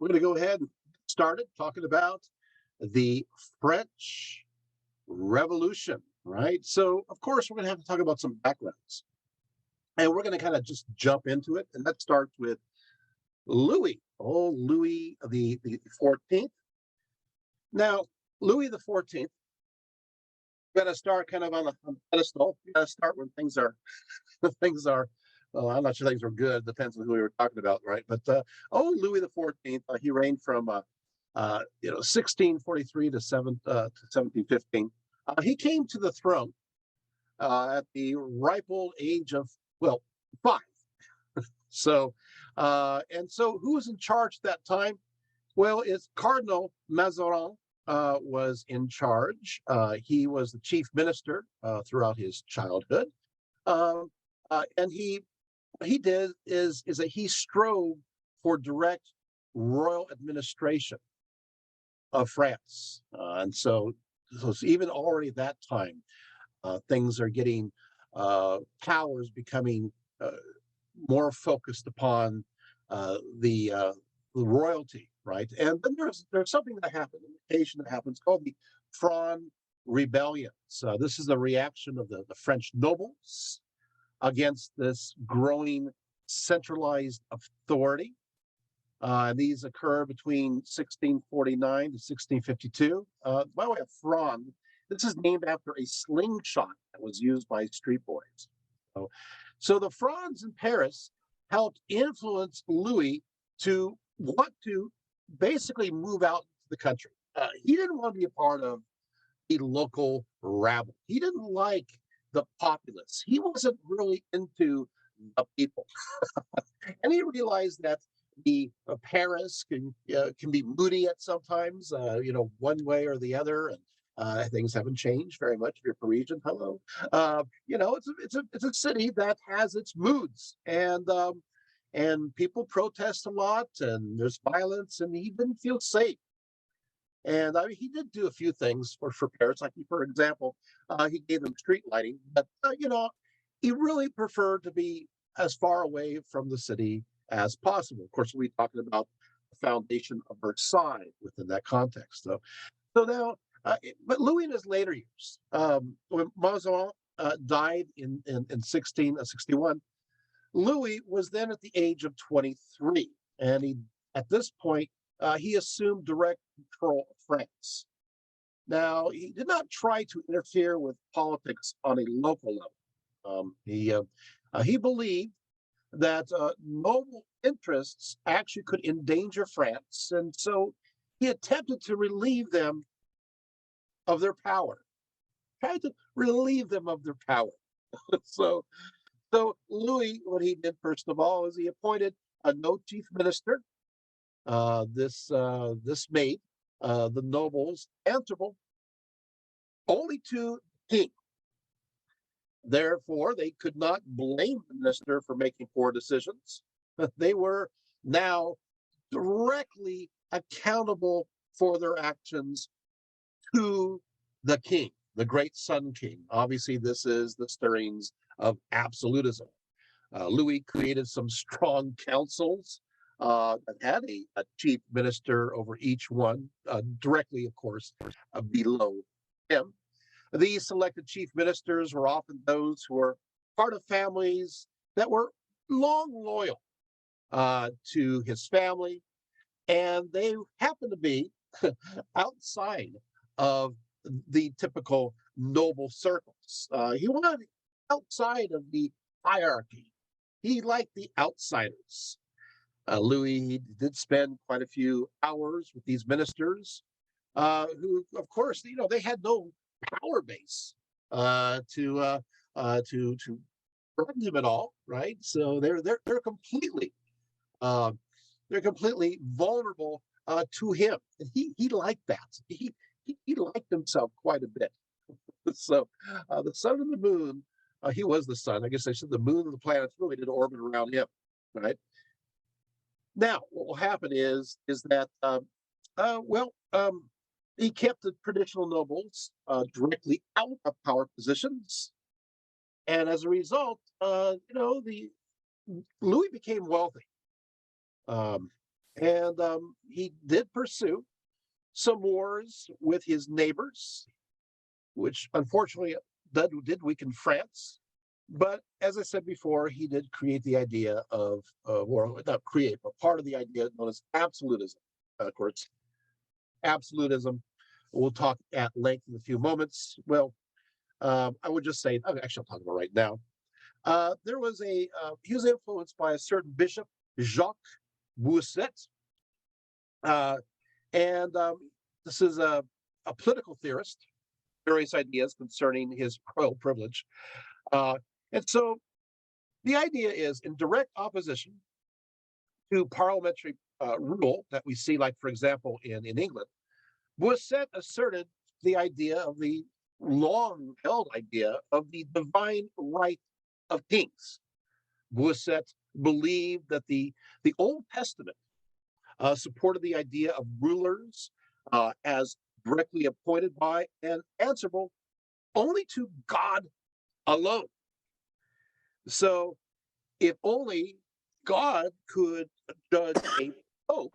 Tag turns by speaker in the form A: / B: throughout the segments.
A: we're going to go ahead and start it talking about the French Revolution, right? So, of course, we're going to have to talk about some backgrounds. And we're going to kind of just jump into it. And that starts with Louis, Louis the 14th. Now, Louis the 14th, we're going to start kind of on the pedestal. We got to start when things are, things are, well, I'm not sure things are good. Depends on who we were talking about, right? But, Louis the 14th, he reigned from 1643 to 1715. He came to the throne at the ripe old age of, well, 5. So, and so who was in charge at that time? Well, it's Cardinal Mazarin was in charge. He was the chief minister throughout his childhood. Um, and he did is that he strove for direct royal administration of France. And so even already at that time, things are getting powers becoming more focused upon the royalty, right? And then there's something that happened, an occasion that happens called the Fronde Rebellion. So this is the reaction of the French nobles against this growing centralized authority. These occur between 1649 to 1652. By the way, a Fronde, this is named after a slingshot that was used by street boys. So the Frondes in Paris helped influence Louis to want to basically move out to the country. He didn't want to be a part of the local rabble. He didn't like the populace. He wasn't really into the people. And he realized that the Paris can be moody at sometimes, one way or the other, and things haven't changed very much. If you're Parisian, hello. It's a city that has its moods, and people protest a lot, and there's violence, and he didn't feel safe. And I mean, he did do a few things for Paris, like for example, he gave them street lighting, but he really preferred to be as far away from the city as possible. Of course, we're talking about the foundation of Versailles within that context. So now, but Louis in his later years, when Mazarin died in 1661, Louis was then at the age of 23, and at this point he assumed direct control of France. Now, he did not try to interfere with politics on a local level. He believed that noble interests actually could endanger France, and so he attempted to relieve them of their power. Tried to relieve them of their power. so, so Louis, what he did first of all is he appointed a no chief minister. This made the nobles answerable only to the king. Therefore, they could not blame the minister for making poor decisions. They were now directly accountable for their actions to the king, the great Sun King. Obviously, this is the stirrings of absolutism. Louis created some strong councils that had a chief minister over each one, directly, of course, below him. These selected chief ministers were often those who were part of families that were long loyal to his family, and they happened to be outside of the typical noble circles. He wanted outside of the hierarchy. He liked the outsiders. Louis he did spend quite a few hours with these ministers, who, of course, they had no power base to run him at all, right? So they're completely uh, they're completely vulnerable to him, and he liked that. He liked himself quite a bit. So the sun and the moon, he was the sun. I guess I said the moon and the planets really did orbit around him, right? Now, what will happen is that well, he kept the traditional nobles directly out of power positions, and as a result, the Louis became wealthy. Um, And he did pursue some wars with his neighbors, which unfortunately did weaken France. But as I said before, he did create the idea of, or not create, but part of the idea known as absolutism. Of course, absolutism, we'll talk at length in a few moments. Well, I would just say, actually, I'll talk about right now. He was influenced by a certain bishop, Jacques Bousset, uh, and this is a political theorist, various ideas concerning his royal privilege. Uh, and so the idea is in direct opposition to parliamentary rule that we see, like, for example, in England, Bousset asserted the idea of the long held idea of the divine right of kings. Bousset believed that the Old Testament supported the idea of rulers as directly appointed by and answerable only to God alone. So if only God could judge a pope,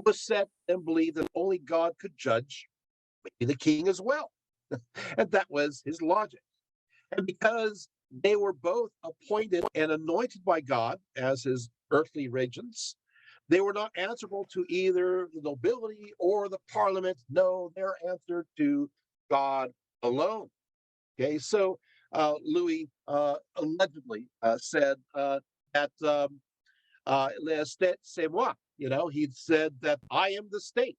A: was set and believed that only God could judge maybe the king as well. And that was his logic. And because they were both appointed and anointed by God as his earthly regents, they were not answerable to either the nobility or the parliament. No, they're answered to God alone. Okay, so Louis allegedly said that le state c'est moi. You know, he said that I am the state.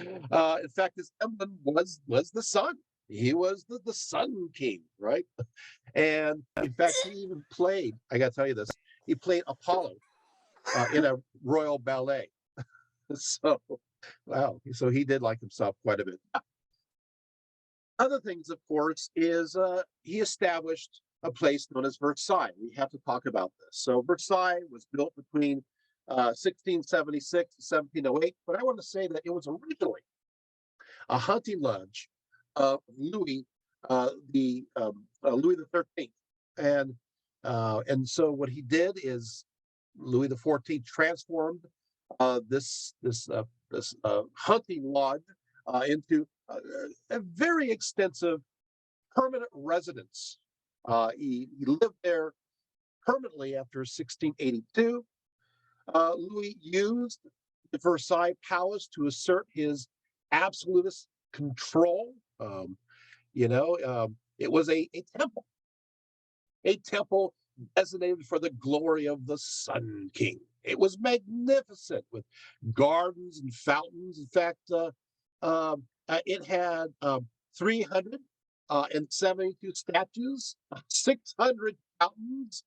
A: In fact, his emblem was the sun. He was the Sun King, right? And in fact, he even played. I got to tell you this. He played Apollo in a royal ballet. So, wow. So he did like himself quite a bit. Other things, of course, is he established a place known as Versailles. We have to talk about this. So Versailles was built between 1676 and 1708, but I want to say that it was originally a hunting lodge of Louis Louis the 13th, and so what he did is Louis the 14th transformed this hunting lodge into a very extensive permanent residence. He lived there permanently after 1682. Louis used the Versailles Palace to assert his absolutist control. It was a temple designated for the glory of the Sun King. It was magnificent with gardens and fountains. In fact, it had 372 statues, 600 fountains.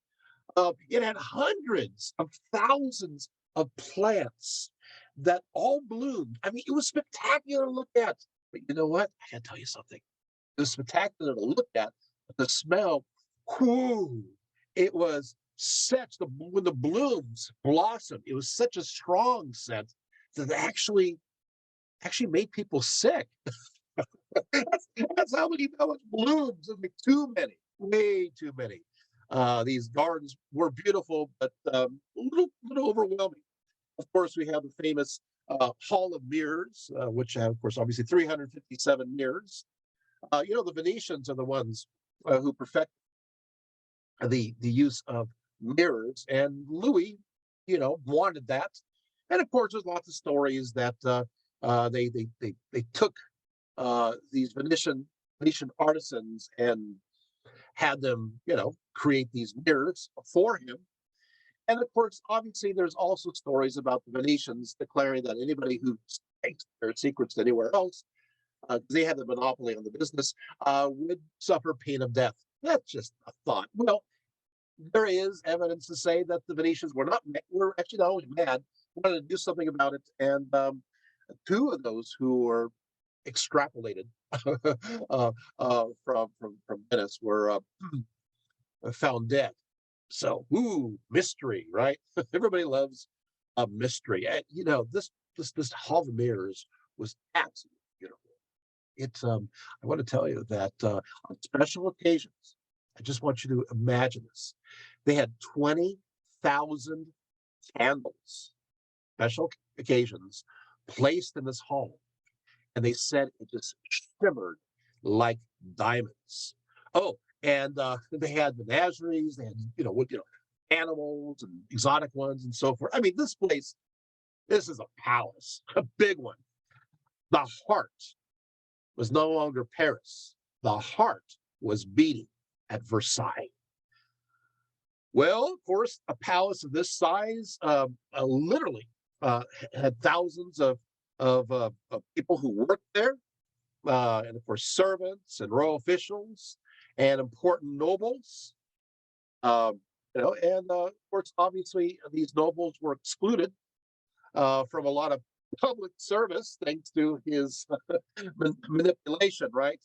A: It had hundreds of thousands of plants that all bloomed. I mean, it was spectacular to look at. But you know what? I got to tell you something. It was spectacular to look at, but the smell, whoo, it was such when the blooms blossomed, it was such a strong scent that it actually made people sick. That's how much blooms. Like too many, way too many. These gardens were beautiful, but a little overwhelming. Of course, we have the famous Hall of Mirrors, which have, of course, obviously 357 mirrors. The Venetians are the ones who perfect the use of mirrors, and Louis, wanted that. And of course, there's lots of stories that they took these Venetian artisans and had them, create these mirrors for him. And of course, obviously, there's also stories about the Venetians declaring that anybody who takes their secrets anywhere else, they had the monopoly on the business, would suffer pain of death. That's just a thought. Well, there is evidence to say that the Venetians were actually not only mad, wanted to do something about it, and two of those who were extrapolated from Venice were found dead. So, mystery, right? Everybody loves a mystery. And, this Hall of Mirrors was absolutely beautiful. I want to tell you that on special occasions, I just want you to imagine this. They had 20,000 candles, special occasions, placed in this hall, and they said it just shimmered like diamonds. Oh, and they had menageries, they had animals and exotic ones and so forth. I mean, this place, this is a palace, a big one. The heart was no longer Paris. The heart was beating at Versailles. Well, of course, a palace of this size literally had thousands of people who worked there, and of course, servants and royal officials and important nobles. Um, and of course, obviously, these nobles were excluded from a lot of public service thanks to his manipulation, right?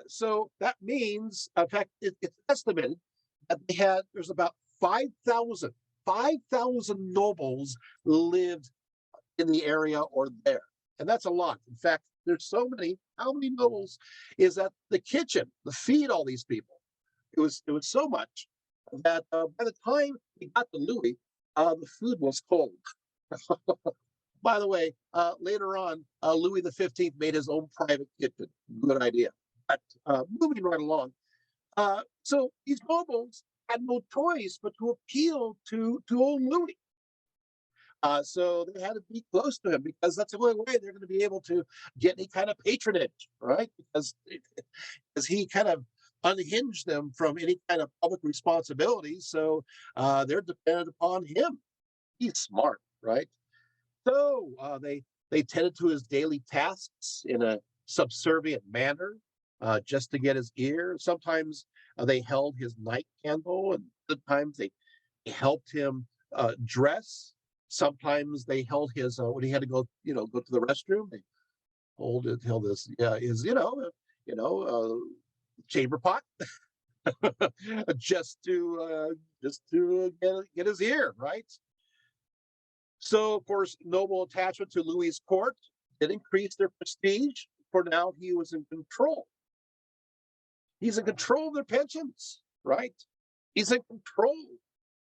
A: So that means, in fact, it's estimated that there's about 5,000 nobles lived in the area or there. And that's a lot. In fact, there's so many. How many nobles is at the kitchen to feed all these people? It was so much that by the time we got to Louis, the food was cold. By the way, later on, Louis XV made his own private kitchen. Good idea. But moving right along, so these nobles had no choice but to appeal to old Louis. So they had to be close to him because that's the only way they're going to be able to get any kind of patronage, right? Because he kind of unhinged them from any kind of public responsibility. So they're dependent upon him. He's smart, right? So they tended to his daily tasks in a subservient manner, just to get his ear. Sometimes they held his night candle, and sometimes they helped him dress. Sometimes they held his when he had to go, go to the restroom. They held his his chamber pot just to get his ear right. So, of course, noble attachment to Louis's court did increase their prestige, for now he was in control. He's in control of their pensions, right? He's in control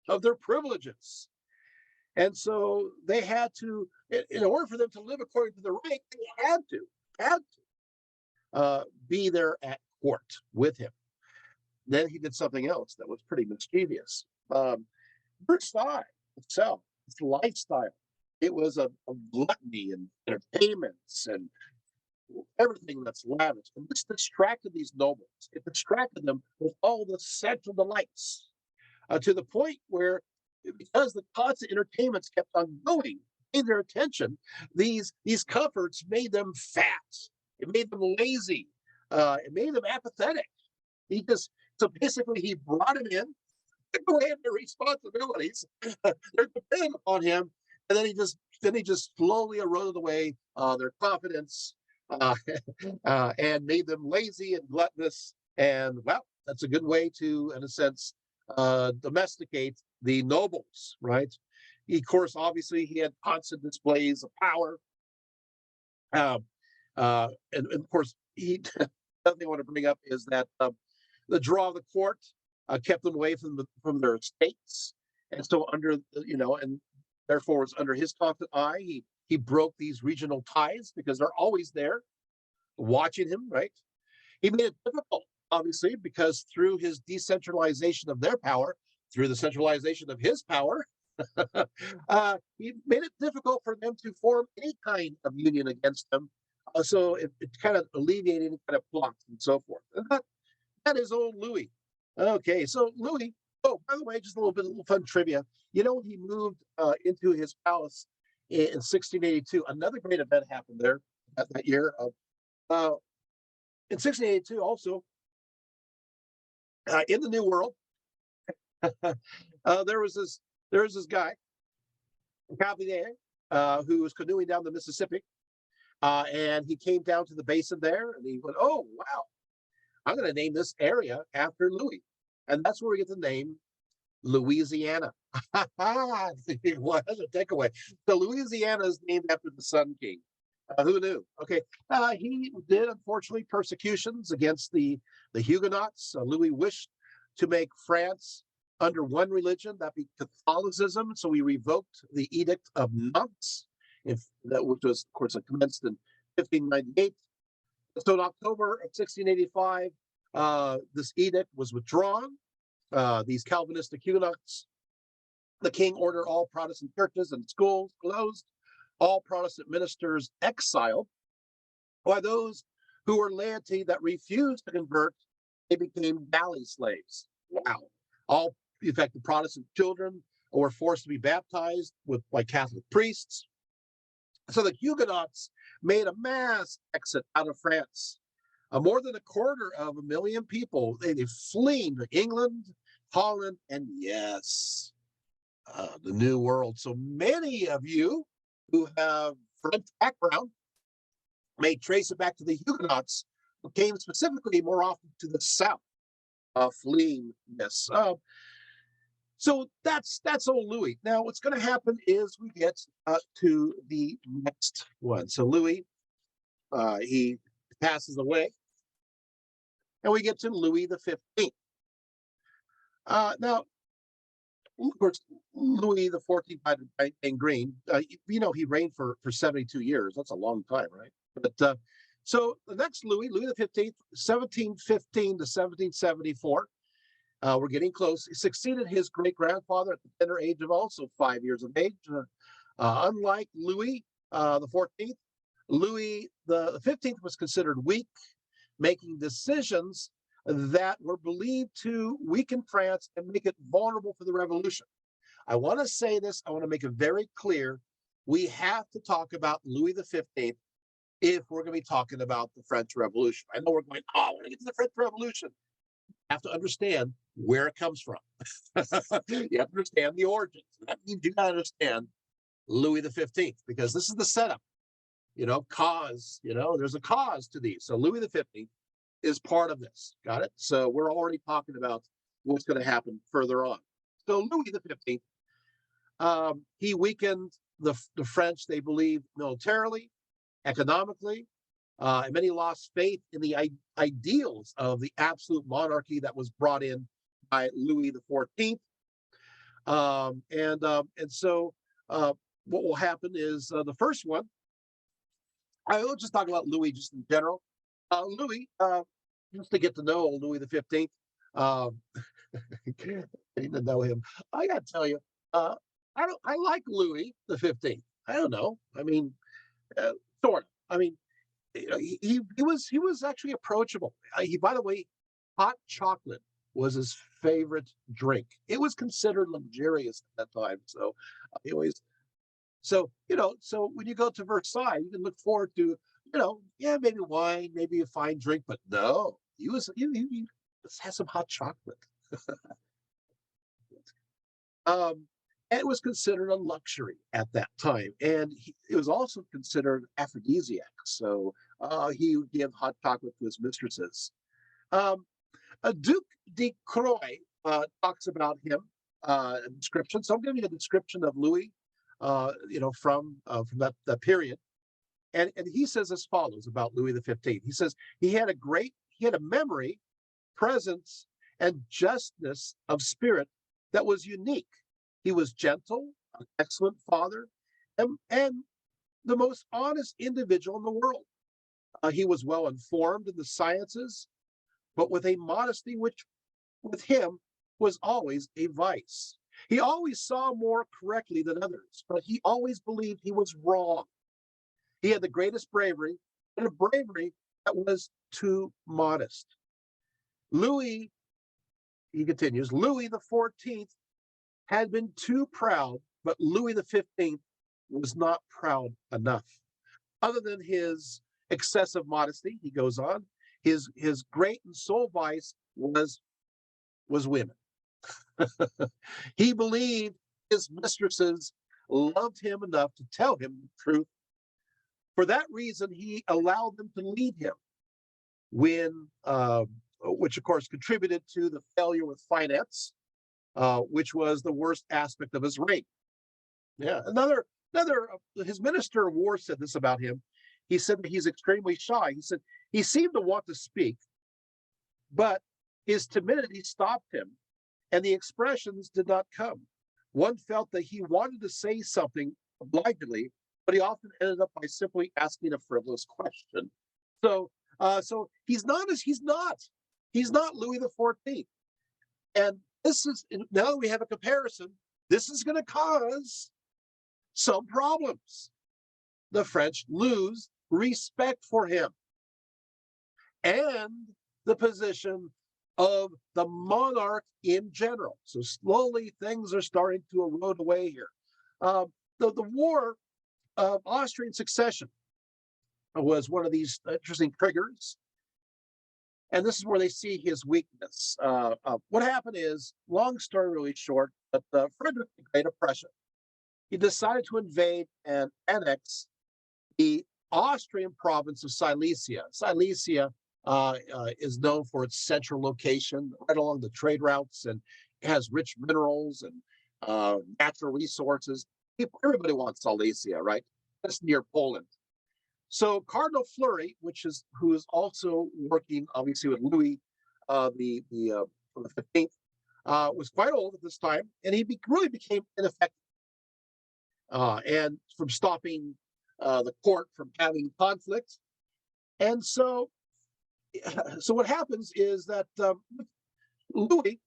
A: of their privileges. And so they had to, in order for them to live according to the rank, they had to be there at court with him. Then he did something else that was pretty mischievous. Versailles itself, its lifestyle, it was a gluttony and entertainments and everything that's lavish. And this distracted these nobles. It distracted them with all the sensual delights to the point where, because the constant entertainments kept on going, in their attention, these comforts made them fat. It made them lazy. It made them apathetic. So basically he brought him in, took away their responsibilities. They're dependent on him, and then he just slowly eroded away their confidence, and made them lazy and gluttonous. And well, that's a good way to, in a sense, domesticate the nobles, right? Of course, obviously, he had constant displays of power. And of course, another thing I want to bring up is that the draw of the court kept them away from their estates, and so and therefore was under his constant eye. He broke these regional ties because they're always there watching him, right? He made it difficult, obviously, because through his decentralization of their power, through the centralization of his power, he made it difficult for them to form any kind of union against him. So it kind of alleviated any kind of plots and so forth. And that is old Louis. Okay, so Louis. Oh, by the way, just a little fun trivia. When he moved into his palace in 1682, another great event happened there that year. In 1682, also in the New World, there was this guy, Cavalier, who was canoeing down the Mississippi, and he came down to the basin there, and he went, "Oh wow, I'm going to name this area after Louis," and that's where we get the name Louisiana. What a takeaway! So Louisiana is named after the Sun King. Who knew? Okay, he did unfortunately persecutions against the Huguenots. Louis wished to make France under one religion, that be Catholicism. So he revoked the Edict of Nantes, which was, of course, commenced in 1598. So in October of 1685, this edict was withdrawn. These Calvinistic Huguenots, the king ordered all Protestant churches and schools closed, all Protestant ministers exiled, while those who were laity that refused to convert, they became galley slaves. Wow. All, in fact, the Protestant children were forced to be baptized by Catholic priests. So the Huguenots made a mass exit out of France. More than 250,000 people, they fleeing to England, Holland, and yes, the New World. So many of you who have French background may trace it back to the Huguenots, who came specifically more often to the south, fleeing this. So that's old Louis. Now, what's going to happen is we get to the next one. So Louis, he passes away, and we get to Louis the 15th. Now, of course, Louis the 14th died in green. He reigned for 72 years. That's a long time, right? But so the next Louis the 15th, 1715 to 1774. We're getting close. He succeeded his great-grandfather at the tender age of also 5 years of age. Unlike Louis the 14th, Louis the 15th was considered weak, making decisions that were believed to weaken France and make it vulnerable for the revolution. I want to say this. I want to make it very clear. We have to talk about Louis the 15th if we're going to be talking about the French Revolution. I know we're going, I want to get to the French Revolution. Have to understand where it comes from. You have to understand the origins. That means you got to understand Louis the 15th, because this is the setup. Cause. There's a cause to these. So Louis the 15th is part of this. Got it? So we're already talking about what's going to happen further on. So Louis the 15th, he weakened the French, they believe, militarily, economically, and many lost faith in the ideals of the absolute monarchy that was brought in by Louis the 14th. And so what will happen is the first one, I will just talk about Louis just in general. Louis, just to get to know Louis the 15th, getting to know him. I got to tell you, I like Louis the 15th. I don't know. I mean, sort of. I mean, he was actually approachable. By the way, hot chocolate was his favorite drink. It was considered luxurious at that time. So so when you go to Versailles, you can look forward to, maybe wine, maybe a fine drink, but no, he has some hot chocolate. And it was considered a luxury at that time, and it was also considered aphrodisiac. So he would give hot chocolate to his mistresses. Duke de Croix talks about him, a description. So I'm giving you a description of Louis, from that period, and he says as follows about Louis the 15th. He says he had a memory, presence, and justness of spirit that was unique. He was gentle, an excellent father, and the most honest individual in the world. He was well informed in the sciences, but with a modesty which, with him, was always a vice. He always saw more correctly than others, but he always believed he was wrong. He had the greatest bravery, but a bravery that was too modest. Louis, he continues, Louis the 14th had been too proud, but Louis the 15th was not proud enough. Other than his excessive modesty, he goes on, his great and sole vice was women. He believed his mistresses loved him enough to tell him the truth. For that reason, he allowed them to lead him which of course contributed to the failure with finance, which was the worst aspect of his reign. Yeah, his minister of war said this about him. He said that he's extremely shy. He said he seemed to want to speak, but his timidity stopped him, and the expressions did not come. One felt that he wanted to say something obligingly, but he often ended up by simply asking a frivolous question. So, so he's not Louis the 14th. And this is now that we have a comparison, this is going to cause some problems. The French lose respect for him and the position of the monarch in general. So slowly things are starting to erode away here. The war of Austrian succession was one of these interesting triggers. And this is where they see his weakness. What happened is, long story really short, but Frederick the Great of Prussia, he decided to invade and annex the Austrian province of Silesia. Silesia is known for its central location, right along the trade routes, and it has rich minerals and natural resources. Everybody wants Silesia, right? That's near Poland. So Cardinal Fleury, who is also working obviously with Louis the 15th, was quite old at this time, and he really became ineffective. And from stopping the court from having conflict, and so what happens is that Louis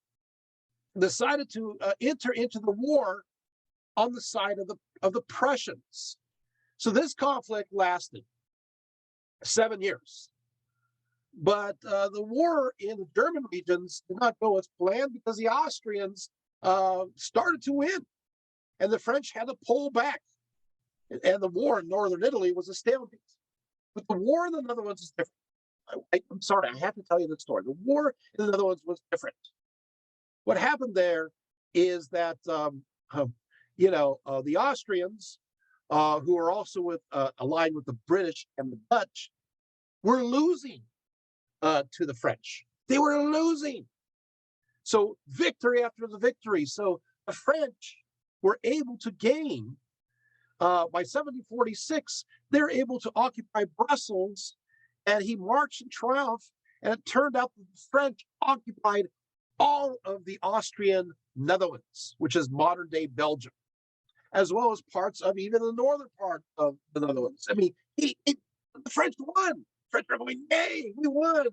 A: decided to enter into the war on the side of the Prussians. So this conflict lasted 7 years. But the war in the German regions did not go as planned because the Austrians started to win, and the French had to pull back. And the war in northern Italy was a stalemate. But the war in the Netherlands is different. I'm sorry, I have to tell you the story. The war in the Netherlands was different. What happened there is that the Austrians, who are also aligned with the British and the Dutch, were losing to the French. They were losing. So victory after the victory. So the French were able to gain, by 1746, they're able to occupy Brussels, and he marched in triumph, and it turned out that the French occupied all of the Austrian Netherlands, which is modern day Belgium, as well as parts of even the northern part of the Netherlands. I mean, the French won. The French are going, yay, we won.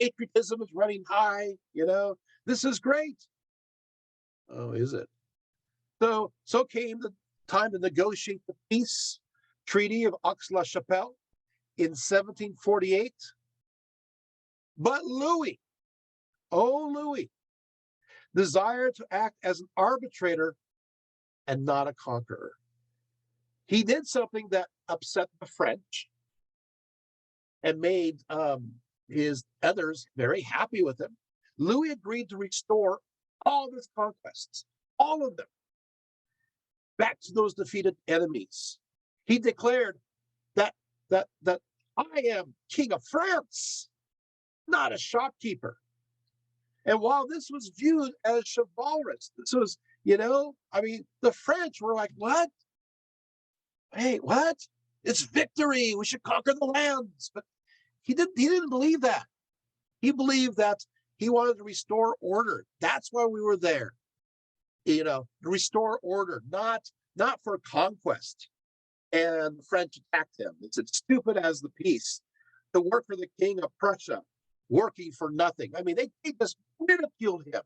A: Patriotism is running high. This is great. Oh, is it? So came the time to negotiate the peace treaty of Aix-la-Chapelle in 1748. But Louis, desired to act as an arbitrator and not a conqueror. He did something that upset the French and made his others very happy with him. Louis agreed to restore all of his conquests, all of them, back to those defeated enemies. He declared that I am King of France, not a shopkeeper. And while this was viewed as chivalrous, this was, the French were like, what? Hey, what? It's victory. We should conquer the lands. But he didn't believe that. He believed that he wanted to restore order. That's why we were there. To restore order, not for conquest. And the French attacked him. It's as stupid as the peace to work for the King of Prussia, working for nothing. I mean, they just ridiculed him.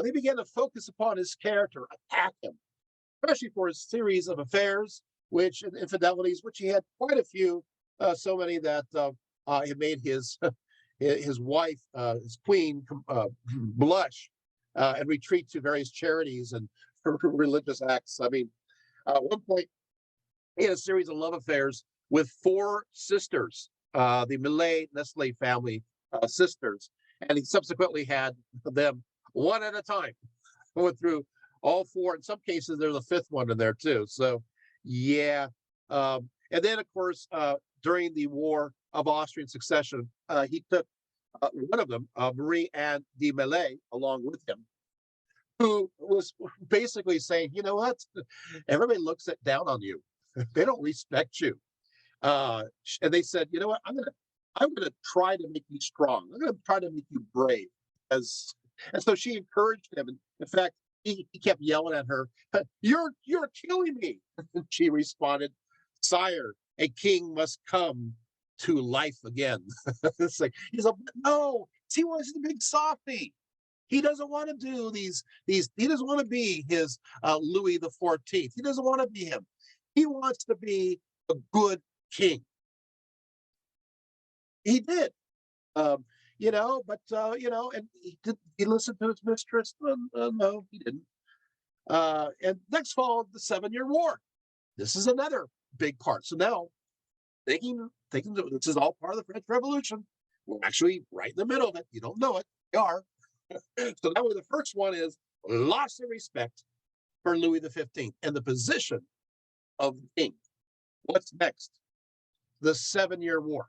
A: They began to focus upon his character, attack him, especially for his series of affairs, infidelities, which he had quite a few, so many that he made his wife, his queen, blush and retreat to various charities and religious acts. I mean, at one point, he had a series of love affairs with 4 sisters, the Millet Nestle family sisters, and he subsequently had them one at a time, going through all 4. In some cases, there's a 5th one in there too. So, yeah. And then, of course, during the War of Austrian Succession, he took one of them, Marie-Anne de Melay, along with him, who was basically saying, you know what? Everybody looks down on you. They don't respect you. And they said, you know what? I'm gonna try to make you strong. I'm gonna try to make you brave, as And so she encouraged him. And in fact, he kept yelling at her, you're killing me. And she responded, Sire, a king must come to life again. It's like, he's like, no, he wants the big softy. He doesn't want to do he doesn't want to be his Louis the 14th. He doesn't want to be him. He wants to be a good king. He did. Um, and he listened to his mistress. No, he didn't. And next followed the 7-Year War. This is another big part. So now, thinking that this is all part of the French Revolution, we're actually right in the middle of it. You don't know it. We are. So that way, the first one is loss of respect for Louis the 15th and the position of the king. What's next? The 7-Year War.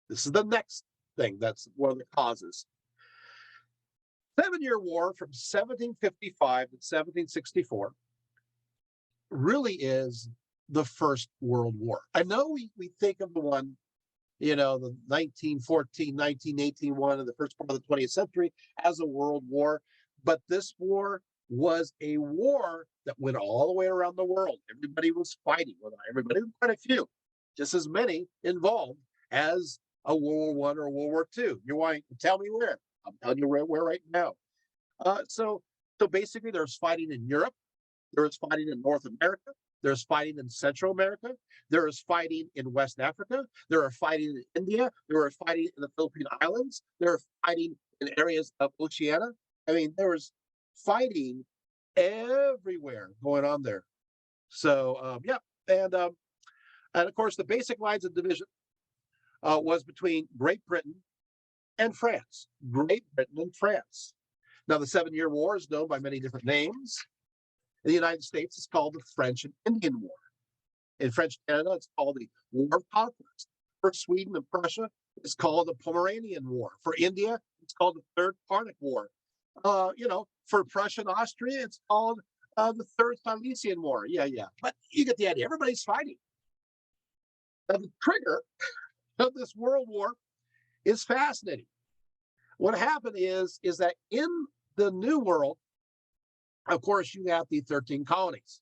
A: This is the next thing. That's one of the causes. 7-Year War from 1755 to 1764 really is the First World War. I know we think of the one, the 1914, 1918 one in the first part of the 20th century as a world war, but this war was a war that went all the way around the world. Everybody was fighting. Well, not everybody, quite a few, just as many involved as a World War I or World War II. You want to tell me where? I'm telling you where right now. So basically, there's fighting in Europe, there's fighting in North America, there's fighting in Central America, there is fighting in West Africa, there are fighting in India, there are fighting in the Philippine Islands, there are fighting in areas of Oceania. I mean, there was fighting everywhere going on there. So and of course, the basic lines of division was between Great Britain and France. Great Britain and France. Now, the 7-Year War is known by many different names. In the United States, it's called the French and Indian War. In French Canada, it's called the War of Conquest. For Sweden and Prussia, it's called the Pomeranian War. For India, it's called the Third Carnatic War. For Prussia and Austria, it's called the Third Silesian War. Yeah. But you get the idea. Everybody's fighting. Now, the trigger of this world war is fascinating. What happened is that in the New World, of course, you have the 13 colonies.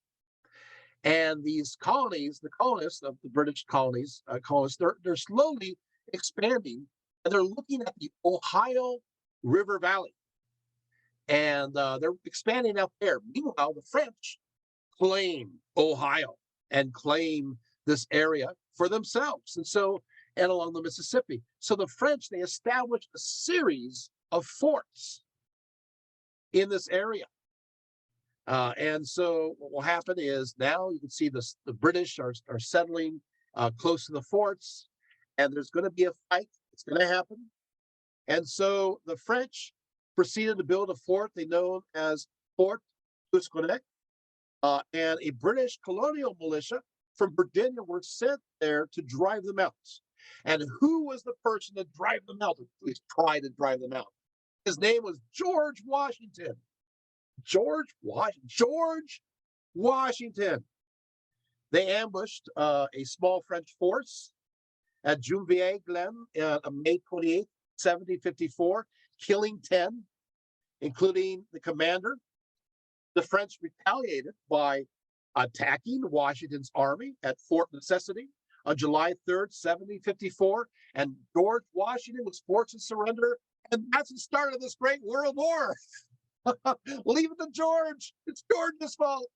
A: And these colonies, the colonists of the British colonies, they're slowly expanding, and they're looking at the Ohio River Valley. And they're expanding out there. Meanwhile, the French claim Ohio and claim this area for themselves. And along the Mississippi. So the French, they established a series of forts in this area. And so what will happen is now you can see the British are settling close to the forts, and there's going to be a fight. It's going to happen. And so the French proceeded to build a fort they know as Fort Tusquenet, and a British colonial militia from Virginia were sent there to drive them out. And who was the person to drive them out, at least try to drive them out? His name was George Washington. George Washington. They ambushed a small French force at Juvier Glen on May 28, 1754, killing 10, including the commander. The French retaliated by attacking Washington's army at Fort Necessity on July 3rd, 1754, and George Washington was forced to surrender, and that's the start of this great world war. Leave it to George. It's George's fault.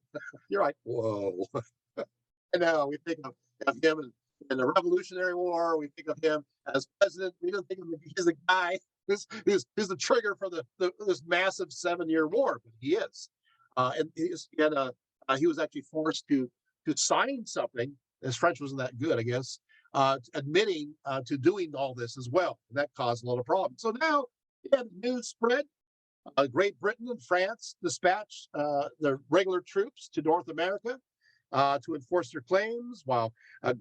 A: You're like, whoa. And now we think of him in the Revolutionary War. We think of him as president. We don't think of him as the guy who's the trigger for this massive 7-Year War, but he is. He was actually forced to sign something. His French wasn't that good, I guess, admitting to doing all this as well. And that caused a lot of problems. So now the news spread. Great Britain and France dispatched their regular troops to North America to enforce their claims, while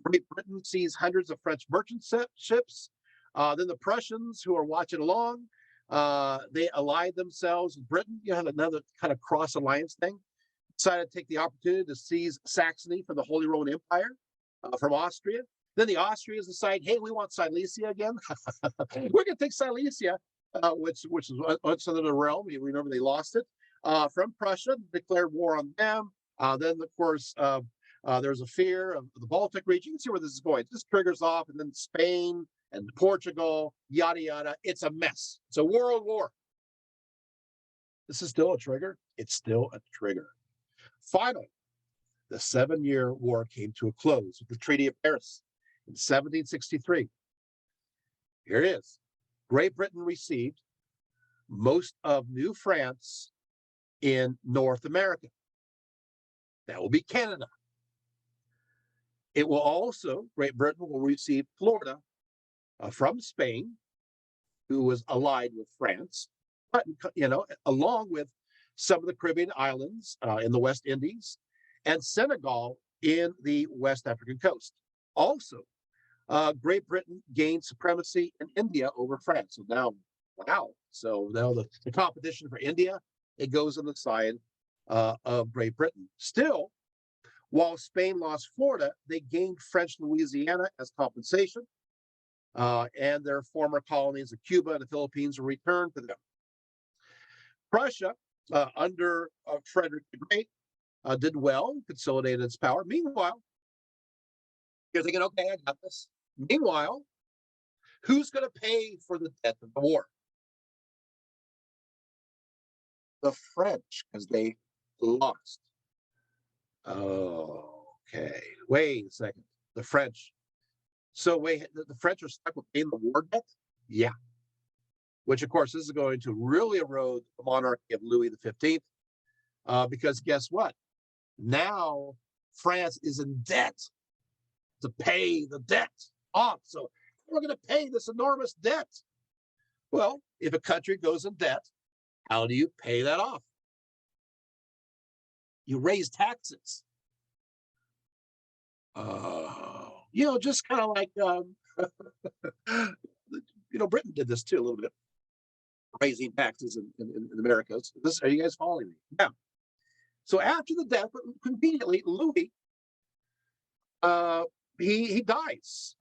A: Great Britain seized hundreds of French merchant ships. Then the Prussians, who are watching along, they allied themselves with Britain. You had another kind of cross alliance thing. Decided to take the opportunity to seize Saxony from the Holy Roman Empire, from Austria. Then the Austrians decide, hey, we want Silesia again. We're going to take Silesia. which is what's under the realm. You remember they lost it from Prussia, declared war on them. Then, of course, there's a fear of the Baltic region. You can see where this is going. This triggers off, and then Spain and Portugal, yada yada. It's a mess. It's a world war. This is still a trigger. It's still a trigger. Finally, the 7-year war came to a close with the Treaty of Paris in 1763. Here it is. Great Britain received most of New France in North America. That will be Canada. It will also, Great Britain will receive Florida from Spain, who was allied with France, but, along with some of the Caribbean islands in the West Indies and Senegal in the West African coast. Also, Great Britain gained supremacy in India over France. So now, wow. So now the competition for India, it goes on the side of Great Britain. Still, while Spain lost Florida, they gained French Louisiana as compensation, and their former colonies of Cuba and the Philippines were returned to them. Prussia, under Frederick the Great, did well, consolidated its power. Meanwhile, you're thinking, okay, I got this. Meanwhile, who's going to pay for the debt of the war? The French, because they lost. Okay, wait a second. The French. So wait, the French are stuck with paying the war debt? Yeah. Which, of course, this is going to really erode the monarchy of Louis XV, because guess what? Now France is in debt to pay the debt off. So we're going to pay this enormous debt. Well, if a country goes in debt, how do you pay that off? You raise taxes. Just kind of like, Britain did this too a little bit, raising taxes in Americas. Are you guys following me? Yeah. So after the death, conveniently, Louis, he dies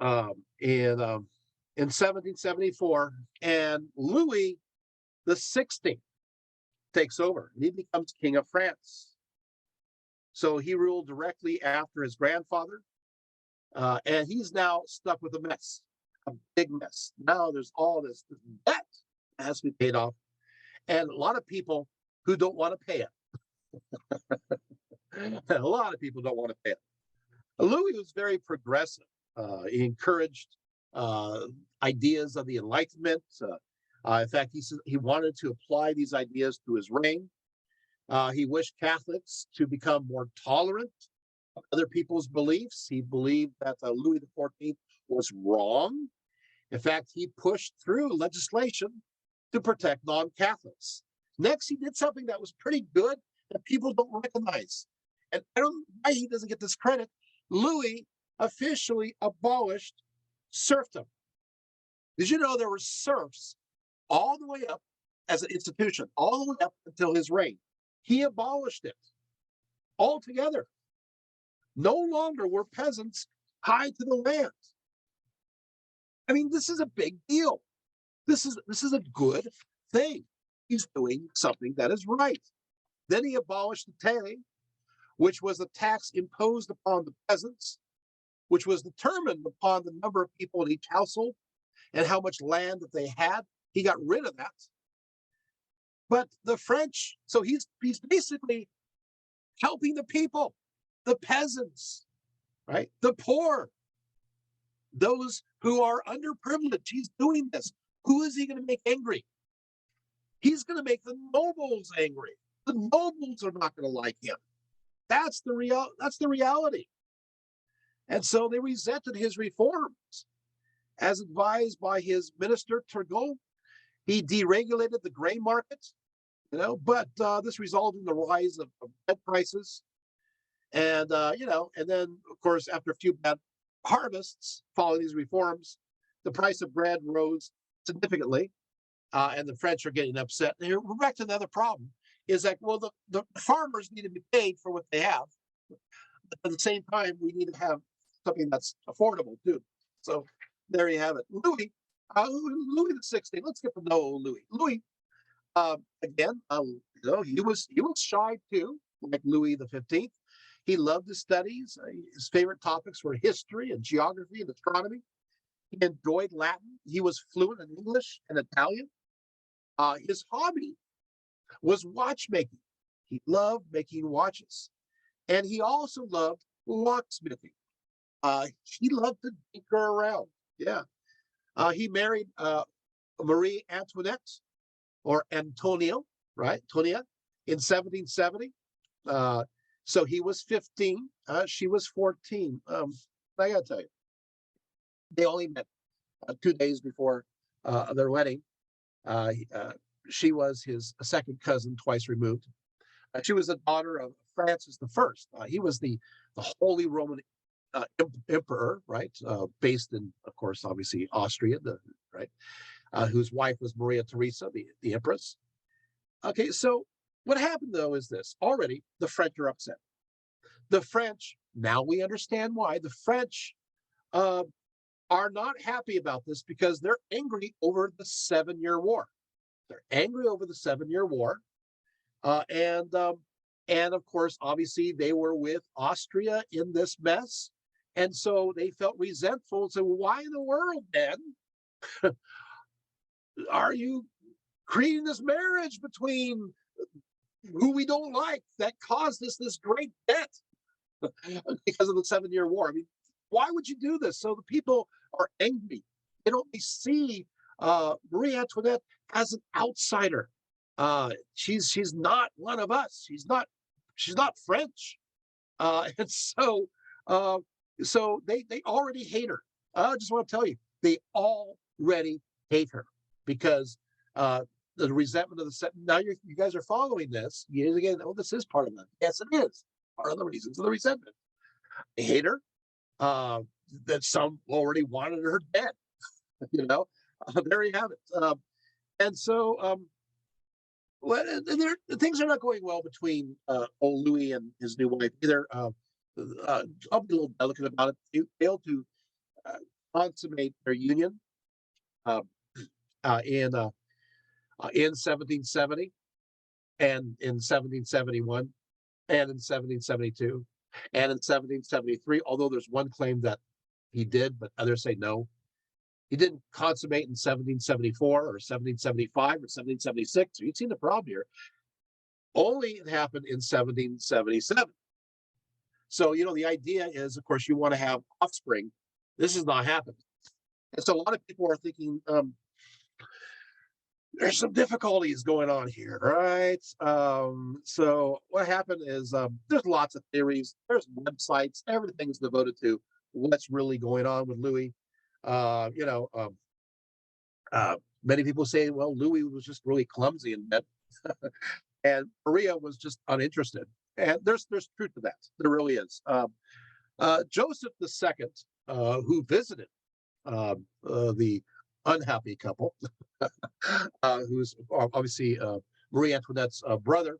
A: in 1774, and Louis the 16th takes over, and he becomes King of France. So he ruled directly after his grandfather, and he's now stuck with a mess, a big mess. Now there's all this debt that has to be paid off, and a lot of people who don't want to pay it. A lot of people don't want to pay it. Louis was very progressive. He encouraged ideas of the Enlightenment. In fact, he wanted to apply these ideas to his reign. He wished Catholics to become more tolerant of other people's beliefs. He believed that Louis XIV was wrong. In fact, he pushed through legislation to protect non-Catholics. Next, he did something that was pretty good that people don't recognize. And I don't know why he doesn't get this credit. Louis officially abolished serfdom. Did you know there were serfs all the way up as an institution, all the way up until his reign? He abolished it altogether. No longer were peasants tied to the land. I mean, this is a big deal. This is a good thing. He's doing something that is right. Then he abolished the taille, which was a tax imposed upon the peasants, which was determined upon the number of people in each household and how much land that they had. He got rid of that. But the French, so he's basically helping the people, the peasants, right? The poor, those who are underprivileged. He's doing this. Who is he going to make angry? He's going to make the nobles angry. The nobles are not going to like him. That's the reality. And so they resented his reforms. As advised by his minister Turgot, he deregulated the grain market, but this resulted in the rise of bread prices. And, and then, of course, after a few bad harvests following these reforms, the price of bread rose significantly, and the French are getting upset. And we're back to another problem, is that, well, the farmers need to be paid for what they have. At the same time, we need to have something that's affordable, too. So there you have it. Louis Louis the 16th. Let's get to know Louis. Louis, again, he was shy too, like Louis the 15th. He loved his studies. His favorite topics were history and geography and astronomy. He enjoyed Latin. He was fluent in English and Italian. His hobby was watchmaking. He loved making watches, and he also loved locksmithing. He loved to tinker around. Yeah. He married Marie Antoinette or Antonio, right? Antonia in 1770. Uh, so he was 15. She was 14. I got to tell you, they only met 2 days before their wedding. She was his second cousin, twice removed. She was the daughter of Francis the First. He was the Holy Roman emperor, right? Based in, of course, obviously Austria, right? Whose wife was Maria Theresa, the empress. Okay, so what happened though is this: already the French are upset. The French, now we understand why. The French uh, are not happy about this because they're angry over the 7 Year War. They're angry over the 7 Year War, uh, and um, and of course, obviously, they were with Austria in this mess, and so they felt resentful and said, well, "Why in the world, man, are you creating this marriage between who we don't like that caused us this great debt because of the 7 Year War? I mean, why would you do this?" So the people are angry. They see Marie Antoinette as an outsider. She's not one of us. She's not French, and uh, so they already hate her. I just want to tell you, they already hate her because uh, the resentment of the set. Now you guys are following this. You again, oh, this is part of it. Yes, it is part of the reasons of the resentment. They hate her. Uh, that some already wanted her dead. You know, there you have it. And so, well, things are not going well between old Louis and his new wife either. I'll be a little delicate about it. They failed to uh, consummate their union uh, in 1770 and in 1771 and in 1772 and in 1773. Although there's one claim that he did, but others say no. He didn't consummate in 1774 or 1775 or 1776. So you'd seen the problem here. Only it happened in 1777. So, the idea is, of course, you want to have offspring. This has not happened. And so a lot of people are thinking, there's some difficulties going on here, right? So what happened is there's lots of theories, there's websites, everything's devoted to what's really going on with Louis. Uh, you know, um, uh, Many people say, well, Louis was just really clumsy in bed, and Maria was just uninterested. And there's truth to that. There really is. Joseph II, who visited the unhappy couple, who's obviously Marie Antoinette's brother,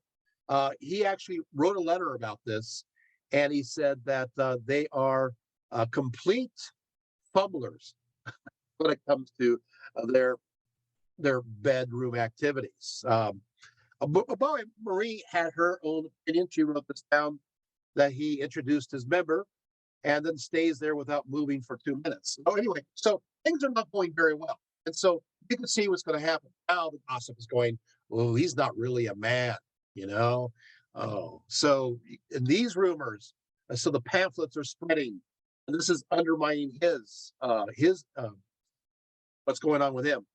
A: he actually wrote a letter about this, and he said that they are complete fumblers when it comes to their bedroom activities. But Marie had her own opinion. She wrote this down that he introduced his member and then stays there without moving for 2 minutes. Oh, anyway, so things are not going very well. And so you can see what's going to happen. Now the gossip is going, oh, he's not really a man, you know? Oh, so in these rumors, so the pamphlets are spreading, and this is undermining his what's going on with him.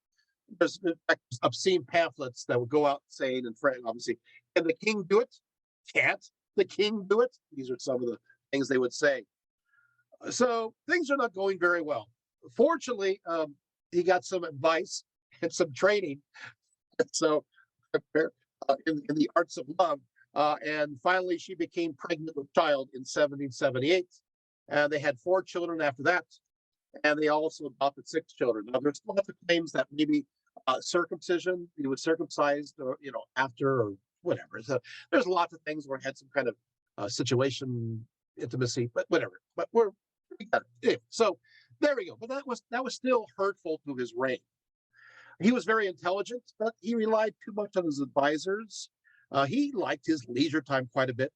A: There's in fact, obscene pamphlets that would go out saying, and Frank, obviously, can the king do it? Can't the king do it? These are some of the things they would say. So things are not going very well. Fortunately, he got some advice and some training. So in the arts of love, and finally she became pregnant with child in 1778, and they had 4 children after that, and they also adopted 6 children. Now there's lots of claims that maybe circumcision, he was circumcised, or after or whatever. So there's lots of things where it had some kind of situation, intimacy, but whatever. But we got it. Anyway, so There we go. But that was still hurtful to his reign. He was very intelligent, but he relied too much on his advisors. He liked his leisure time quite a bit,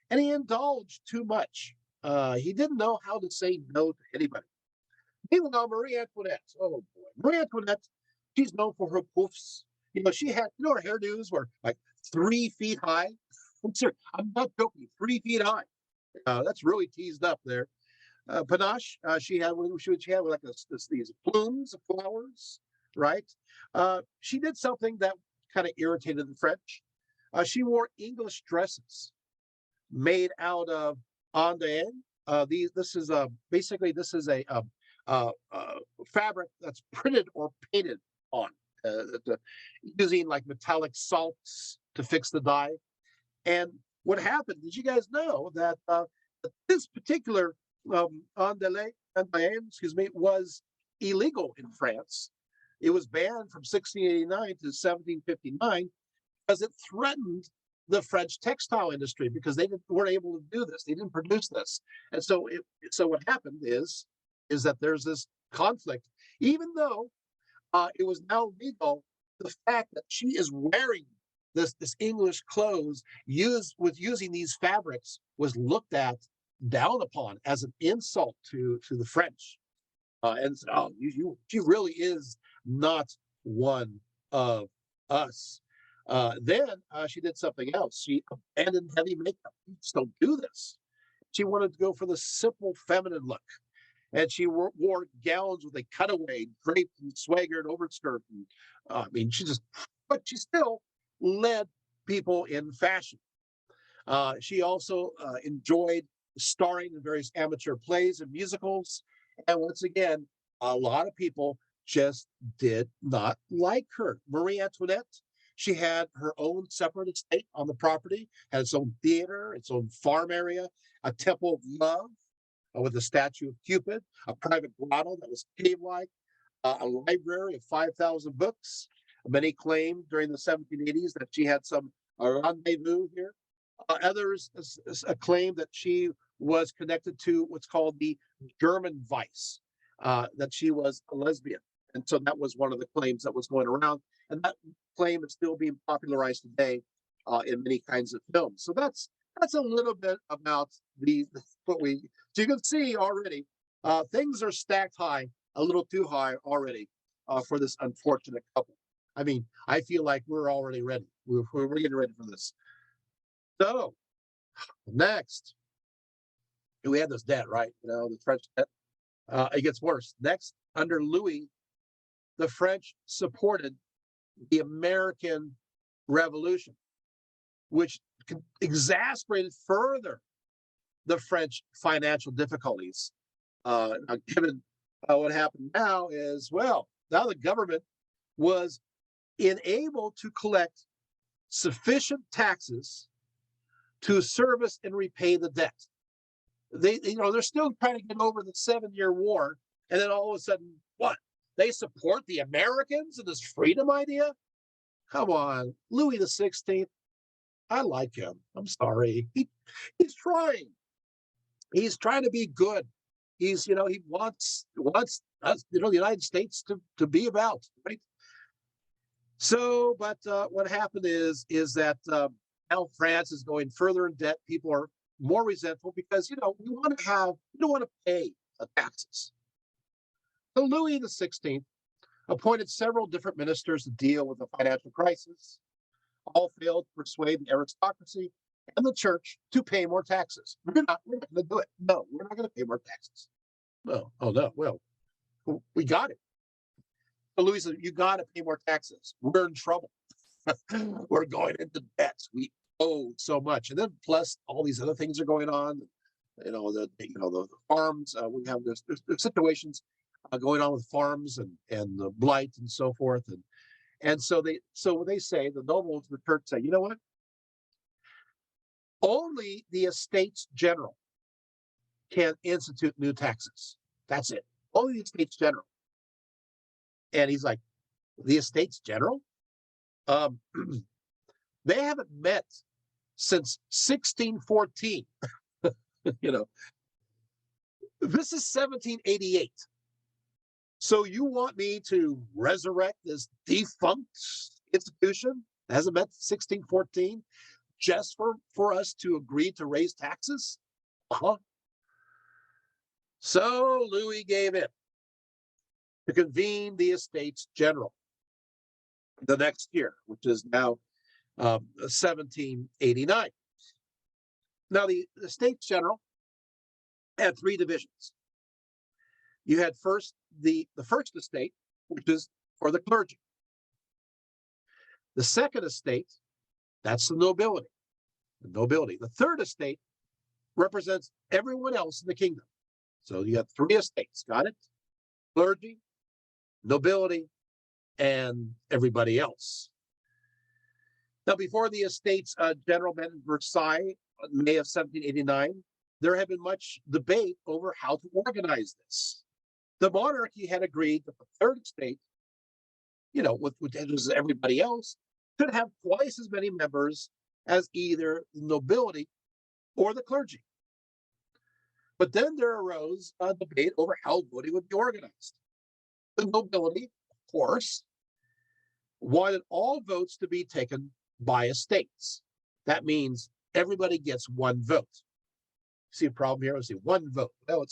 A: and he indulged too much. He didn't know how to say no to anybody. Meanwhile, Marie Antoinette, oh boy, Marie Antoinette, she's known for her poofs. She had, her hairdos were like 3 feet high. I'm serious. I'm not joking, 3 feet high. That's really teased up there. Panache, she had like these plumes of flowers, right? She did something that kind of irritated the French. She wore English dresses made out of ondain. This is basically this is a fabric that's printed or painted on, using like metallic salts to fix the dye. And what happened? Did you guys know that this particular ondain, excuse me, was illegal in France? It was banned from 1689 to 1759 because it threatened the French textile industry because they weren't able to do this. They didn't produce this. And so what happened is that there's this conflict. Even though it was now legal, the fact that she is wearing this English clothes using these fabrics was looked at, down upon as an insult to the French. And so, she really is not one of us. Then she did something else. She abandoned heavy makeup. You just don't do this. She wanted to go for the simple feminine look. And she wore gowns with a cutaway, draped and swaggered overskirt. And, but she still led people in fashion. She also enjoyed starring in various amateur plays and musicals. And once again, a lot of people just did not like her. Marie Antoinette, she had her own separate estate on the property, had its own theater, its own farm area, a temple of love with a statue of Cupid, a private grotto that was cave-like, a library of 5,000 books. Many claimed during the 1780s that she had some rendezvous here. Others claim that she was connected to what's called the German vice, that she was a lesbian. And so that was one of the claims that was going around. And that claim is still being popularized today in many kinds of films. So that's a little bit about what we. So you can see already things are stacked high, a little too high already for this unfortunate couple. I mean, I feel like we're already ready. We're getting ready for this. So next, we had this debt, right? The French debt. It gets worse. Next, under Louis, the French supported the American Revolution, which exasperated further the French financial difficulties. Given what happened now is, well, now the government was unable to collect sufficient taxes to service and repay the debt. They're still trying to get over the 7-year war, and then all of a sudden, what? They support the Americans and this freedom idea? Come on, Louis the 16th. I like him. I'm sorry. He's trying. He's trying to be good. He wants us, the United States to be about, right? So, but what happened is that now France is going further in debt. People are more resentful because you don't want to pay the taxes. So Louis the 16th appointed several different ministers to deal with the financial crisis. All failed to persuade the aristocracy and the church to pay more taxes. We're not going to do it. No, we're not going to pay more taxes. No, oh no. Well, we got it. So Louis said, you got to pay more taxes. We're in trouble. We're going into debt. We owe so much, and then plus all these other things are going on. The farms. We have there's situations going on with farms and the blight and so forth, and so they say the nobles of the church say, you know what? Only the Estates General can institute new taxes. That's it. Only the Estates General. And he's like, the Estates General? They haven't met since 1614. This is 1788. So you want me to resurrect this defunct institution that hasn't met 1614 just for us to agree to raise taxes? Uh-huh. So Louis gave in to convene the Estates General the next year, which is now 1789. Now, the Estates General had three divisions. You had first the first estate, which is for the clergy. The second estate, that's the nobility. The nobility. The third estate represents everyone else in the kingdom. So you have three estates. Got it? Clergy, nobility, and everybody else. Now, before the Estates General met in Versailles in May of 1789, there had been much debate over how to organize this. The monarchy had agreed that the third estate, with everybody else, could have twice as many members as either the nobility or the clergy. But then there arose a debate over how voting would be organized. The nobility, of course, wanted all votes to be taken by estates. That means everybody gets one vote. See a problem here? Let's see, one vote. Well,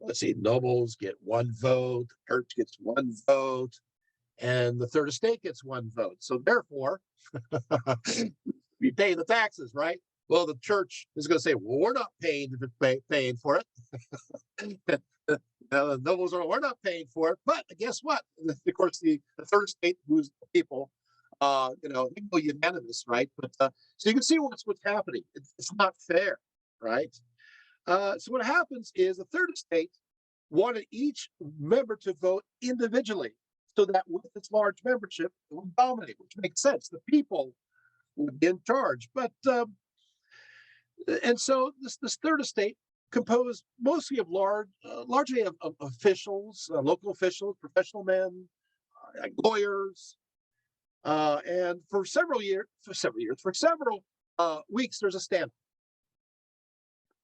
A: let's see, nobles get one vote, the church gets one vote, and the third estate gets one vote. So therefore, we pay the taxes, right? Well, the church is going to say, well, we're not paying for it. The nobles are, we're not paying for it. But guess what? Of course, the third estate, who's the people, they go unanimous, right? But so you can see what's happening. It's not fair, right? So what happens is the third estate wanted each member to vote individually so that with its large membership, it would dominate, which makes sense. The people would be in charge. But and so this third estate composed mostly of largely of officials, local officials, professional men, like lawyers, and for several weeks, there's a standoff.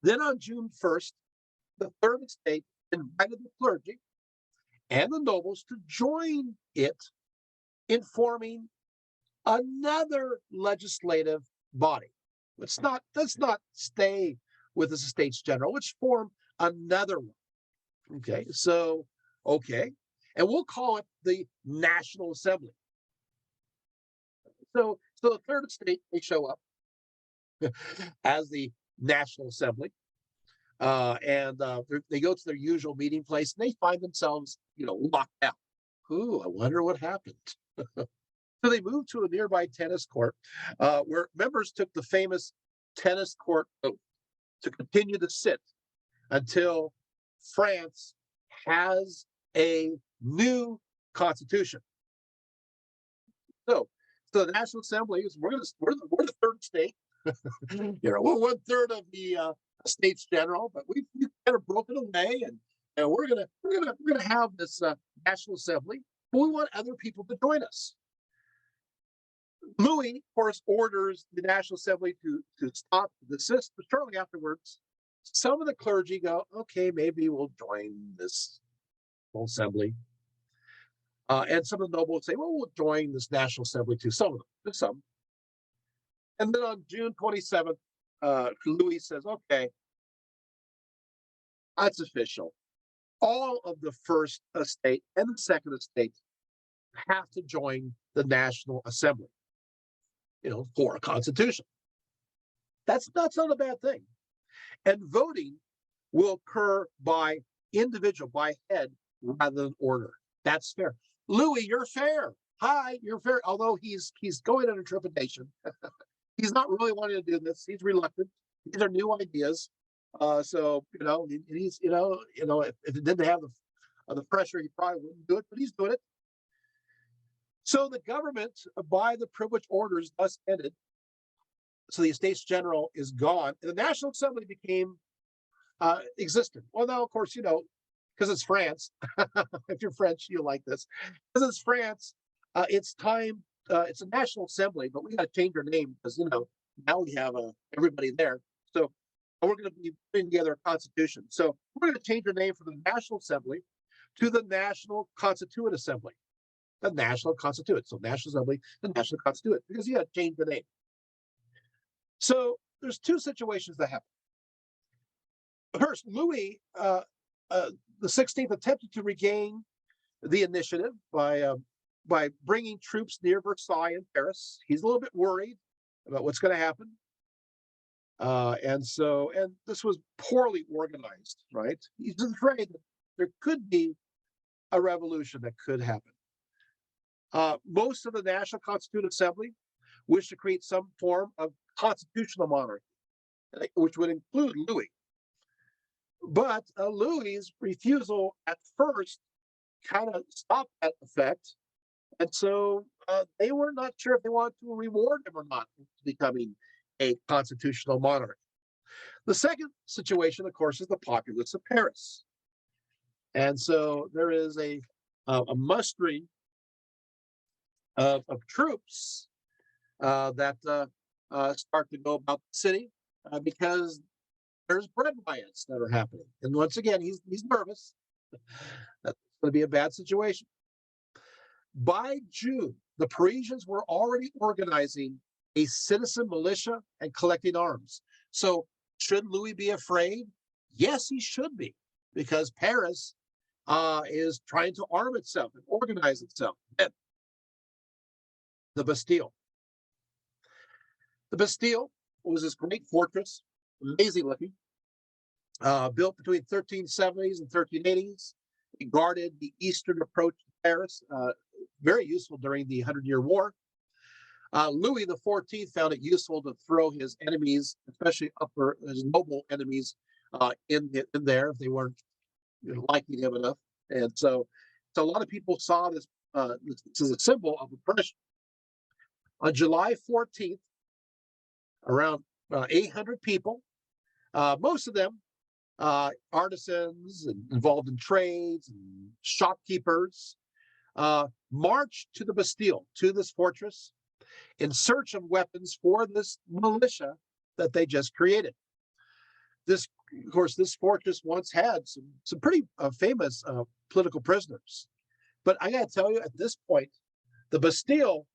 A: Then on June 1st, the third estate invited the clergy and the nobles to join it in forming another legislative body. Let's not stay with this Estates General. Let's form another one. Okay, and we'll call it the National Assembly. So the third estate, they show up as the National Assembly, and they go to their usual meeting place, and they find themselves, locked out. Ooh, I wonder what happened. So they moved to a nearby tennis court, where members took the famous tennis court oath to continue to sit until France has a new constitution. So the National Assembly is we're the third state. We're 1/3 of the States General, but we've kind of broken away, and we're gonna have this National Assembly, but we want other people to join us. Louis, of course, orders the National Assembly to stop, desist, but shortly afterwards, some of the clergy go, okay, maybe we'll join this whole assembly. And some of the nobles say, well, we'll join this National Assembly too. Some of them, just some. And then on June 27th, Louis says, okay, that's official. All of the first estate and the second estate have to join the National Assembly, for a constitution. That's not a bad thing. And voting will occur by individual, by head, rather than order. That's fair. Louis, you're fair. Hi, you're fair. Although he's going under trepidation. He's not really wanting to do this. He's reluctant. These are new ideas. So he's if he didn't have the pressure, he probably wouldn't do it. But he's doing it. So the government, by the privilege orders, thus ended. So the Estates General is gone, and the National Assembly became existent. Well, now, of course, because it's France. If you're French, you'll like this. Because it's France, it's time. It's a National Assembly, but we got to change our name because now we have everybody there. So we're going to be putting together a constitution. So we're going to change our name from the National Assembly to the National Constituent Assembly. The National Constituent. So National Assembly, the National Constituent, because he had changed the name. So there's two situations that happen. First, Louis the 16th attempted to regain the initiative by bringing troops near Versailles and Paris. He's a little bit worried about what's going to happen. And this was poorly organized, right? He's afraid that there could be a revolution that could happen. Most of the National Constituent Assembly wished to create some form of constitutional monarchy, which would include Louis. But Louis's refusal at first kind of stopped that effect. And so they were not sure if they wanted to reward him or not for becoming a constitutional monarch. The second situation, of course, is the populace of Paris. And so there is a mustering of troops that start to go about the city because there's bread riots that are happening. And once again, he's nervous. That's going to be a bad situation. By June, the Parisians were already organizing a citizen militia and collecting arms. So should Louis be afraid? Yes, he should be, because Paris is trying to arm itself and organize itself. And the Bastille. The Bastille was this great fortress, amazing looking, built between 1370s and 1380s. It guarded the eastern approach to Paris, very useful during the 100-Year War. Louis XIV found it useful to throw his enemies, especially his noble enemies, in there if they weren't liking him enough. And so a lot of people saw this. This is a symbol of oppression. On July 14th, around 800 people, most of them artisans and involved in trades and shopkeepers, marched to the Bastille, to this fortress, in search of weapons for this militia that they just created. Of course, this fortress once had some pretty famous political prisoners. But I got to tell you, at this point, the Bastille,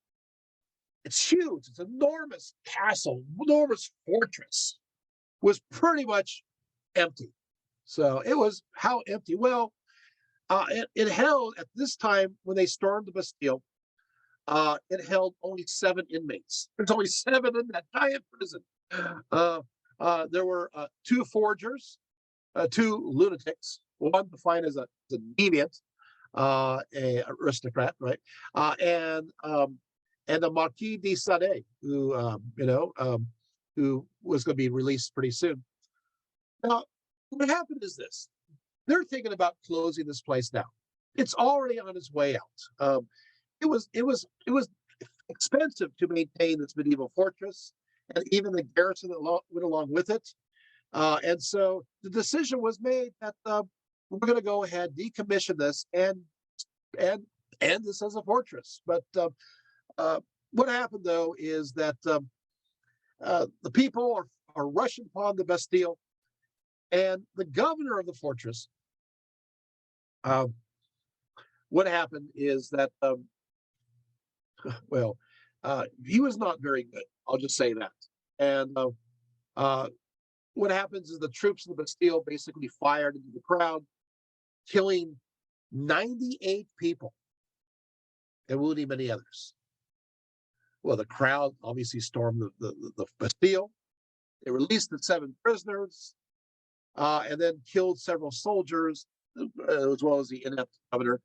A: it's huge. It's an enormous castle, enormous fortress, was pretty much empty. So it was how empty? Well, it held, at this time when they stormed the Bastille, it held only 7 inmates. There's only 7 in that giant prison. There were 2 forgers, 2 lunatics, one defined as a deviant, a aristocrat, right? And the Marquis de Sade, who was going to be released pretty soon. Now, what happened is this: they're thinking about closing this place down. It's already on its way out. It was expensive to maintain this medieval fortress, and even the garrison that went along with it. And so the decision was made that we're going to go ahead, decommission this, and end this as a fortress. But what happened, though, is that the people are rushing upon the Bastille, and the governor of the fortress. What happened is that, he was not very good. I'll just say that. And what happens is the troops of the Bastille basically fired into the crowd, killing 98 people and wounding many others. Well, the crowd obviously stormed the Bastille. They released the 7 prisoners, and then killed several soldiers, as well as the inept governor.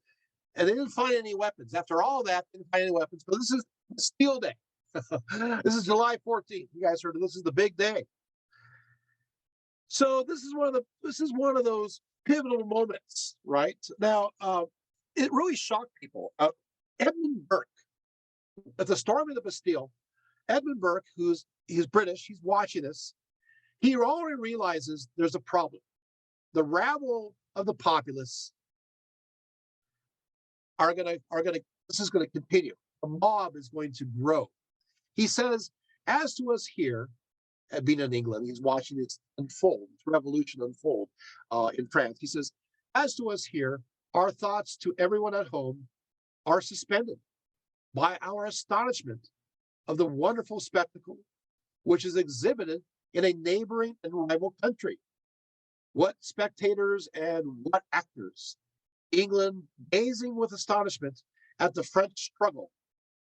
A: And they didn't find any weapons. After all that, they didn't find any weapons. But this is Bastille Day. This is July 14th. You guys heard of this? Is the big day. So this is one of those pivotal moments, right? Now, it really shocked people. Edmund Burke, at the storming of the Bastille, Edmund Burke, he's British, he's watching this. He already realizes there's a problem. The rabble of the populace this is going to continue. The mob is going to grow. He says, as to us here, being in England, he's watching this unfold, this revolution unfold in France. He says, as to us here, Our thoughts to everyone at home are suspended by our astonishment of the wonderful spectacle which is exhibited in a neighboring and rival country. What spectators and what actors! England gazing with astonishment at the French struggle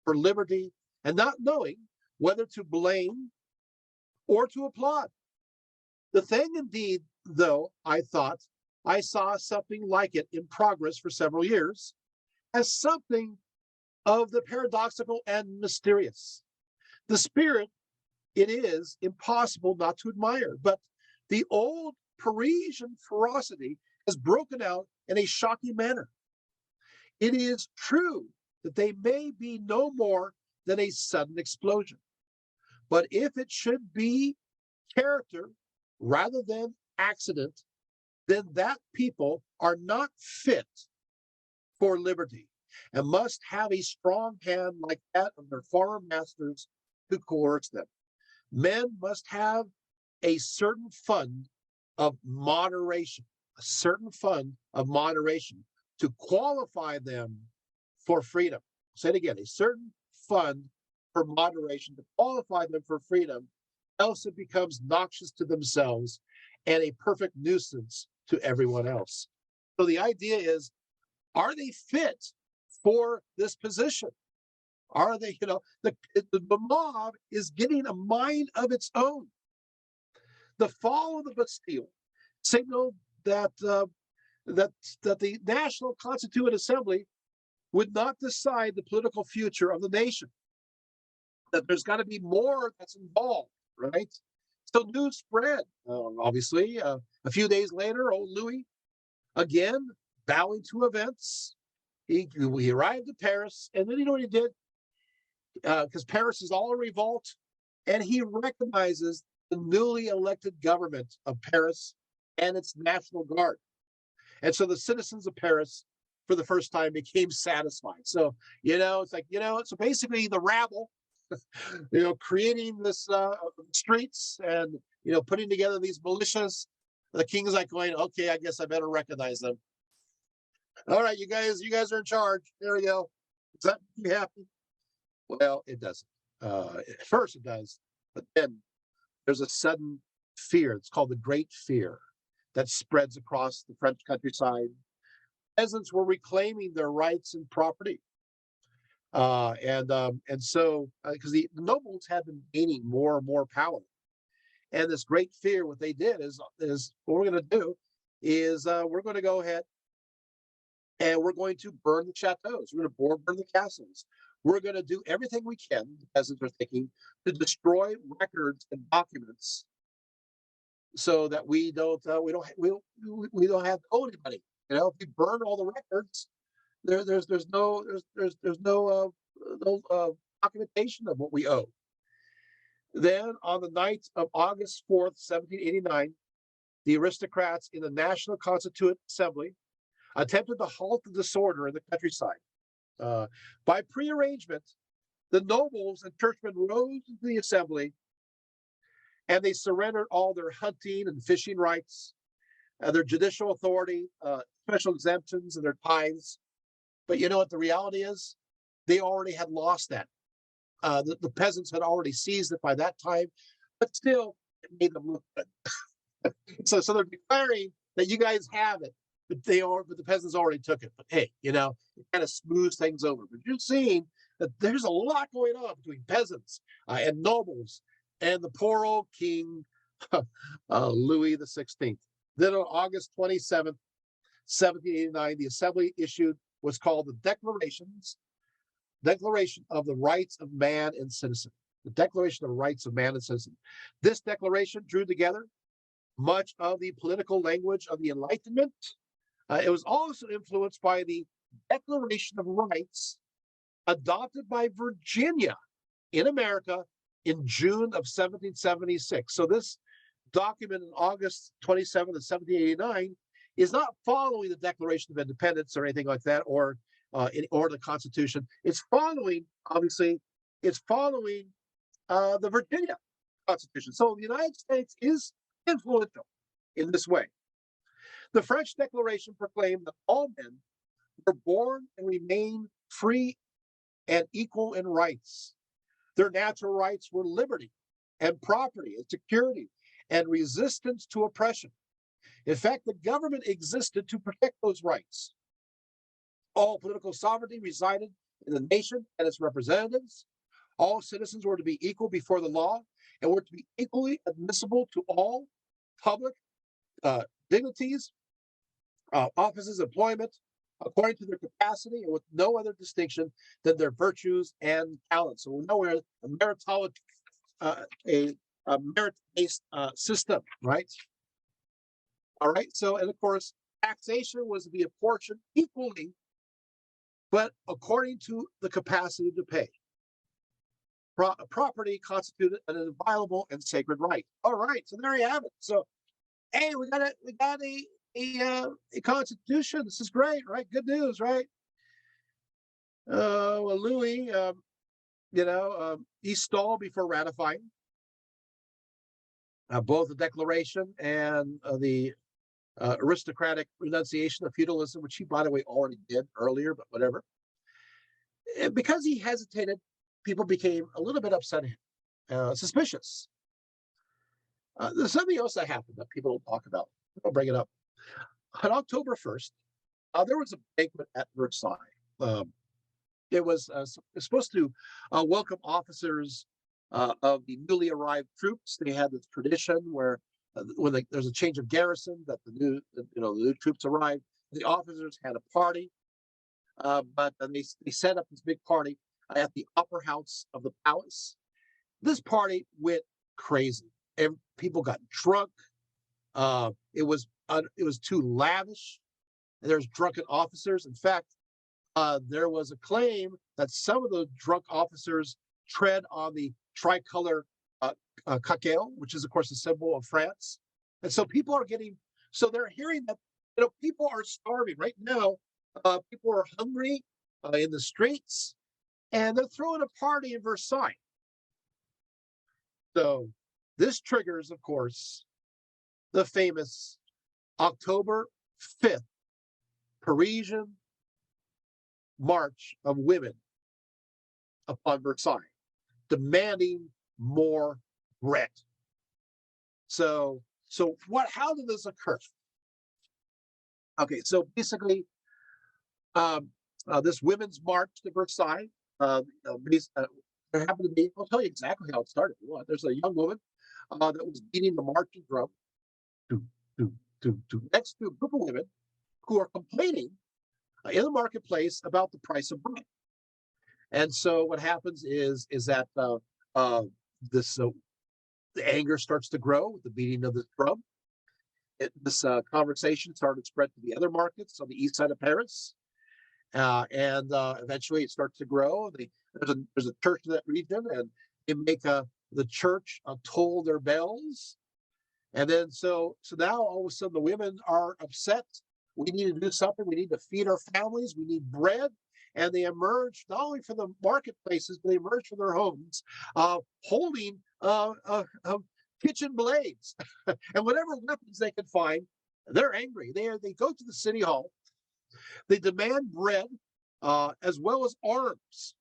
A: for liberty and not knowing whether to blame or to applaud. The thing indeed, though, I thought I saw something like it in progress for several years, as something of the paradoxical and mysterious. The spirit it is impossible not to admire, but the old Parisian ferocity has broken out in a shocking manner. It is true that they may be no more than a sudden explosion, but if it should be character rather than accident, then that people are not fit for liberty and must have a strong hand like that of their former masters to coerce them. Men must have a certain fund of moderation, a certain fund of moderation to qualify them for freedom. Say it again, a certain fund for moderation to qualify them for freedom, else it becomes noxious to themselves and a perfect nuisance to everyone else. So the idea is, are they fit for this position? Are they, the mob is getting a mind of its own. The fall of the Bastille signaled that that the National Constituent Assembly would not decide the political future of the nation. That there's got to be more that's involved, right? So news spread. Obviously, a few days later, old Louis, again bowing to events, he arrived at Paris, and then you know what he did? Because Paris is all a revolt, and he recognizes the newly elected government of Paris and its National Guard. And so the citizens of Paris, for the first time, became satisfied. So, it's like, so basically the rabble, creating this streets and, putting together these militias. The king's like going, okay, I guess I better recognize them. All right, you guys are in charge. There we go. Does that make you happy? Well, it doesn't. At first it does, but then there's a sudden fear. It's called the Great Fear that spreads across the French countryside. Peasants were reclaiming their rights and property. And so because the nobles had been gaining more and more power. And this Great Fear, what they did is what we're going to do is we're going to go ahead and we're going to burn the chateaus. We're going to burn the castles. We're going to do everything we can, the peasants are thinking, to destroy records and documents so that we don't have to owe anybody. If we burn all the records, there's no documentation of what we owe. Then on the night of August 4th, 1789, the aristocrats in the National Constituent Assembly attempted to halt the disorder in the countryside. By prearrangement, the nobles and churchmen rose to the assembly and they surrendered all their hunting and fishing rights, their judicial authority, special exemptions, and their tithes. But you know what the reality is? They already had lost that. The peasants had already seized it by that time, but still, it made them look good. so they're declaring that you guys have it, but the peasants already took it. But hey, it kind of smooths things over. But you're seeing that there's a lot going on between peasants and nobles and the poor old king, Louis the 16th. Then on August 27th, 1789, the assembly issued what's called the Declaration of the Rights of Man and Citizen. The Declaration of the Rights of Man and Citizen. This declaration drew together much of the political language of the Enlightenment. It was also influenced by the Declaration of Rights adopted by Virginia in America in June of 1776. So this document in August 27th of 1789 is not following the Declaration of Independence or anything like that, or the Constitution. It's following, obviously, the Virginia Constitution. So the United States is influential in this way. The French Declaration proclaimed that all men were born and remain free and equal in rights. Their natural rights were liberty and property and security and resistance to oppression. In fact, the government existed to protect those rights. All political sovereignty resided in the nation and its representatives. All citizens were to be equal before the law and were to be equally admissible to all public dignities, offices, employment, according to their capacity and with no other distinction than their virtues and talents. So we know we're a a merit-based system, right? All right. So, and of course, taxation was to be apportioned equally, but according to the capacity to pay. Property constituted an inviolable and sacred right. All right. So there you have it. So, hey, we got a constitution. This is great, right? Good news, right? Well, Louis, he stalled before ratifying both the Declaration and the aristocratic renunciation of feudalism, which he, by the way, already did earlier, but whatever. And because he hesitated, people became a little bit upset at him, suspicious. There's something else that happened that people don't talk about. I'll bring it up. On October 1st, there was a banquet at Versailles. It was supposed to welcome officers of the newly arrived troops. They had this tradition where when there's a change of garrison, that the new troops arrived. The officers had a party, but then they set up this big party at the upper house of the palace. This party went crazy, and people got drunk. It was too lavish. There's drunken officers. In fact, there was a claim that some of the drunk officers tread on the tricolor cacao, which is, of course, a symbol of France. And so so they're hearing that, people are starving right now. People are hungry in the streets, and they're throwing a party in Versailles. So this triggers, of course, the famous October 5th Parisian March of Women upon Versailles, demanding more bread. So how did this occur? Okay, so basically, this women's march to Versailles, there happened to be, I'll tell you exactly how it started. There's a young woman that was beating the marching drum next to a group of women who are complaining in the marketplace about the price of bread. And so what happens is that the anger starts to grow with the beating of the drum. This conversation started to spread to the other markets on the east side of Paris, and eventually it starts to grow. There's a church in that region, and they make the church toll their bells, and then so now all of a sudden the women are upset. We need to do something. We need to feed our families. We need bread. And they emerge not only from the marketplaces, but they emerge from their homes, holding kitchen blades and whatever weapons they can find. They're angry. They go to the city hall. They demand bread as well as arms.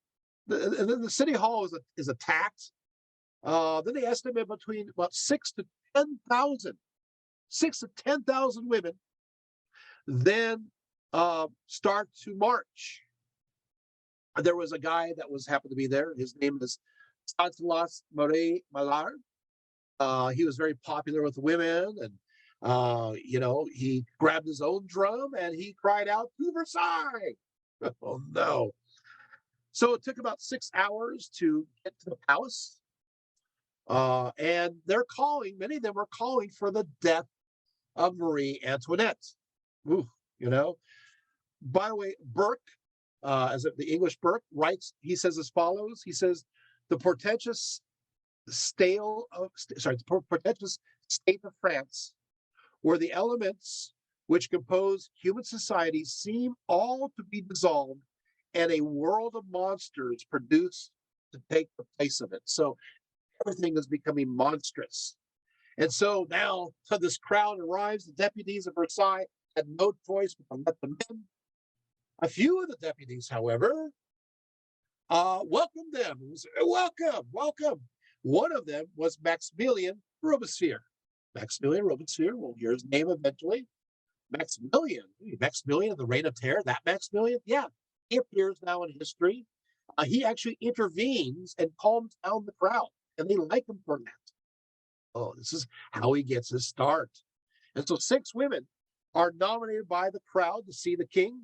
A: And then the city hall is attacked. Then they estimate between about 6,000 to 10,000 women then start to march. There was a guy that happened to be there. His name is Stanislas Marie Maillard. He was very popular with women, and he grabbed his own drum and he cried out to Versailles. Oh no! So it took about 6 hours to get to the palace, and many of them were calling for the death of Marie Antoinette. Ooh, By the way, Burke, the English Burke writes, he says as follows. He says, the portentous state of France, where the elements which compose human society seem all to be dissolved, and a world of monsters produced to take the place of it. So everything is becoming monstrous. And so now this crowd arrives, the deputies of Versailles had no choice but to let them in. A few of the deputies, however, welcomed them. It was, welcome, welcome. One of them was Maximilian Robespierre. Maximilian Robespierre, we'll hear his name eventually. Maximilian, the Reign of Terror, that Maximilian, yeah, he appears now in history. He actually intervenes and calms down the crowd, and they like him for that. Oh, this is how he gets his start. And so 6 women are nominated by the crowd to see the king,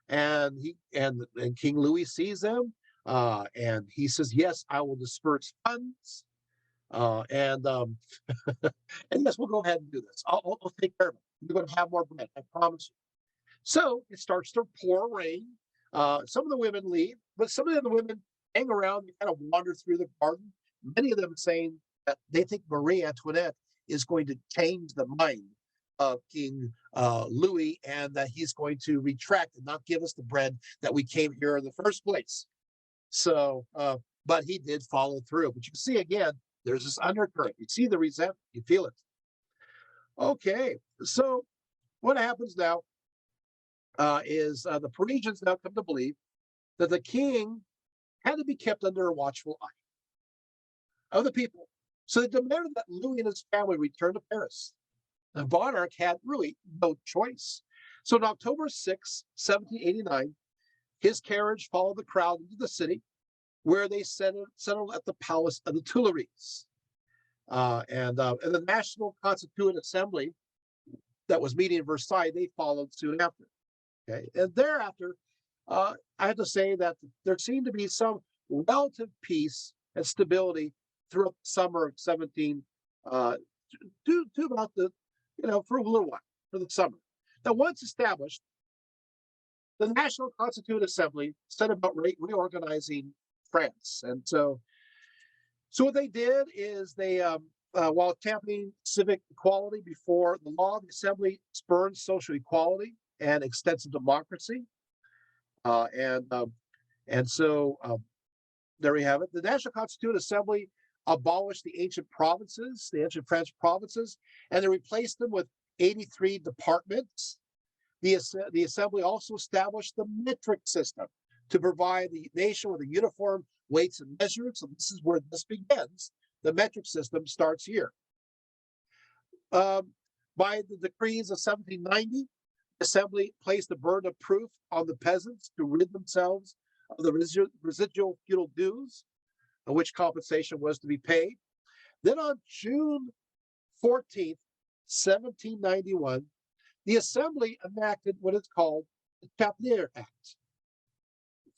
A: and and King Louis sees them, and he says, "Yes, I will disperse funds, and and yes, we'll go ahead and do this. I'll take care of it. You're going to have more bread, I promise you." So it starts to pour rain. Some of the women leave, but some of the women hang around and kind of wander through the garden. Many of them saying that they think Marie Antoinette is going to change the mind of King Louis, and that he's going to retract and not give us the bread that we came here in the first place. So, but he did follow through. But you see again, there's this undercurrent. You see the resentment, you feel it. Okay, so what happens now is the Parisians now come to believe that the king had to be kept under a watchful eye of the people. So they demanded that Louis and his family return to Paris. The monarch had really no choice. So on October 6, 1789, his carriage followed the crowd into the city, where they settled at the Palace of the Tuileries. And the National Constituent Assembly that was meeting in Versailles, they followed soon after. Okay, and thereafter, I have to say that there seemed to be some relative peace and stability throughout the summer of 17, to about for a little while, for the summer. Now, once established, the National Constituent Assembly set about reorganizing France, and so what they did is they, while championing civic equality before the law, the assembly spurned social equality and extensive democracy. Uh, and um, and so there we have it. The National Constituent Assembly abolished the ancient provinces, the ancient French provinces, and they replaced them with 83 departments. The assembly also established the metric system to provide the nation with a uniform weights and measures. So this is where this begins. The metric system starts here. Um, by the decrees of 1790, the assembly placed the burden of proof on the peasants to rid themselves of the residual feudal dues, on which compensation was to be paid. Then on June 14th, 1791, the assembly enacted what is called the Chapelier Act,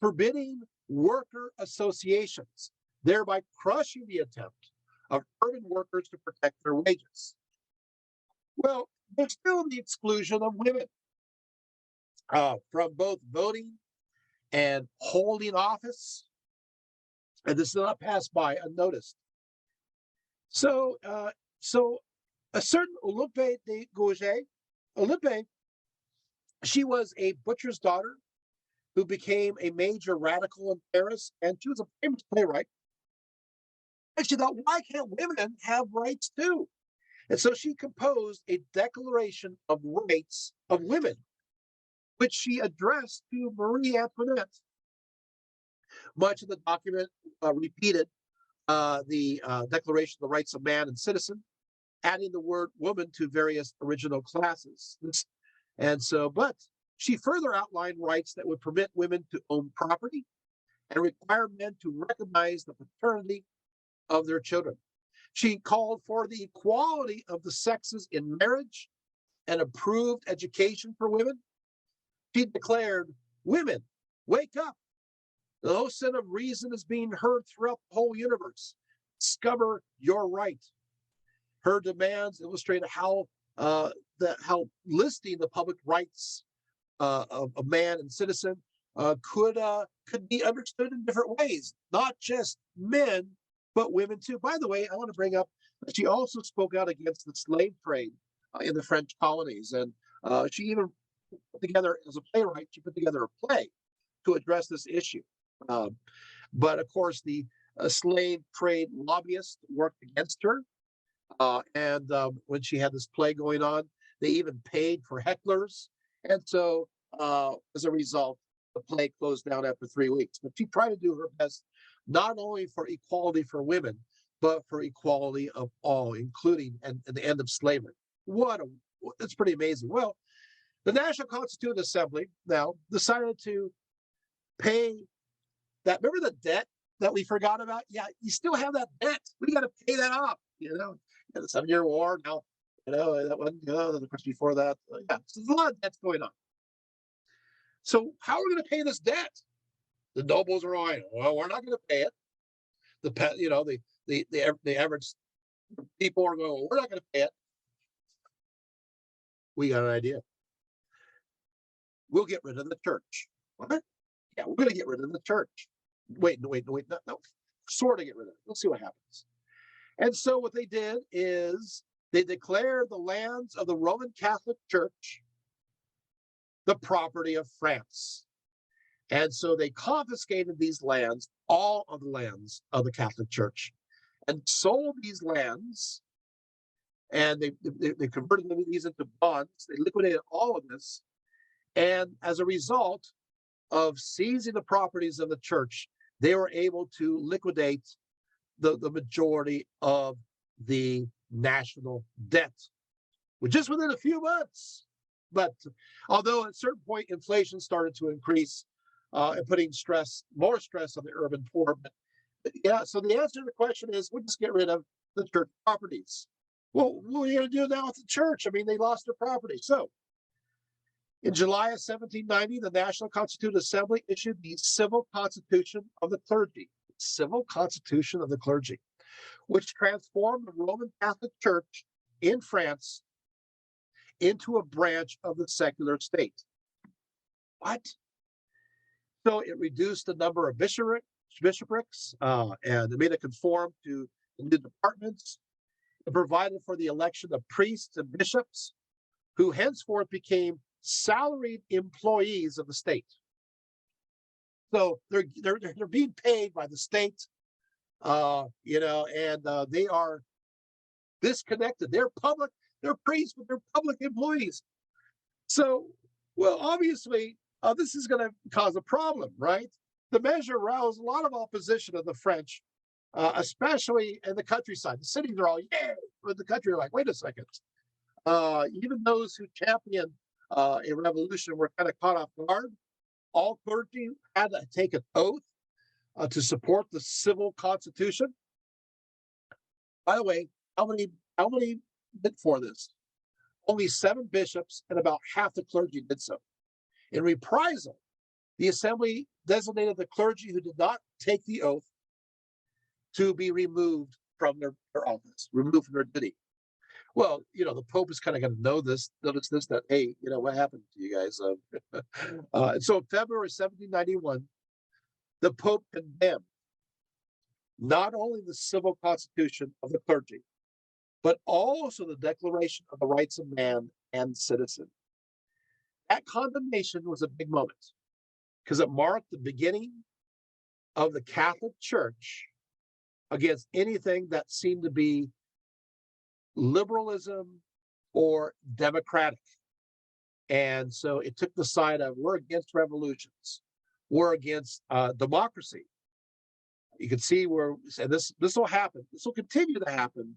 A: forbidding worker associations, thereby crushing the attempt of urban workers to protect their wages. Well, there's still the exclusion of women from both voting and holding office, and this is not passed by unnoticed. So a certain Olympe de Gouges, Olympe, she was a butcher's daughter who became a major radical in Paris, and she was a famous playwright. And she thought, why can't women have rights too? And so she composed a Declaration of Rights of Women, which she addressed to Marie Antoinette. Much of the document repeated the Declaration of the Rights of Man and Citizen, adding the word woman to various original classes. But she further outlined rights that would permit women to own property and require men to recognize the paternity of their children. She called for the equality of the sexes in marriage and improved education for women. She declared, women, wake up. The ocean of reason is being heard throughout the whole universe. Discover your right. Her demands illustrate how listing the public rights of man and citizen could be understood in different ways, not just men, but women too. By the way, I want to bring up that she also spoke out against the slave trade in the French colonies, and she even put together, as a playwright, she put together a play to address this issue. Um, but of course, the slave trade lobbyists worked against her. And when she had this play going on, they even paid for hecklers. And so, as a result, the play closed down after 3 weeks. But she tried to do her best, not only for equality for women, but for equality of all, including and the end of slavery. It's pretty amazing. Well, the National Constituent Assembly now decided to pay that. Remember the debt that we forgot about? Yeah, you still have that debt. We got to pay that off. The 7-Year War. Now, that one. The question before that. Yeah, so there's a lot of debts going on. So how are we going to pay this debt? The nobles are all, well, we're not going to pay it. The average people are going, well, we're not going to pay it. We got an idea. We'll get rid of the church. What? Yeah, we're going to get rid of the church. Wait, no. Sort of get rid of it. We'll see what happens. And so what they did is they declared the lands of the Roman Catholic Church the property of France. And so they confiscated these lands, all of the lands of the Catholic Church, and sold these lands. And they converted these into bonds. They liquidated all of this. And as a result of seizing the properties of the church, they were able to liquidate the majority of the national debt, just within a few months. But although at a certain point, inflation started to increase and putting more stress on the urban poor. But yeah, so the answer to the question is, we'll just get rid of the church properties. Well, what are you going to do now with the church? I mean, they lost their property. So in July of 1790, the National Constituent Assembly issued the Civil Constitution of the Clergy, which transformed the Roman Catholic Church in France into a branch of the secular state. What? So it reduced the number of bishoprics and it made it conform to the new departments. It provided for the election of priests and bishops, who henceforth became salaried employees of the state. So they're being paid by the state, and they are disconnected. They're priests, but they're public employees. So, well, obviously, this is going to cause a problem, right? The measure roused a lot of opposition of the French, especially in the countryside. The cities are all, yeah, but the country are like, wait a second. Even those who championed a revolution were kind of caught off guard. All clergy had to take an oath to support the civil constitution. By the way, how many did for this? Only 7 bishops and about half the clergy did so. In reprisal, the assembly designated the clergy who did not take the oath to be removed from their office, removed from their duty. Well, the Pope is kind of going to notice this, that, hey, what happened to you guys? And so in February 1791, the Pope condemned not only the civil constitution of the clergy, but also the Declaration of the Rights of Man and Citizen. That condemnation was a big moment because it marked the beginning of the Catholic Church against anything that seemed to be liberalism or democratic. And so it took the side of, we're against revolutions, we're against democracy. You can see where, and this will happen, this will continue to happen,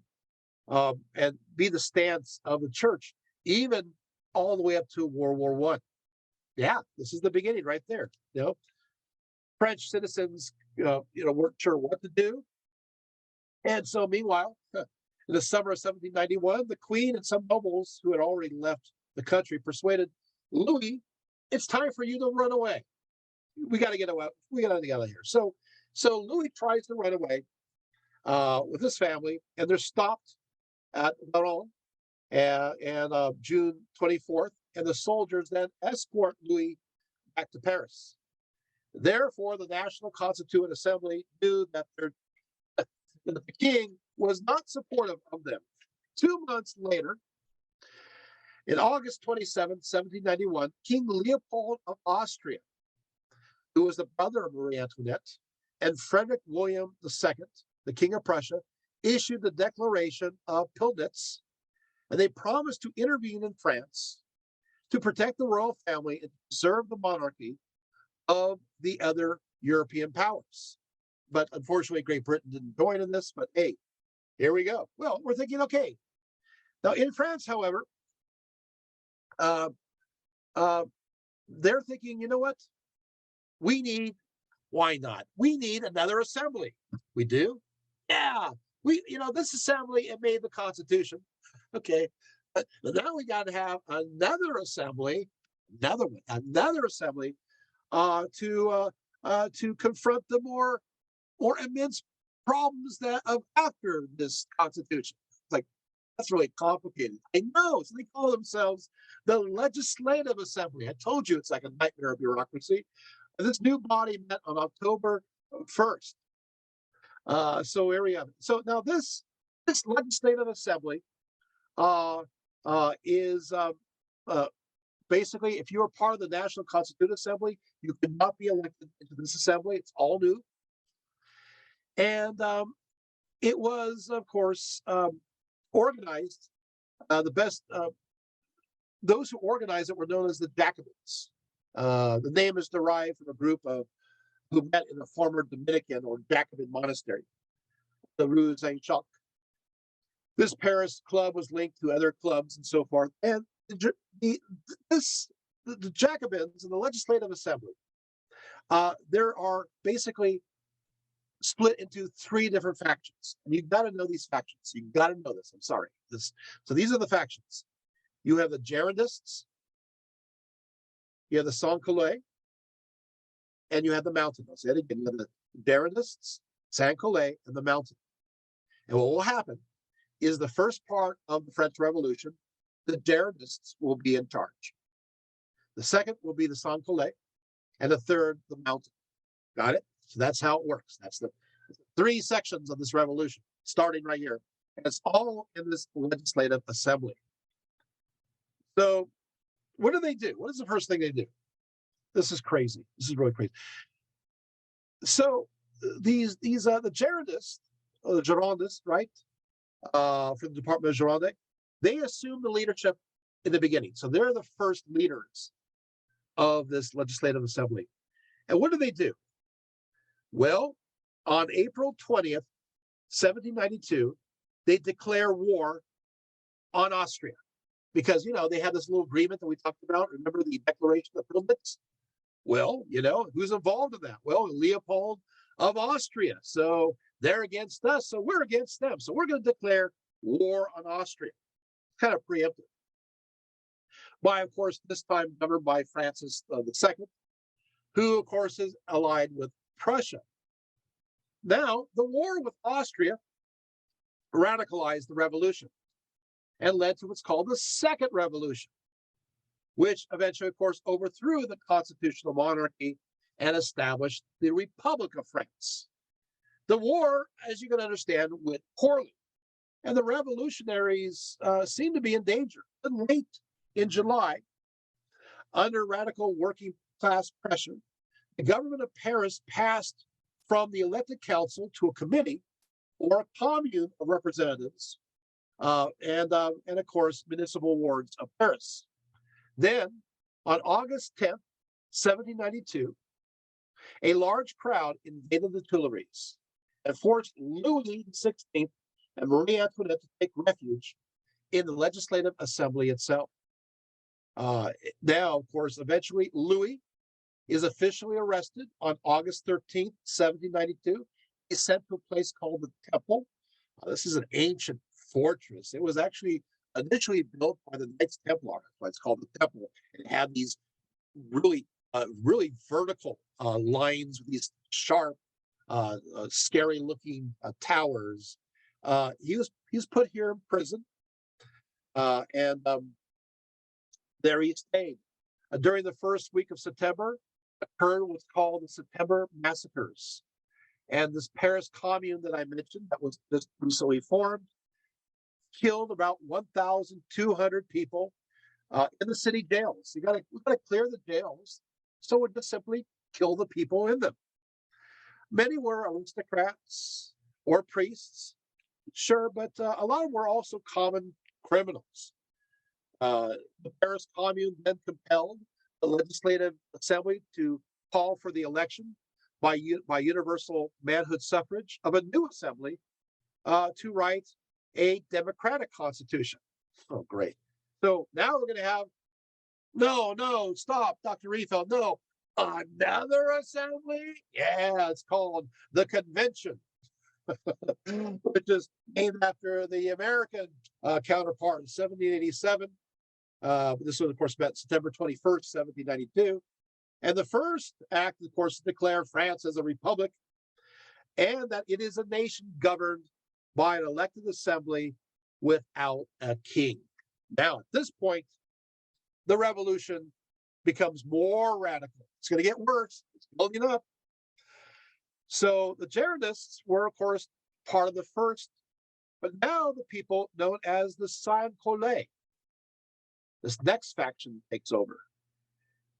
A: and be the stance of the church, even all the way up to World War I. Yeah, this is the beginning right there. French citizens, weren't sure what to do. And so meanwhile, in the summer of 1791, the Queen and some nobles who had already left the country persuaded Louis, it's time for you to run away. We got to get away. We got to get out of here. So Louis tries to run away with his family, and they're stopped at Valognes and June 24th, and the soldiers then escort Louis back to Paris. Therefore, the National Constituent Assembly knew that the king was not supportive of them. 2 months later, in August 27, 1791, King Leopold of Austria, who was the brother of Marie Antoinette, and Frederick William II, the King of Prussia, issued the Declaration of Pillnitz, and they promised to intervene in France to protect the royal family and preserve the monarchy of the other European powers. But unfortunately, Great Britain didn't join in this. But hey, here we go. Well, we're thinking, okay. Now in France, however, uh, uh, they're thinking, you know what? We need, why not? We need another assembly. We do? Yeah. This assembly, it made the Constitution. Okay. But now we got to have another assembly, another assembly to confront the more immense problems that of after this Constitution. It's like, that's really complicated. I know. So they call themselves the Legislative Assembly. I told you it's like a nightmare of bureaucracy. And this new body met on October 1st. So here we have it. So now this Legislative Assembly is basically, if you were part of the National Constituent Assembly, you could not be elected into this assembly. It's all new. And it was, of course, organized. Those who organized it were known as the Jacobins. The name is derived from a group who met in a former Dominican or Jacobin monastery, the Rue Saint-Jacques. This Paris club was linked to other clubs and so forth. And the Jacobins in the Legislative Assembly, there are basically split into three different factions. And you've got to know these factions. You've got to know this. I'm sorry. So these are the factions. You have the Girondists, you have the Sans-Culottes, and you have the Mountain. I'll say it again. You have the Girondists, Sans-Culottes, and the Mountain. And what will happen is the first part of the French Revolution, the Girondists will be in charge. The second will be the Sans-Culottes, and the third, the Mountain. Got it? So that's how it works. That's the three sections of this revolution, starting right here. And it's all in this Legislative Assembly. So what do they do? What is the first thing they do? This is crazy. This is really crazy. So the Girondists, the Girondists, right, from the Department of Gironde, they assume the leadership in the beginning. So they're the first leaders of this Legislative Assembly. And what do they do? Well, on April 20th, 1792, they declare war on Austria because, they had this little agreement that we talked about. Remember the Declaration of Pillnitz? Well, who's involved in that? Well, Leopold of Austria. So they're against us, so we're against them. So we're going to declare war on Austria. Kind of preemptive. By, of course, this time governed by Francis II, who, of course, is allied with Prussia. Now, the war with Austria radicalized the revolution and led to what's called the Second Revolution, which eventually, of course, overthrew the constitutional monarchy and established the Republic of France. The war, as you can understand, went poorly, and the revolutionaries seemed to be in danger. And late in July, under radical working class pressure, the government of Paris passed from the elected council to a committee or a commune of representatives, and of course, municipal wards of Paris. Then, on August 10th, 1792, a large crowd invaded the Tuileries and forced Louis XVI and Marie Antoinette to take refuge in the Legislative Assembly itself. Now, of course, eventually Louis is officially arrested on August 13th, 1792. He's sent to a place called the Temple. This is an ancient fortress. It was actually initially built by the Knights Templar. That's why it's called the Temple. It had these really vertical lines with these sharp, scary-looking towers. He was put here in prison, and there he stayed. During the first week of September, occurred what's called the September Massacres. And this Paris commune that I mentioned, that was just recently formed, killed about 1,200 people in the city jails. We got to clear the jails, so we just simply kill the people in them. Many were aristocrats or priests, sure, but a lot of them were also common criminals. The Paris Commune then compelled the Legislative Assembly to call for the election by universal manhood suffrage of a new assembly to write a democratic constitution. Oh, great. So now we're going to have, no, stop, Dr. Riefeld, no, another assembly? Yeah, it's called the convention, which is named after the American counterpart in 1787. This was, of course, met September 21st, 1792. And the first act, of course, declared France as a republic and that it is a nation governed by an elected assembly without a king. Now, at this point, the revolution becomes more radical. It's going to get worse. It's building up. So the Girondists were, of course, part of the first, but now the people known as the Sans-Culottes. This next faction takes over.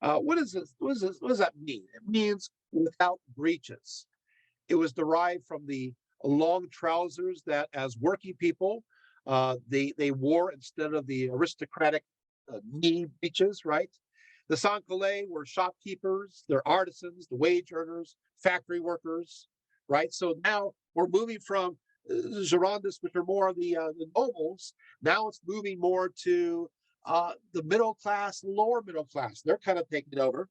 A: What is this? What does that mean? It means without breeches. It was derived from the long trousers that, as working people, they wore instead of the aristocratic knee breeches, right? The Sans-Culottes were shopkeepers, they're artisans, the wage earners, factory workers, right? So now we're moving from Girondists, which are more of the nobles. Now it's moving more to the middle class, lower middle class. They're kind of taking over.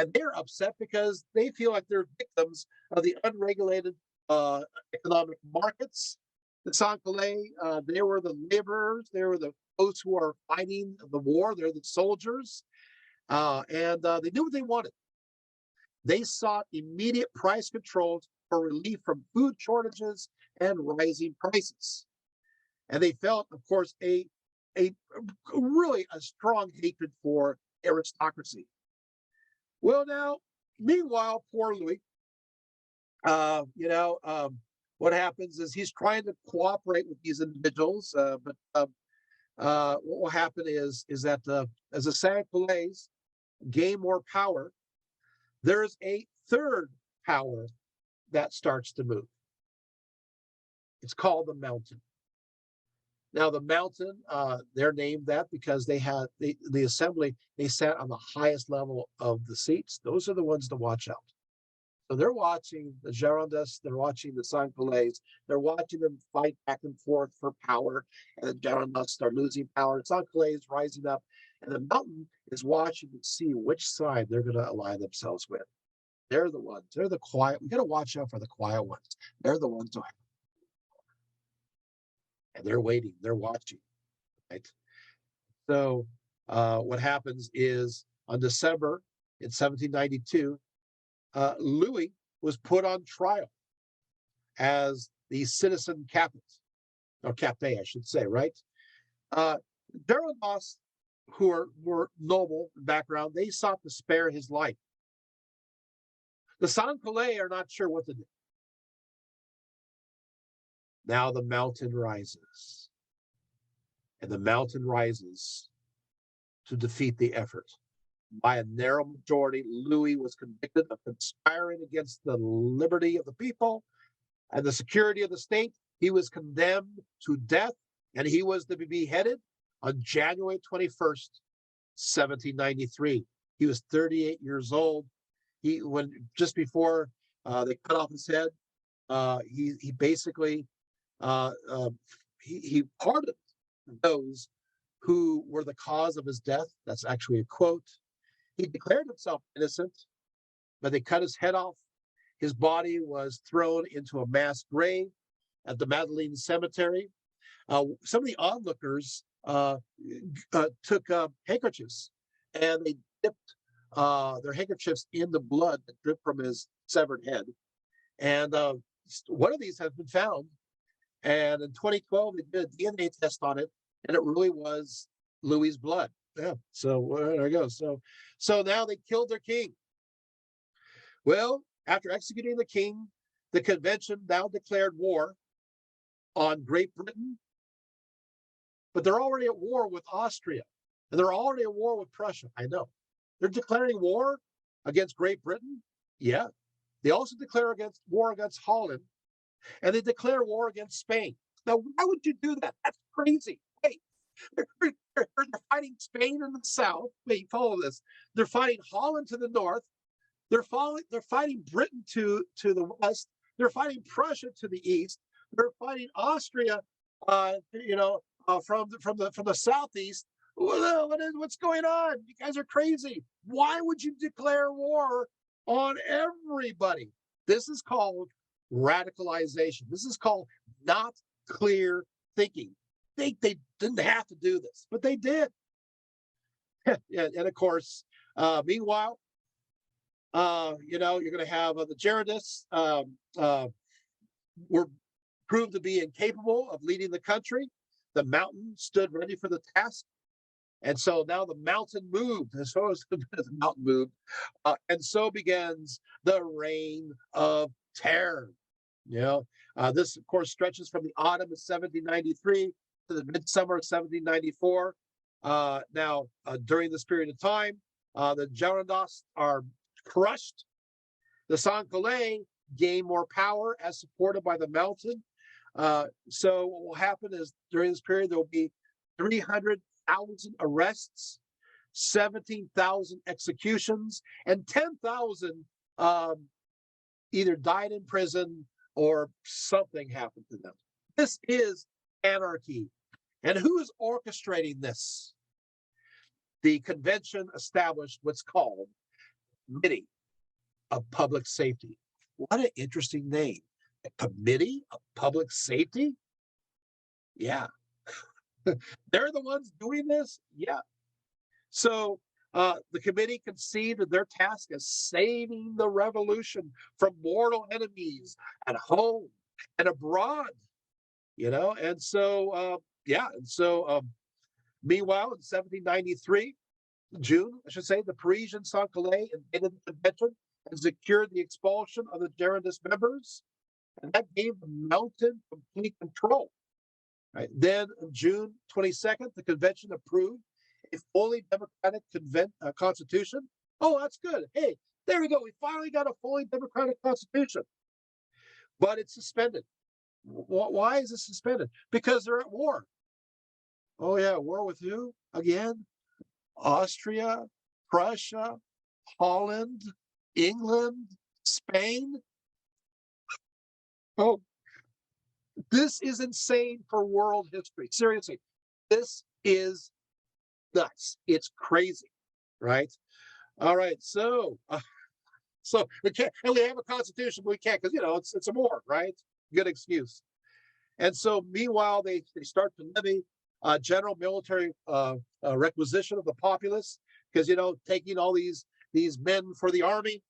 A: And they're upset because they feel like they're victims of the unregulated economic markets. The Sans-Culottes, they were the laborers. They were those who are fighting the war. They're the soldiers. And they knew what they wanted. They sought immediate price controls for relief from food shortages and rising prices. And they felt, of course, a really a strong hatred for aristocracy. Well, now, meanwhile, poor Louis, what happens is he's trying to cooperate with these individuals, but what will happen is that as the Sans-Culottes gain more power, there's a third power that starts to move. It's called the Mountain. Now, the Mountain, they're named that because they had the assembly, they sat on the highest level of the seats. Those are the ones to watch out. So they're watching the Girondists, they're watching the Sans-Culottes, they're watching them fight back and forth for power, and the Girondists are losing power. Sans-Culottes rising up, and the Mountain is watching to see which side they're going to ally themselves with. They're the ones, they're the quiet. We got to watch out for the quiet ones. They're the ones who have, and they're waiting, they're watching, right? So what happens is on December in 1792, Louis was put on trial as the citizen captain, or capet, I should say, right? Girondists, who were noble in background, they sought to spare his life. The Sans-Culottes are not sure what to do. Now the Mountain rises, and the Mountain rises to defeat the effort. By a narrow majority, Louis was convicted of conspiring against the liberty of the people and the security of the state. He was condemned to death, and he was to be beheaded on January 21st, 1793. He was 38 years old. When just before they cut off his head, he basically he pardoned those who were the cause of his death. That's actually a quote. He declared himself innocent, but they cut his head off. His body was thrown into a mass grave at the Madeleine Cemetery. Some of the onlookers took handkerchiefs and they dipped their handkerchiefs in the blood that dripped from his severed head. And one of these has been found. And in 2012, they did a DNA test on it, and it really was Louis's blood. Yeah. So there you go. So now they killed their king. Well, after executing the king, the convention now declared war on Great Britain, but they're already at war with Austria, and they're already at war with Prussia. I know. They're declaring war against Great Britain. Yeah. They also declare war against Holland, and they declare war against Spain. Now, why would you do that? That's crazy. Wait, they're fighting Spain in the south. Wait, follow this. They're fighting Holland to the north, They're fighting Britain to the west. They're fighting Prussia to the east. They're fighting Austria, from the southeast. What's going on? You guys are crazy. Why would you declare war on everybody? This is called radicalization. This is called not clear thinking. They didn't have to do this, but they did. And of course, meanwhile, you're going to have the Girondists were proved to be incapable of leading the country. The mountain stood ready for the task. And so now the mountain moved, as far as the mountain moved, and so begins the reign of terror. This, of course, stretches from the autumn of 1793 to the midsummer of 1794. During this period of time, the Girondists are crushed. The Sans-Culottes gain more power as supported by the mountain. So what will happen is during this period, there will be 300,000 arrests, 17,000 executions, and 10,000 either died in prison or something happened to them. This is anarchy. And who is orchestrating this? The convention established what's called Committee of Public Safety. What an interesting name. A Committee of Public Safety? Yeah. They're the ones doing this? Yeah. So the committee conceived of their task as saving the revolution from mortal enemies at home and abroad. And so, meanwhile, in 1793, June, I should say, the Parisian Sans-Culottes invaded the convention and secured the expulsion of the Girondist members. And that gave the mountain complete control. Right. Then, on June 22nd, the convention approved a fully democratic constitution. Oh, that's good. Hey, there we go. We finally got a fully democratic constitution. But it's suspended. Why is it suspended? Because they're at war. Oh, yeah, war with who? Again? Austria, Prussia, Holland, England, Spain. Oh, this is insane for world history. Seriously, this is nuts. It's crazy, right? All right, so we can't, and we have a constitution, but we can't because it's a war, right? Good excuse. And so, meanwhile, they start to levy general military requisition of the populace because taking all these men for the army.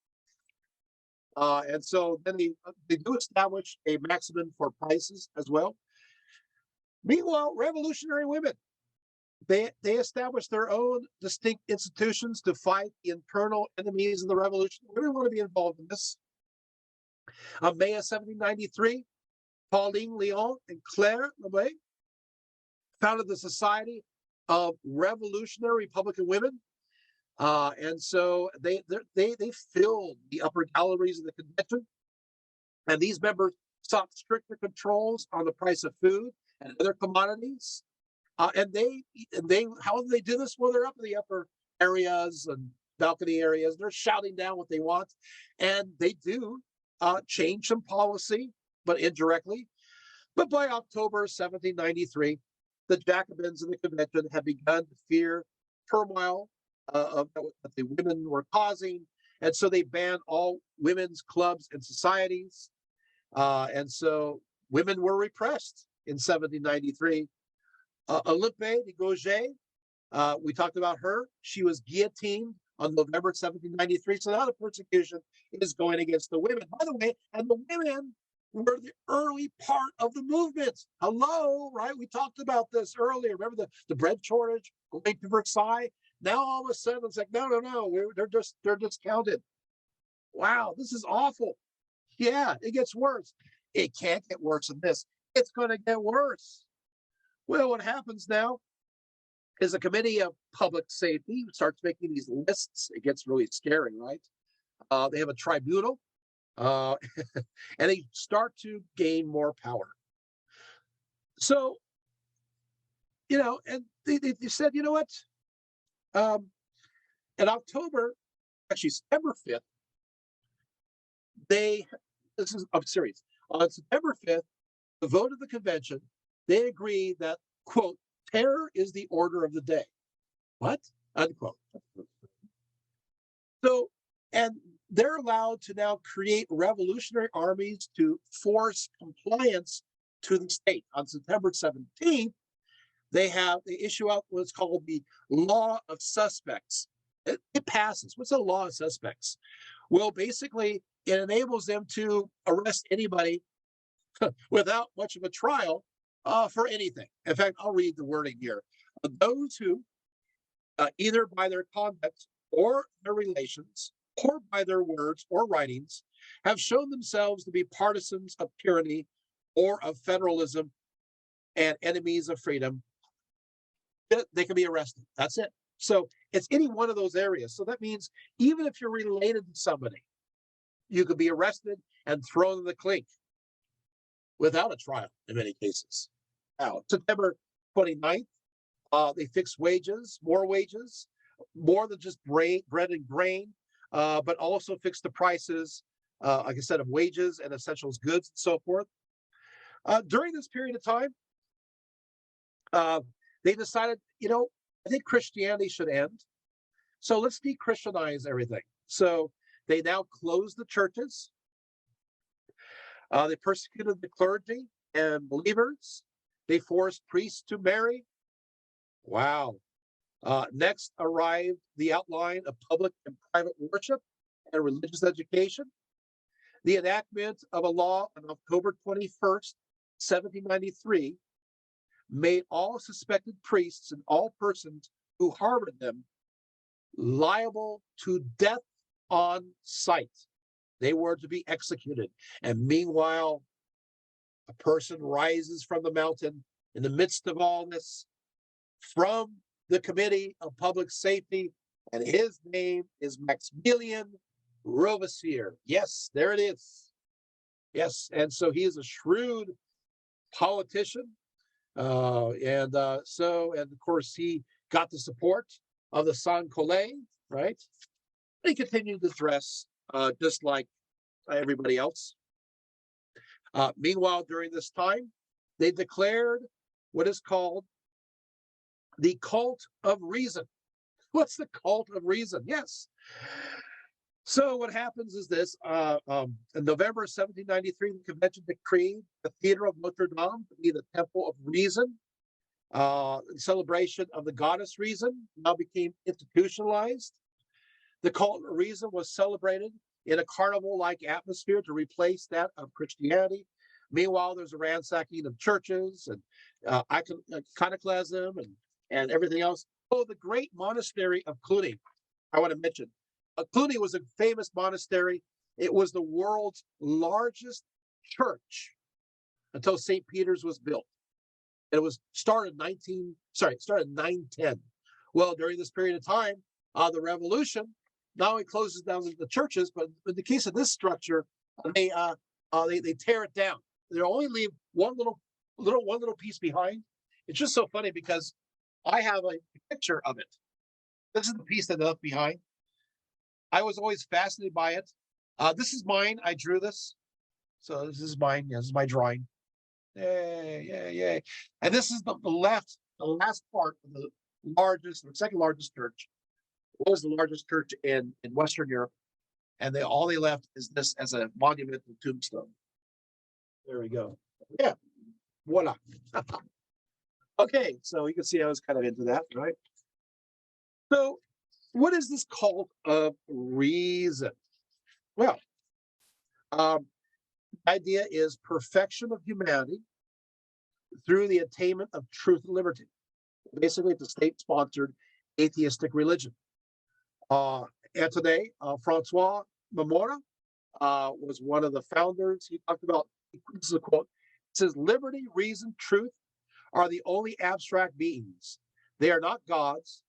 A: And so then they do establish a maximum for prices as well. Meanwhile, revolutionary women, they established their own distinct institutions to fight the internal enemies of the revolution. Women want to be involved in this. On May of 1793, Pauline Léon and Claire Lemay founded the Society of Revolutionary Republican Women. And so they filled the upper galleries of the convention, and these members sought stricter controls on the price of food and other commodities. And how do they do this? Well, they're up in the upper areas and balcony areas. They're shouting down what they want, and they do change some policy, but indirectly. But by October 1793, the Jacobins in the convention had begun to fear turmoil that the women were causing, and so they banned all women's clubs and societies, and so women were repressed in 1793. Olympe de Gouges, we talked about her. She was guillotined on November 1793. So now the persecution is going against the women. By the way, and the women were the early part of the movement. Hello, right? We talked about this earlier. Remember the bread shortage going to Versailles? Now all of a sudden it's like, no, they're discounted. Wow, this is awful. Yeah, it gets worse. It can't get worse than this. It's going to get worse. Well, what happens now is a committee of public safety starts making these lists. It gets really scary, right? They have a tribunal, and they start to gain more power. So, and they said, you know what? In October, actually September 5th, they, this is, I'm serious. On September 5th, the vote of the convention, they agreed that, quote, terror is the order of the day. What? Unquote. So, and they're allowed to now create revolutionary armies to force compliance to the state. On September 17th, they issue out what's called the law of suspects. It passes. What's a law of suspects? Well, basically, it enables them to arrest anybody without much of a trial for anything. In fact, I'll read the wording here. Those who, either by their conduct or their relations, or by their words or writings, have shown themselves to be partisans of tyranny or of federalism and enemies of freedom, they can be arrested. That's it. So it's any one of those areas. So that means even if you're related to somebody, you could be arrested and thrown in the clink without a trial in many cases. Now, September 29th, they fixed wages, more than just bread and grain, but also fixed the prices, like I said, of wages and essentials goods and so forth. During this period of time, they decided, I think Christianity should end. So let's de-Christianize everything. So they now closed the churches. They persecuted the clergy and believers. They forced priests to marry. Wow. Next arrived the outline of public and private worship and religious education. The enactment of a law on October 21st, 1793, made all suspected priests and all persons who harbored them liable to death on sight. They were to be executed. And meanwhile, a person rises from the mountain in the midst of all this from the Committee of Public Safety, and his name is Maximilian Robespierre. Yes, there it is. Yes, and so he is a shrewd politician. And of course, he got the support of the sans-culottes, right? He continued to dress just like everybody else. Meanwhile, during this time, they declared what is called the cult of reason. What's the cult of reason? Yes. So what happens is this, in November 1793, the convention decreed the Theater of Notre Dame to be the Temple of Reason. Celebration of the goddess Reason now became institutionalized. The cult of reason was celebrated in a carnival-like atmosphere to replace that of Christianity. Meanwhile, there's a ransacking of churches and iconoclasm and everything else. Oh, the great monastery of Cluny, I want to mention. Cluny was a famous monastery. It was the world's largest church until St. Peter's was built. And it was started in 910. Well, during this period of time, the revolution not only closes down the churches, but in the case of this structure, they tear it down. They only leave one little piece behind. It's just so funny because I have a picture of it. This is the piece that they left behind. I was always fascinated by it. This is mine. I drew this. So this is mine. Yeah, this is my drawing. Yay. And this is the last part of the second largest church. It was the largest church in Western Europe. And all they left is this as a monumental tombstone. There we go. Yeah. Voila. Okay, so you can see I was kind of into that, right? So what is this cult of reason? Well, the idea is perfection of humanity through the attainment of truth and liberty. Basically, it's a state-sponsored atheistic religion. And today, Francois Marmora was one of the founders. He talked about, this is a quote, it says, liberty, reason, truth are the only abstract beings. They are not gods,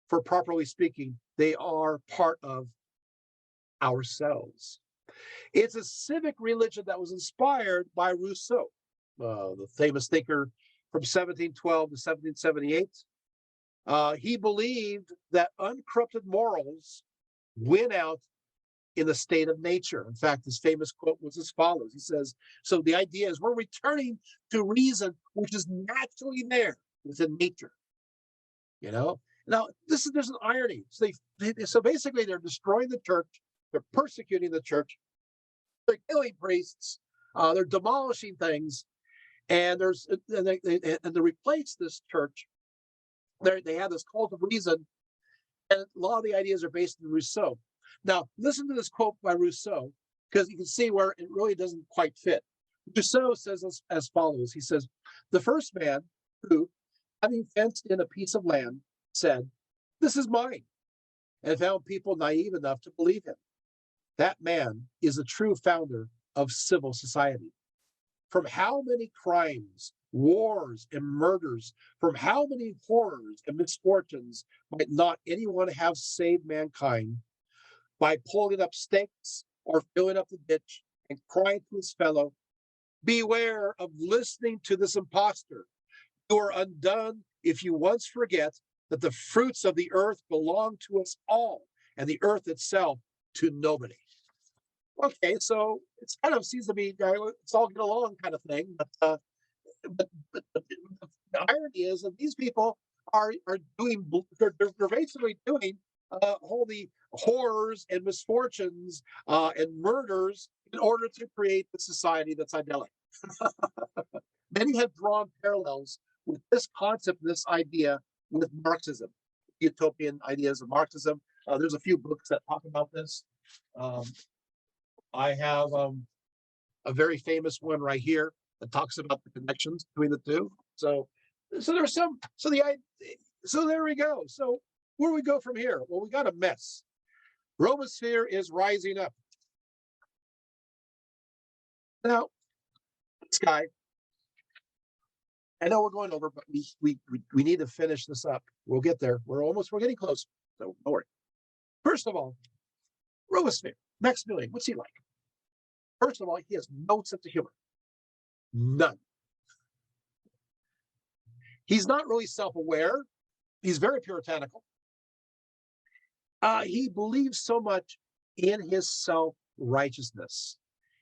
A: for properly speaking, they are part of ourselves. It's a civic religion that was inspired by Rousseau, the famous thinker from 1712 to 1778. He believed that uncorrupted morals win out in the state of nature. In fact, his famous quote was as follows. He says, so the idea is we're returning to reason, which is naturally there within nature. You know, now there's an irony. So basically they're destroying the church, they're persecuting the church, they're killing priests, they're demolishing things, and to replace this church, they have this cult of reason, and a lot of the ideas are based in Rousseau. Now, listen to this quote by Rousseau, because you can see where it really doesn't quite fit. Rousseau says as follows. He says, the first man who, having fenced in a piece of land, said, this is mine, and found people naive enough to believe him. That man is a true founder of civil society. From how many crimes, wars, and murders, from how many horrors and misfortunes might not anyone have saved mankind by pulling up stakes or filling up the ditch and crying to his fellow, beware of listening to this impostor. You are undone if you once forget that the fruits of the earth belong to us all, and the earth itself to nobody. Okay, so it's kind of seems to be it's all get along kind of thing, but the irony is that these people are doing they're basically doing all the horrors and misfortunes and murders in order to create the society that's idyllic. Many have drawn parallels with this concept, this idea with Marxism, utopian ideas of Marxism. There's a few books that talk about this. I have a very famous one right here that talks about the connections between the two. So there's some. So there we go. So where do we go from here? Well, we got a mess. Romosphere is rising up. Now, this guy, I know we're going over, but we need to finish this up. We'll get there. We're getting close. So don't worry. First of all, Romosphere, Maximilian, what's he like? First of all, he has no sense of humor. None. He's not really self-aware. He's very puritanical. He believes so much in his self-righteousness.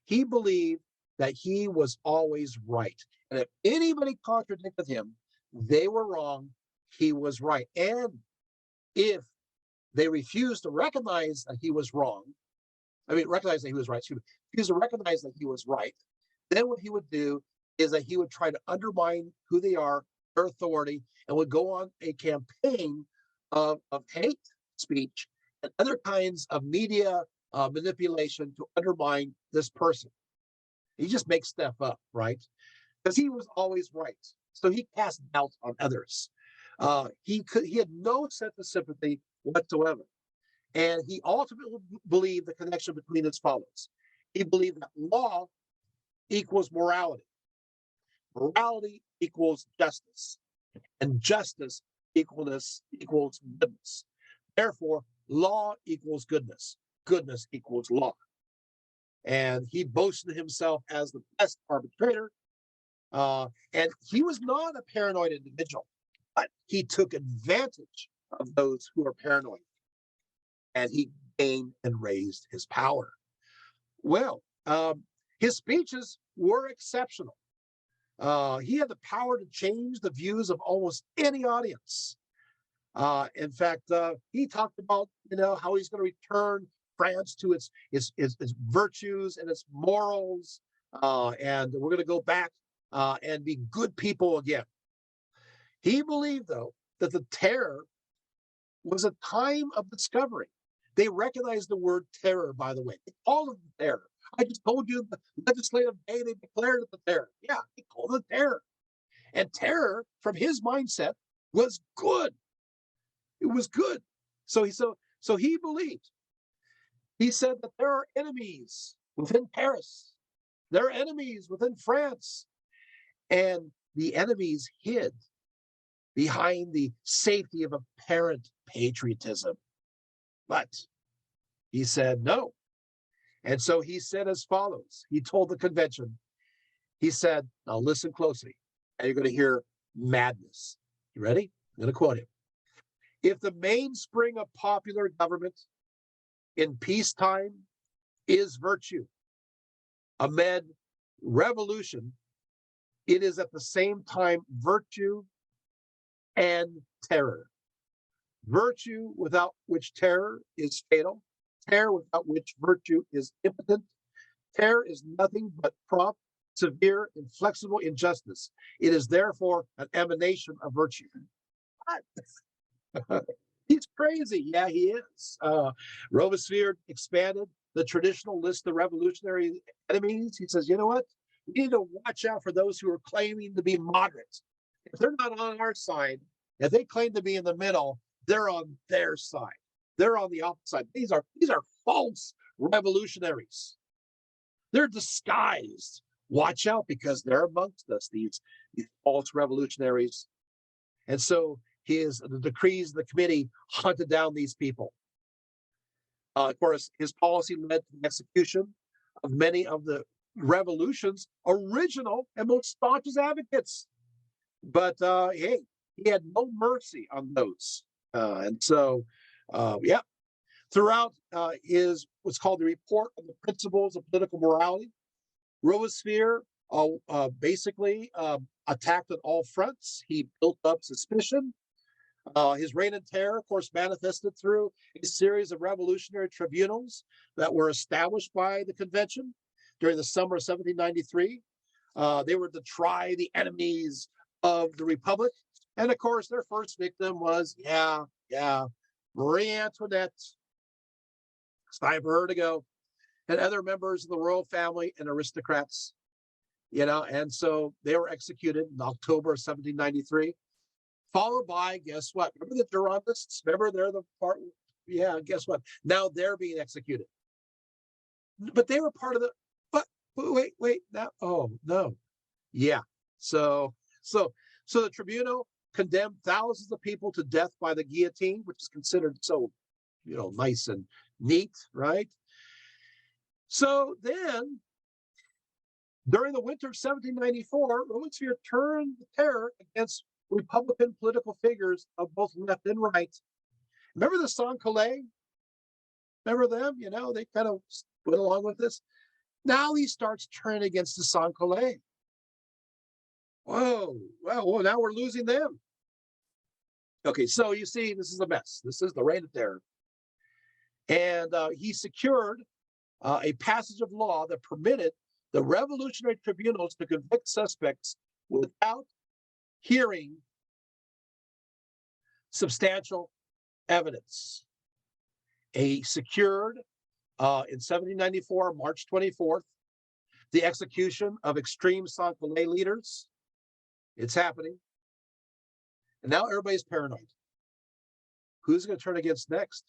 A: He believed that he was always right. And if anybody contradicted him, they were wrong, he was right. And if they refused to recognize that he was wrong, recognize that he was right, refused to recognize that he was right, then what he would do is that he would try to undermine who they are, their authority, and would go on a campaign of hate speech and other kinds of media manipulation to undermine this person. He just makes stuff up, right? Because he was always right. So he cast doubt on others. He had no sense of sympathy whatsoever. And he ultimately believed the connection between as follows. He believed that law equals morality. Morality equals justice. And justice equals goodness. Therefore, law equals goodness. Goodness equals law. And he boasted himself as the best arbitrator. And he was not a paranoid individual, but he took advantage of those who are paranoid. And he gained and raised his power. Well, his speeches were exceptional. He had the power to change the views of almost any audience. In fact, he talked about how he's going to return France to its virtues and its morals, and we're going to go back and be good people again. He believed, though, that the terror was a time of discovery. They recognized the word terror, by the way. They called it the terror. I just told you the legislative day they declared it the terror. Yeah, he called it terror. And terror, from his mindset, was good. It was good. So he believed. He said that there are enemies within Paris. There are enemies within France. And the enemies hid behind the safety of apparent patriotism. But he said no. And so he said as follows. He told the convention, he said, now listen closely, and you're going to hear madness. You ready? I'm going to quote him. If the mainspring of popular government in peacetime is virtue. Amid revolution, it is at the same time virtue and terror. Virtue without which terror is fatal. Terror without which virtue is impotent. Terror is nothing but prompt, severe, inflexible injustice. It is therefore an emanation of virtue. What? He's crazy. Yeah, he is. Robespierre expanded the traditional list of revolutionary enemies. He says, you know what? We need to watch out for those who are claiming to be moderate. If they're not on our side, if they claim to be in the middle, they're on their side. They're on the opposite side. These are false revolutionaries. They're disguised. Watch out, because they're amongst us, these false revolutionaries. And so the decrees of the committee hunted down these people. Of course, his policy led to the execution of many of the revolution's original and most staunchest advocates. But hey, he had no mercy on those. And so, yeah, throughout is what's called the Report on the Principles of Political Morality, Robespierre basically attacked on all fronts. He built up suspicion. His reign of terror, of course, manifested through a series of revolutionary tribunals that were established by the convention during the summer of 1793. They were to try the enemies of the Republic. And of course, their first victim was, Marie Antoinette. It's time for her to go. And other members of the royal family and aristocrats, and so they were executed in October of 1793, followed by, guess what? Remember the Girondists? Remember they're the part, guess what? Now they're being executed. But they were part of the, but wait, now, oh, no. Yeah. So the tribunal condemned thousands of people to death by the guillotine, which is considered so, nice and neat, right? So then, during the winter of 1794, Robespierre turned the terror against Republican political figures of both left and right. Remember the Sans-Culottes? Remember them? They kind of went along with this. Now he starts turning against the Sans-Culottes. Whoa, well, now we're losing them. Okay, so you see, this is a mess. This is the reign of terror. And he secured a passage of law that permitted the revolutionary tribunals to convict suspects without hearing substantial evidence. He secured, in 1794, March 24th, the execution of extreme Sans-Culottes leaders. It's happening. And now everybody's paranoid. Who's going to turn against next?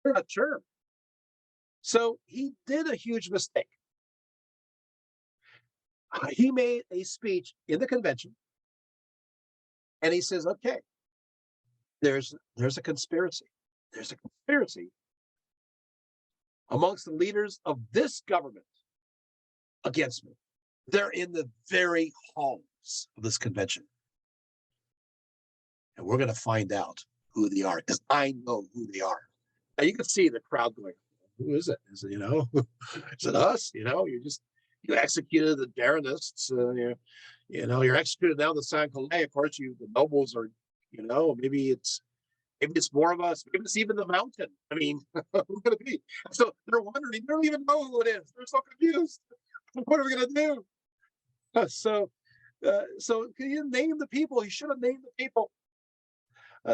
A: We're not sure. So he did a huge mistake. He made a speech in the convention, and he says, okay, there's a conspiracy. There's a conspiracy amongst the leaders of this government against me. They're in the very halls of this convention. And we're going to find out who they are, because I know who they are. Now you can see the crowd going, who is it? Is it, is it us? You executed the Darwinists. You're executed now the Sans-Culottes. Of course, the nobles are, maybe it's more of us. Maybe it's even the mountain. I mean, who's going to be? So they're wondering. They don't even know who it is. They're so confused. What are we going to do? So he didn't name the people. He should have named the people.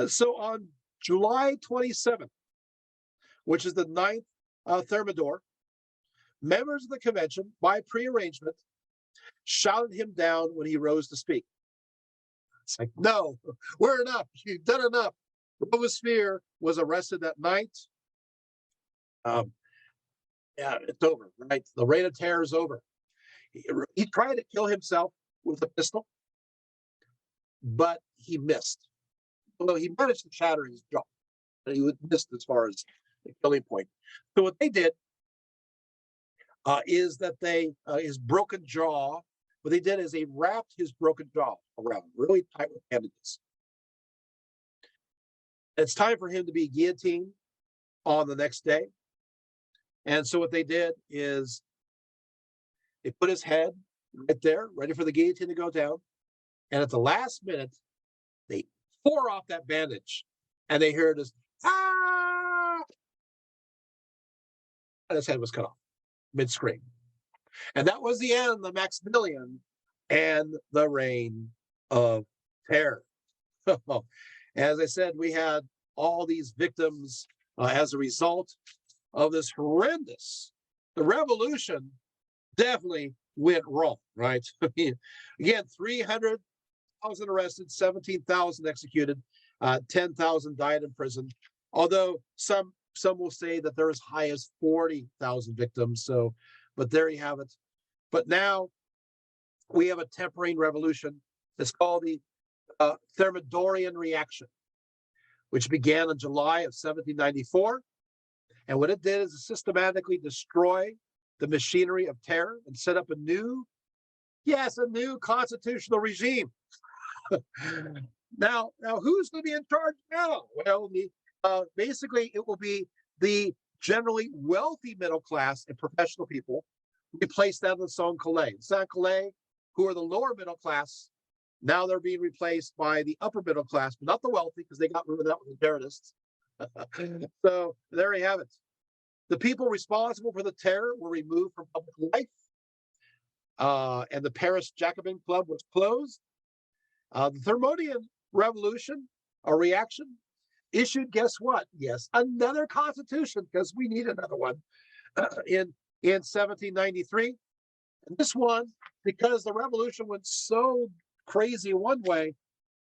A: So on July 27th, which is the 9th Thermidor, members of the convention, by prearrangement, shouted him down when he rose to speak. It's like, no, we're enough. You've done enough. Robespierre was arrested that night. It's over, right? The reign of terror is over. He tried to kill himself with a pistol, but he missed. Although he managed to shatter his jaw, but he missed as far as the killing point. So what they did is that his broken jaw, what they did is they wrapped his broken jaw around really tight with bandages. It's time for him to be guillotined on the next day. And so what they did is they put his head right there, ready for the guillotine to go down. And at the last minute, they tore off that bandage, and they heard this ah, and his head was cut off mid scream. And that was the end of Maximilian and the Reign of Terror. As I said, we had all these victims as a result of this horrendous. The revolution definitely went wrong, right? I mean, again, 300,000 arrested, 17,000 executed, 10,000 died in prison. Although some will say that there are as high as 40,000 victims. So, but there you have it. But now we have a tempering revolution. It's called the Thermidorian reaction, which began in July of 1794. And what it did is it systematically destroy the machinery of terror and set up a new constitutional regime. Now, who's going to be in charge now? Well, basically, it will be the generally wealthy middle class and professional people replaced that with sans-culottes. Sans-culottes, who are the lower middle class, now they're being replaced by the upper middle class, but not the wealthy, because they got rid of that with the terrorists. So there you have it. The people responsible for the terror were removed from public life, and the Paris Jacobin Club was closed. The Thermidorian Revolution, a reaction, issued, guess what? Yes, another constitution, because we need another one, in 1793. And this one, because the revolution went so crazy one way,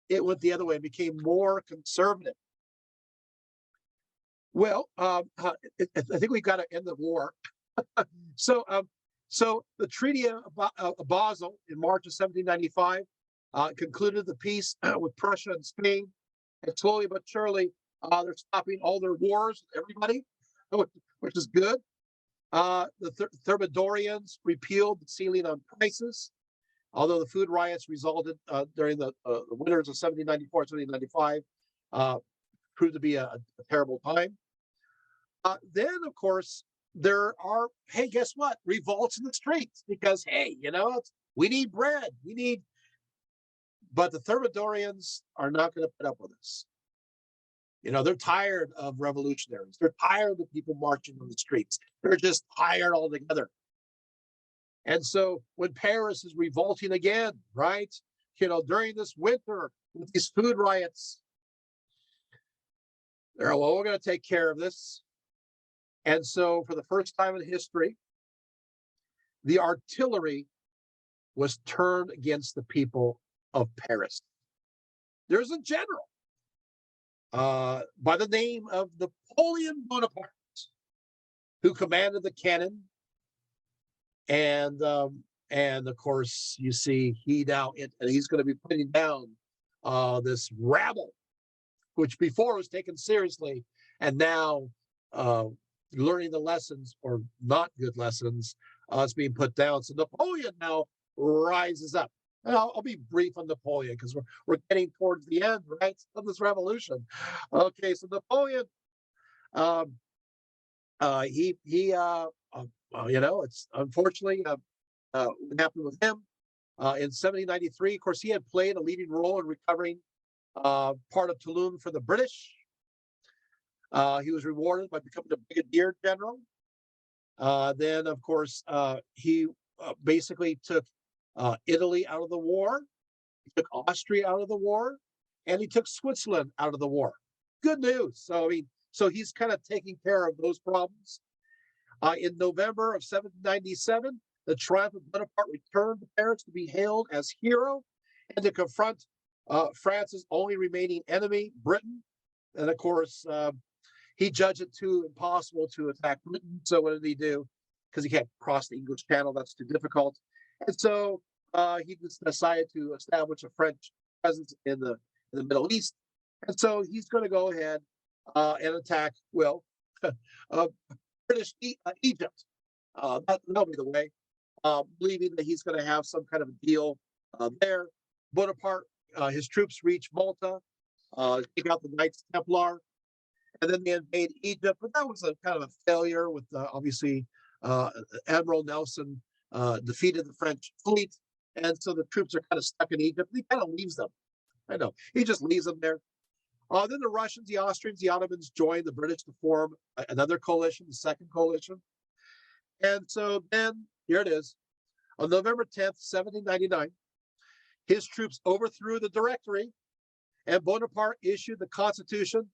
A: it went the other way, became more conservative. Well, I think we've got to end the war. So the Treaty of Basel in March of 1795 concluded the peace with Prussia and Spain, and slowly but surely they're stopping all their wars with everybody, which is good. The Thermidorians repealed the ceiling on prices, although the food riots resulted during the winters of 1794 and 1795 proved to be a terrible time. Then, of course, there are, hey, guess what? Revolts in the streets because, hey, we need bread. But the Thermidorians are not going to put up with this. They're tired of revolutionaries. They're tired of the people marching on the streets. They're just tired altogether. And so when Paris is revolting again, right, during this winter with these food riots, they're, well, we're going to take care of this. And so for the first time in history, the artillery was turned against the people of Paris. There's a general by the name of Napoleon Bonaparte who commanded the cannon. And of course, you see, he's going to be putting down this rabble, which before was taken seriously, and now learning the lessons, or not good lessons, it's being put down. So Napoleon now rises up. And I'll be brief on Napoleon because we're getting towards the end, right, of this revolution. Okay, so Napoleon, it's unfortunately what happened with him in 1793. Of course, he had played a leading role in recovering part of Toulon for the British. He was rewarded by becoming a brigadier general. Then, of course, he basically took Italy out of the war. He took Austria out of the war, and he took Switzerland out of the war. Good news. So he's kind of taking care of those problems. In November of 1797, the triumph of Bonaparte returned to Paris to be hailed as hero and to confront France's only remaining enemy, Britain. And of course, he judged it too impossible to attack Britain. So what did he do? Because he can't cross the English Channel, that's too difficult. And so he decided to establish a French presence in the Middle East. And so he's going to go ahead and attack, British Egypt. That'll be the way, believing that he's going to have some kind of a deal there. Bonaparte, his troops reach Malta, take out the Knights Templar. and then they invade Egypt, but that was a kind of a failure with obviously uh, Admiral Nelson defeated the French fleet, and so the troops are kind of stuck in Egypt. He kind of leaves them. I know he just leaves them there. Then the Russians, the Austrians, the Ottomans joined the British to form another coalition, the Second Coalition. And so then here it is. On November 10th, 1799, his troops overthrew the Directory and Bonaparte issued the Constitution.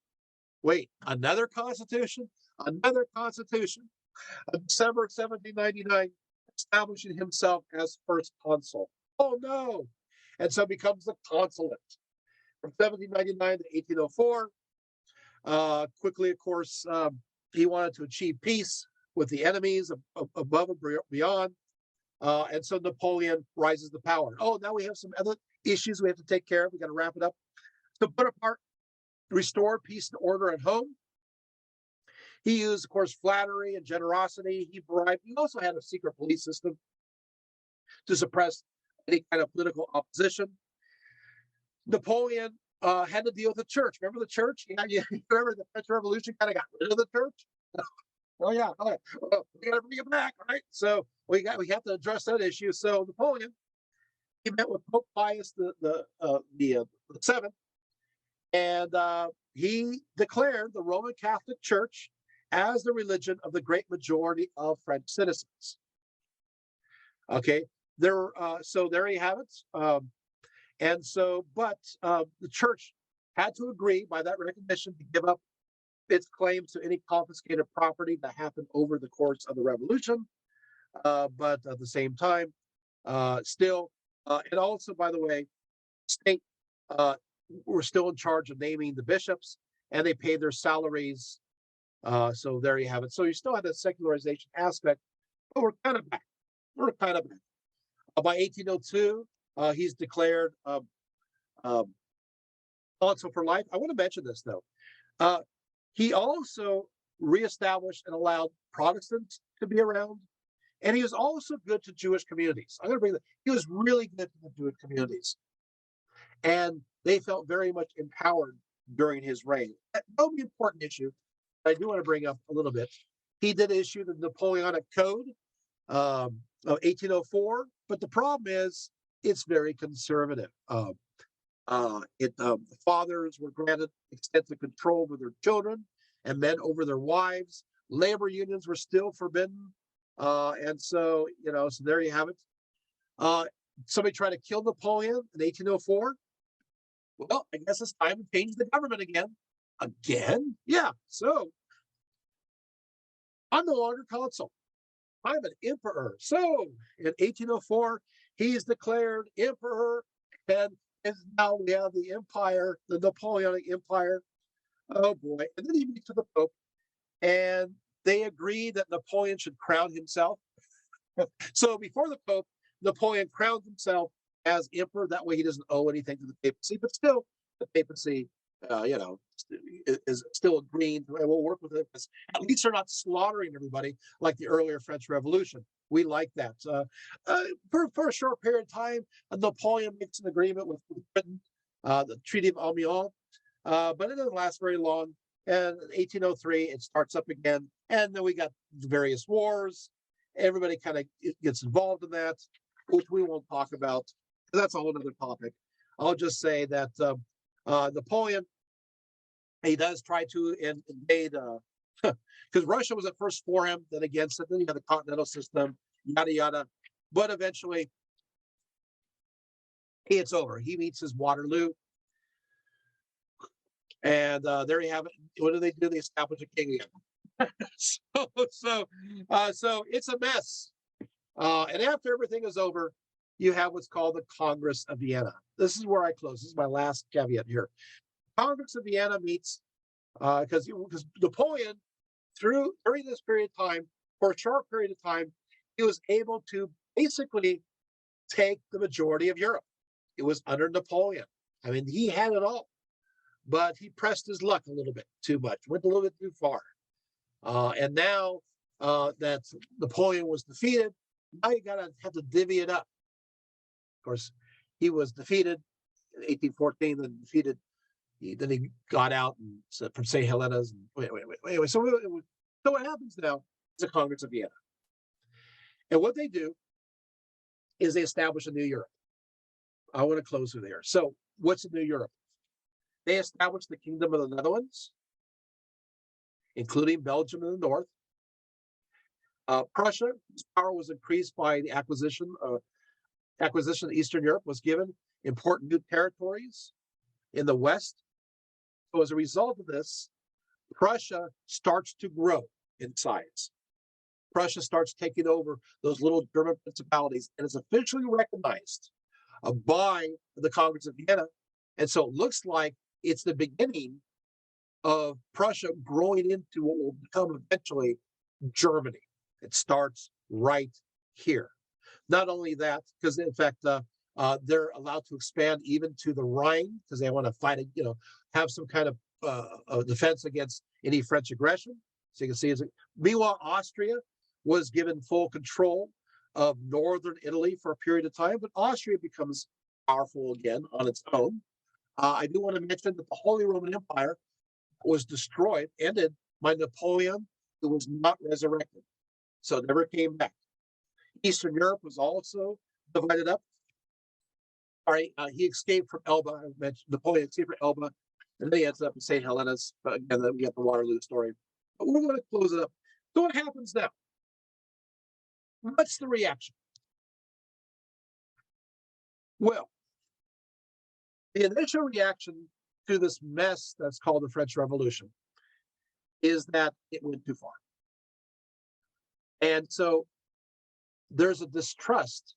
A: Wait, another Constitution? Another Constitution. December 1799, establishing himself as first consul. Oh no! And so becomes the consulate. From 1799 to 1804, quickly, of course, he wanted to achieve peace with the enemies above and beyond. And so Napoleon rises to power. Oh, now we have some other issues we have to take care of. We got to wrap it up. So Bonaparte restored peace and order at home. He used, of course, flattery and generosity. He bribed. He also had a secret police system to suppress any kind of political opposition. Napoleon had to deal with the church. Remember the church? Yeah, you remember the French Revolution kind of got rid of the church? Oh yeah, all right. Well, we got to bring it back, right? So we have to address that issue. So Napoleon, he met with Pope Pius the seventh, and he declared the Roman Catholic Church as the religion of the great majority of French citizens. Okay, so there you have it. And so, but the church had to agree by that recognition to give up its claims to any confiscated property that happened over the course of the revolution. But at the same time, still, and also, by the way, state were still in charge of naming the bishops, and they paid their salaries. So there you have it. So you still had that secularization aspect, but we're kind of back. We're kind of back. By 1802, he's declared consul for life. I want to mention this though. He also reestablished and allowed Protestants to be around, and he was also good to Jewish communities. I'm going to bring that. He was really good to the Jewish communities, and they felt very much empowered during his reign. That will be an important issue. I do want to bring up a little bit. He did issue the Napoleonic Code of 1804, but the problem is it's very conservative. The fathers were granted extensive control over their children and men over their wives. Labor unions were still forbidden. And so, so there you have it. Somebody tried to kill Napoleon in 1804. Well, I guess it's time to change the government again. Again? Yeah. So I'm no longer consul. I'm an emperor. So in 1804, he's declared emperor, and now we have the empire, the Napoleonic Empire. Oh boy. And then he meets with the Pope, and they agree that Napoleon should crown himself. So before the Pope, Napoleon crowned himself as emperor. That way he doesn't owe anything to the papacy, but still the papacy, is still agreeing, and we'll work with it because at least they're not slaughtering everybody like the earlier French Revolution. We like that. For a short period of time, Napoleon makes an agreement with Britain, the Treaty of Amiens, but it doesn't last very long. And in 1803, it starts up again, and then we got various wars. Everybody kind of gets involved in that, which we won't talk about. That's a whole other topic. I'll just say that Napoleon, he does try to invade, because Russia was at first for him, then against it. Then you have the continental system, yada yada. But eventually, it's over. He meets his Waterloo, and there you have it. What do? They establish a king again. So it's a mess. And after everything is over, you have what's called the Congress of Vienna. This is where I close. This is my last caveat here. Congress of Vienna meets because Napoleon, during this period of time, for a short period of time, he was able to basically take the majority of Europe. It was under Napoleon. I mean, he had it all, but he pressed his luck a little bit too much, went a little bit too far. And now that Napoleon was defeated, now you have to divvy it up. Of course, he was defeated in 1814, then defeated, Then he got out and said from St. Helena's. And wait. So what happens now is the Congress of Vienna. And what they do is they establish a new Europe. I want to close with here. So what's a new Europe? They established the Kingdom of the Netherlands, including Belgium in the north. Prussia, whose power was increased by the acquisition of Eastern Europe, was given important new territories in the west. So as a result of this, Prussia starts to grow in size. Prussia starts taking over those little German principalities and is officially recognized by the Congress of Vienna. And so it looks like it's the beginning of Prussia growing into what will become eventually Germany. It starts right here. Not only that, because in fact, they're allowed to expand even to the Rhine because they want to fight, have some kind of defense against any French aggression. So you can see, meanwhile, Austria was given full control of northern Italy for a period of time, but Austria becomes powerful again on its own. I do want to mention that the Holy Roman Empire was destroyed, ended by Napoleon, who was not resurrected. So it never came back. Eastern Europe was also divided up. He escaped from Elba. I mentioned Napoleon escaped from Elba, and then he ends up in St. Helena's. But again, then we get the Waterloo story. But we're going to close it up. So what happens now? What's the reaction? Well, the initial reaction to this mess that's called the French Revolution is that it went too far. And so there's a distrust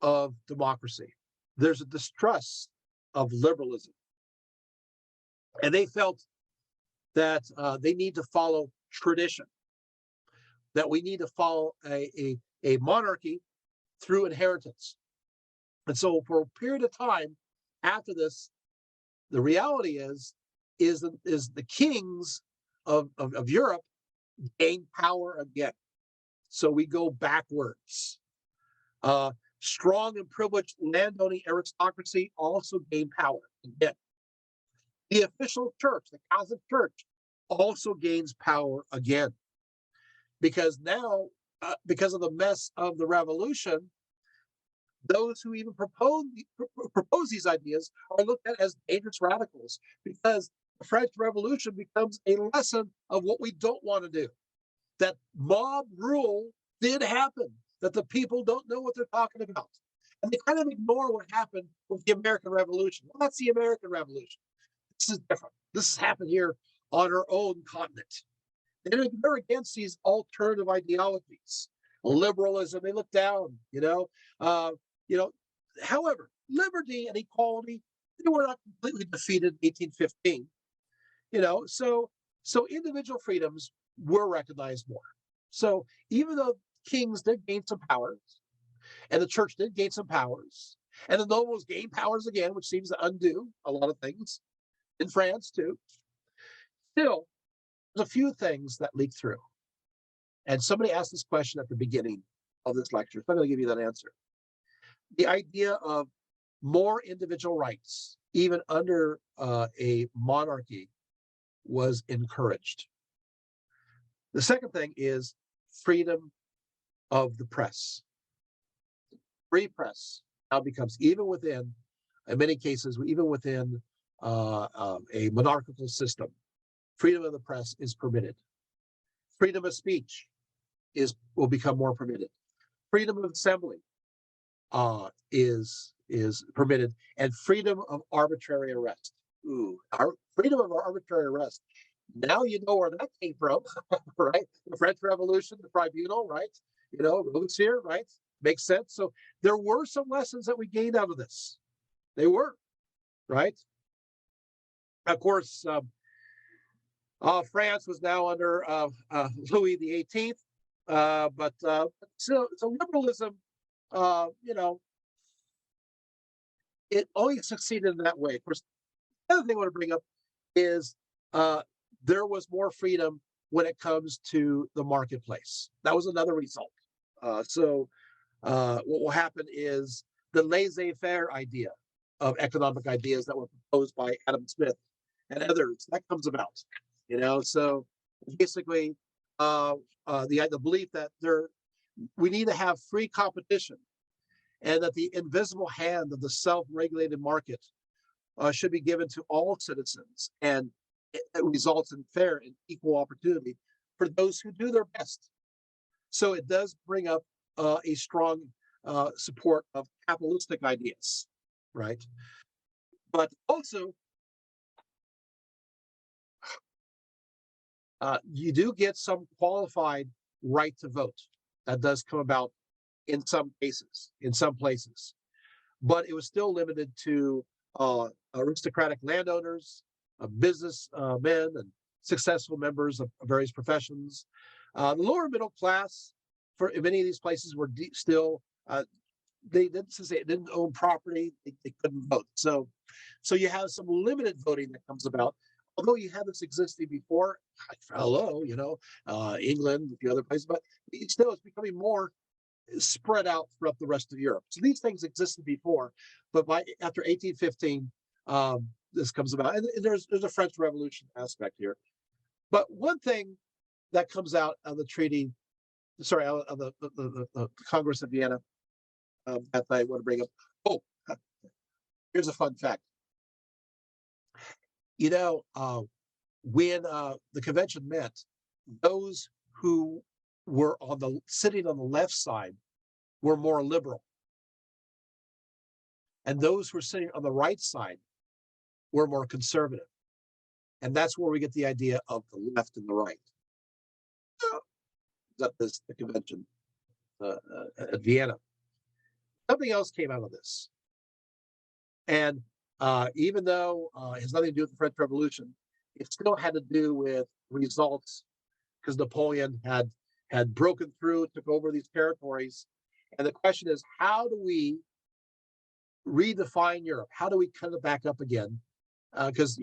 A: of democracy. There's a distrust of liberalism. And they felt that they need to follow tradition, that we need to follow a monarchy through inheritance. And so for a period of time after this, the reality is the kings of Europe gain power again. So we go backwards. Strong and privileged landowning aristocracy also gain power again. The official church, the Catholic Church, also gains power again. Because now, because of the mess of the revolution, those who even propose these ideas are looked at as dangerous radicals, because the French Revolution becomes a lesson of what we don't want to do. That mob rule did happen, that the people don't know what they're talking about. And they kind of ignore what happened with the American Revolution. Well, that's the American Revolution. This is different. This has happened here on our own continent. They're against these alternative ideologies. Liberalism, they look down, However, liberty and equality, they were not completely defeated in 1815. So individual freedoms were recognized more. So even though kings did gain some powers, and the church did gain some powers, and the nobles gained powers again, which seems to undo a lot of things in France too, still, there's a few things that leak through. And somebody asked this question at the beginning of this lecture, so I'm going to give you that answer. The idea of more individual rights, even under a monarchy, was encouraged. The second thing is freedom of the press. Free press now becomes, even within, in many cases, even within a monarchical system, freedom of the press is permitted. Freedom of speech will become more permitted. Freedom of assembly is permitted, and freedom of arbitrary arrest. Freedom of arbitrary arrest. Now you know where that came from, right? The French Revolution, the tribunal, right? Robespierre, right? Makes sense. So there were some lessons that we gained out of this. They were, right? Of course, France was now under Louis XVIII, but so liberalism, it only succeeded in that way. Of course, the other thing I want to bring up is there was more freedom when it comes to the marketplace. That was another result. So what will happen is the laissez-faire idea of economic ideas that were proposed by Adam Smith and others. That comes about, So basically, the belief that we need to have free competition, and that the invisible hand of the self-regulated market should be given to all citizens, and it results in fair and equal opportunity for those who do their best. So it does bring up a strong support of capitalistic ideas, right? But also, you do get some qualified right to vote. That does come about in some cases, in some places, but it was still limited to aristocratic landowners, business men, and successful members of various professions. The lower middle class, for many of these places, were still they didn't, since they didn't own property, they couldn't vote. So you have some limited voting that comes about. Although you had this existing before, hello, England, a few other places, but still it's becoming more spread out throughout the rest of Europe. So these things existed before, but after 1815, this comes about, and there's a French Revolution aspect here. But one thing that comes out of the treaty, sorry, out of the Congress of Vienna, that I want to bring up. Oh, here's a fun fact. When the convention met, those who were sitting on the left side were more liberal, and those who were sitting on the right side were more conservative. And that's where we get the idea of the left and the right. That is the convention at Vienna. Something else came out of this. And even though it has nothing to do with the French Revolution, it still had to do with results, because Napoleon had broken through, took over these territories. And the question is, how do we redefine Europe? How do we cut it back up again? Because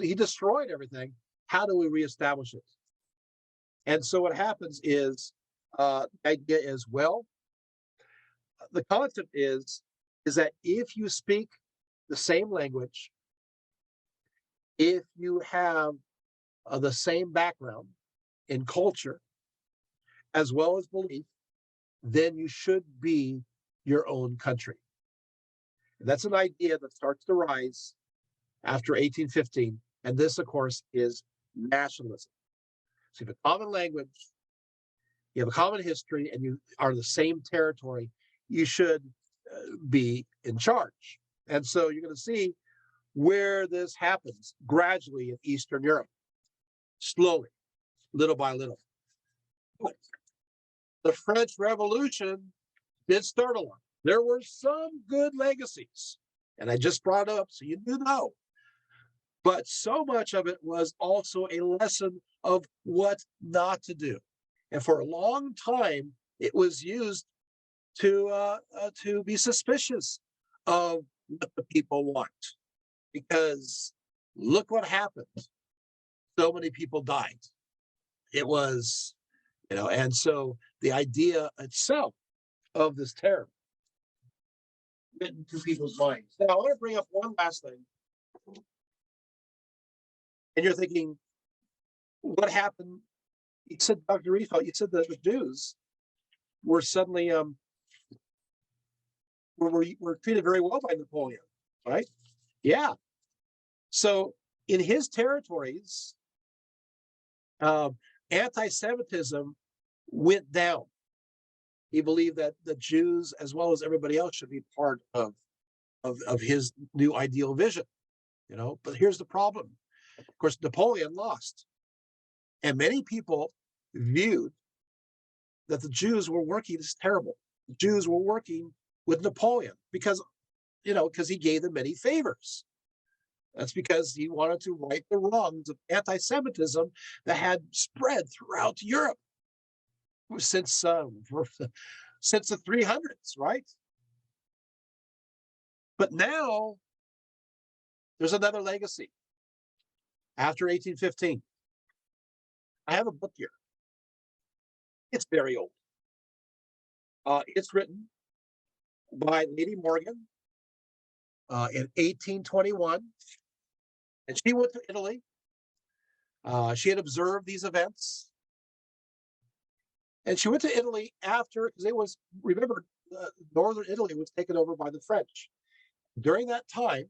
A: he destroyed everything. How do we reestablish it? And so what happens is, the idea is, well, the concept is that if you speak the same language, if you have the same background in culture as well as belief, then you should be your own country. And that's an idea that starts to rise after 1815. And this, of course, is nationalism. So you have a common language, you have a common history, and you are the same territory, you should be in charge. And so you're going to see where this happens gradually in Eastern Europe, slowly, little by little. The French Revolution did start a lot. There were some good legacies, and I just brought it up so you do know. But so much of it was also a lesson of what not to do. And for a long time, it was used to be suspicious of what the people want, because look what happened. So many people died. It was, and so the idea itself of this terror went into people's minds. Now, I want to bring up one last thing. And you're thinking, what happened? You said, Dr. Riefelt, you said that the Jews were suddenly were treated very well by Napoleon, right? Yeah. So in his territories, anti-Semitism went down. He believed that the Jews, as well as everybody else, should be part of his new ideal vision. But here's the problem. Of course, Napoleon lost, and many people viewed that the Jews were working. This is terrible. The Jews were working with Napoleon because he gave them many favors. That's because he wanted to right the wrongs of anti-Semitism that had spread throughout Europe since the 300s, right? But now there's another legacy. After 1815, I have a book here. It's very old. It's written by Lady Morgan in 1821. And she went to Italy. She had observed these events. And she went to Italy after, because it was, remember, northern Italy was taken over by the French. During that time,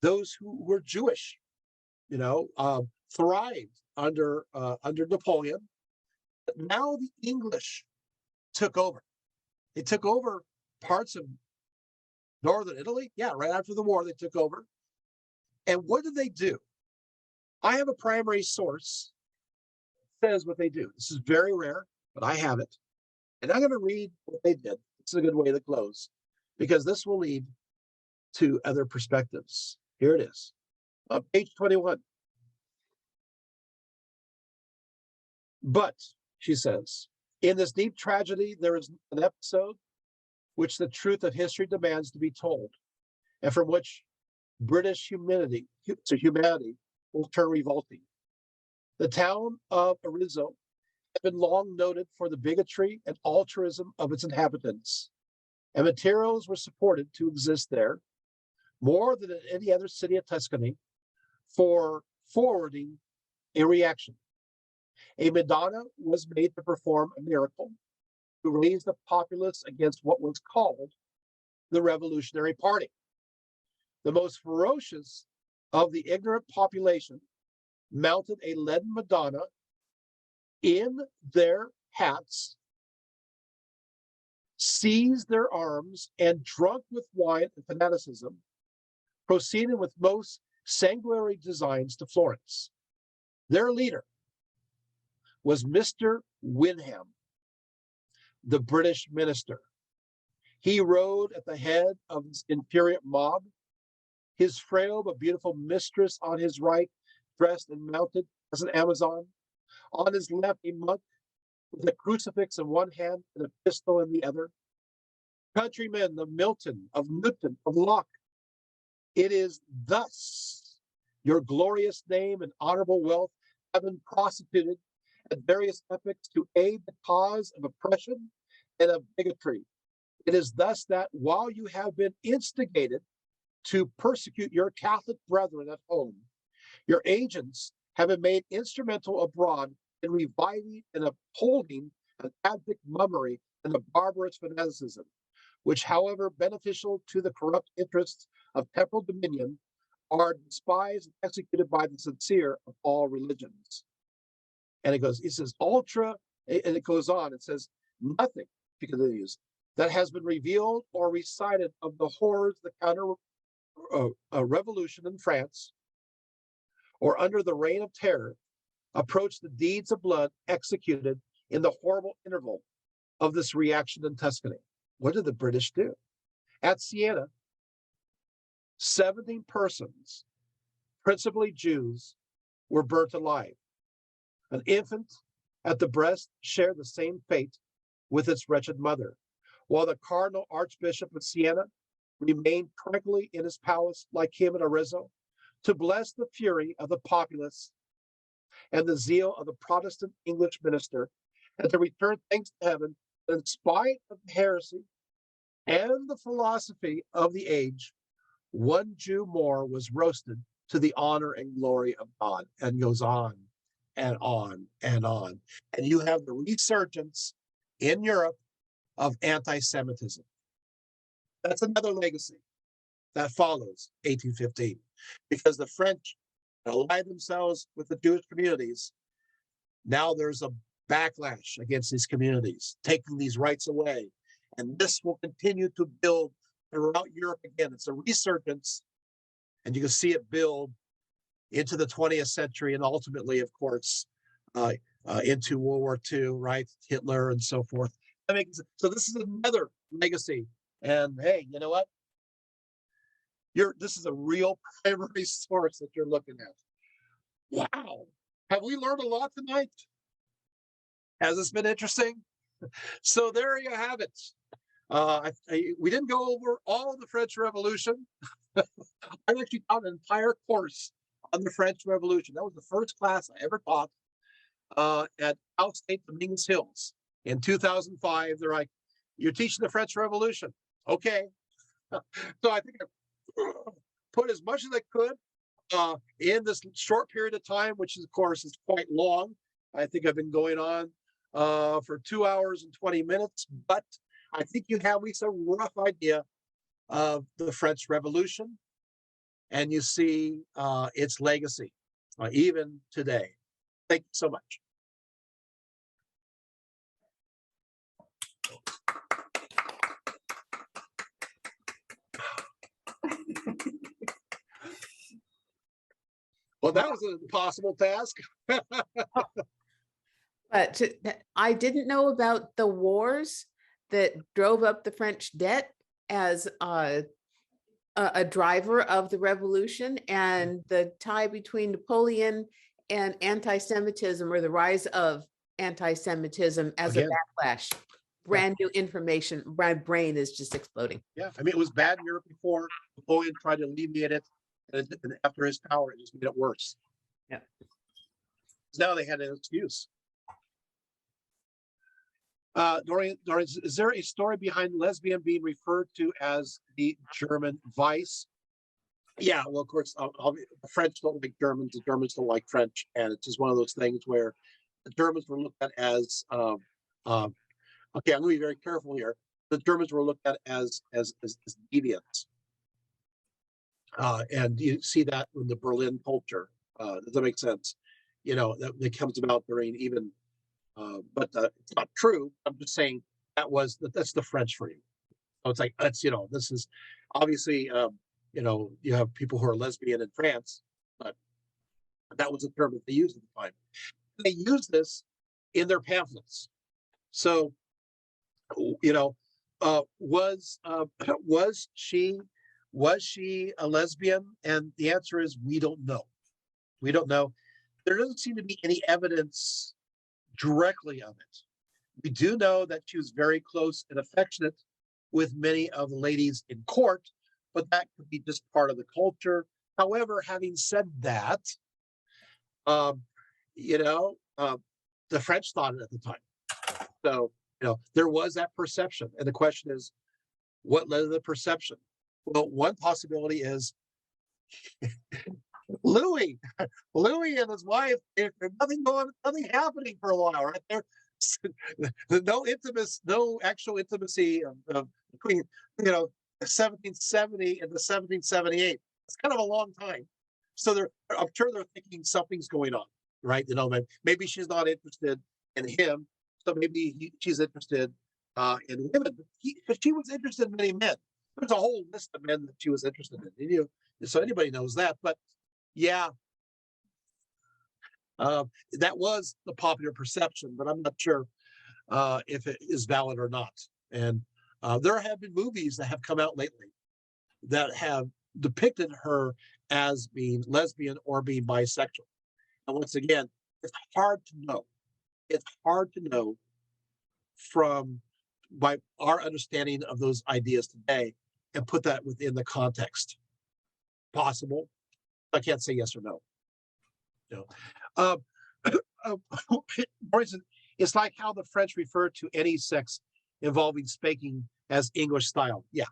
A: those who were Jewish, thrived under Napoleon. But now the English took over. They took over parts of northern Italy. Yeah, right after the war, they took over. And what did they do? I have a primary source that says what they do. This is very rare, but I have it. And I'm going to read what they did. It's a good way to close because this will lead to other perspectives. Here it is. On page 21. But, she says, in this deep tragedy, there is an episode which the truth of history demands to be told, and from which British humanity will turn revolting. The town of Arezzo had been long noted for the bigotry and altruism of its inhabitants, and materials were supported to exist there, more than in any other city of Tuscany, for forwarding a reaction. A Madonna was made to perform a miracle to raise the populace against what was called the Revolutionary Party. The most ferocious of the ignorant population mounted a leaden Madonna in their hats, seized their arms, and drunk with wine and fanaticism, proceeded with most sanguinary designs to Florence. Their leader was Mr. Wyndham, the British minister. He rode at the head of his infuriate mob, his frail but beautiful mistress on his right, dressed and mounted as an Amazon. On his left, a monk with a crucifix in one hand and a pistol in the other. Countrymen of Milton, of Newton, of Locke, it is thus your glorious name and honorable wealth have been prostituted at various epochs to aid the cause of oppression and of bigotry. It is thus that while you have been instigated to persecute your Catholic brethren at home, your agents have been made instrumental abroad in reviving and upholding an abject mummery and a barbarous fanaticism, which, however beneficial to the corrupt interests of temporal dominion, are despised and executed by the sincere of all religions. And it says, ultra, and it goes on, it says, nothing, because it is, that has been revealed or recited of the horrors of the counter revolution in France, or under the reign of terror, approached the deeds of blood executed in the horrible interval of this reaction in Tuscany. What did the British do? At Siena, 17 persons, principally Jews, were burnt alive. An infant at the breast shared the same fate with its wretched mother, while the Cardinal Archbishop of Siena remained tranquilly in his palace like him in Arezzo, to bless the fury of the populace and the zeal of the Protestant English minister, and to return thanks to heaven that in spite of the heresy and the philosophy of the age, one Jew more was roasted to the honor and glory of God, and goes on and on and on. And you have the resurgence in Europe of anti-Semitism. That's another legacy that follows 1815, because the French allied themselves with the Jewish communities. Now there's a backlash against these communities, taking these rights away. And this will continue to build throughout Europe again. It's a resurgence, and you can see it build into the 20th century and ultimately, of course, into World War II, right? Hitler and so forth. So this is another legacy. And hey, you know what? This is a real primary source that you're looking at. Wow. Have we learned a lot tonight? Has this been interesting? So there you have it. We didn't go over all of the French Revolution. I actually taught an entire course on the French Revolution. That was the first class I ever taught at Cal State Dominguez Hills. In 2005, they're like, you're teaching the French Revolution. Okay. So I think put as much as they could in this short period of time, which is, of course, is quite long. I think I've been going on for 2 hours and 20 minutes, but I think you have at least a rough idea of the French Revolution, and you see its legacy even today. Thank you so much. Well, that was an impossible task.
B: But I didn't know about the wars that drove up the French debt as a driver of the revolution, and the tie between Napoleon and anti-Semitism, or the rise of anti-Semitism as
A: Again.
B: a backlash. Brand new information. My brain is just exploding.
A: Yeah, I mean, it was bad in Europe before. Napoleon tried to alleviate it, and after his power, it just made it worse.
B: Yeah.
A: Now they had an excuse. Dorian, is there a story behind lesbian being referred to as the German vice? Yeah, well, of course, the French don't like Germans, the Germans don't like French, and it's just one of those things where the Germans were looked at as, okay, I'm going to be very careful here. The Germans were looked at as deviants. And you see that in the Berlin culture. Does that make sense? You know, that comes about during even, but it's not true. I'm just saying that's the French for you. So it's like, this is obviously, you have people who are lesbian in France, but that was a term that they used at the time. They used this in their pamphlets. So, was she a lesbian? And the answer is we don't know. We don't know. There doesn't seem to be any evidence directly of it. We do know that she was very close and affectionate with many of the ladies in court, but that could be just part of the culture. However, having said that, the French thought it at the time. So, there was that perception. And the question is, what led to the perception? Well, one possibility is Louis and his wife, there's nothing happening for a while, right there. No actual intimacy of between, 1770 and the 1778. It's kind of a long time. So I'm sure they're thinking something's going on, right? Maybe she's not interested in him, so maybe she's interested in women. She was interested in many men. There's a whole list of men that she was interested in. So anybody knows that. But yeah, that was the popular perception, but I'm not sure if it is valid or not. And there have been movies that have come out lately that have depicted her as being lesbian or being bisexual. And once again, it's hard to know. It's hard to know by our understanding of those ideas today and put that within the context. Possible. I can't say yes or no. For instance, it's like how the French refer to any sex involving spanking as English style. Yeah.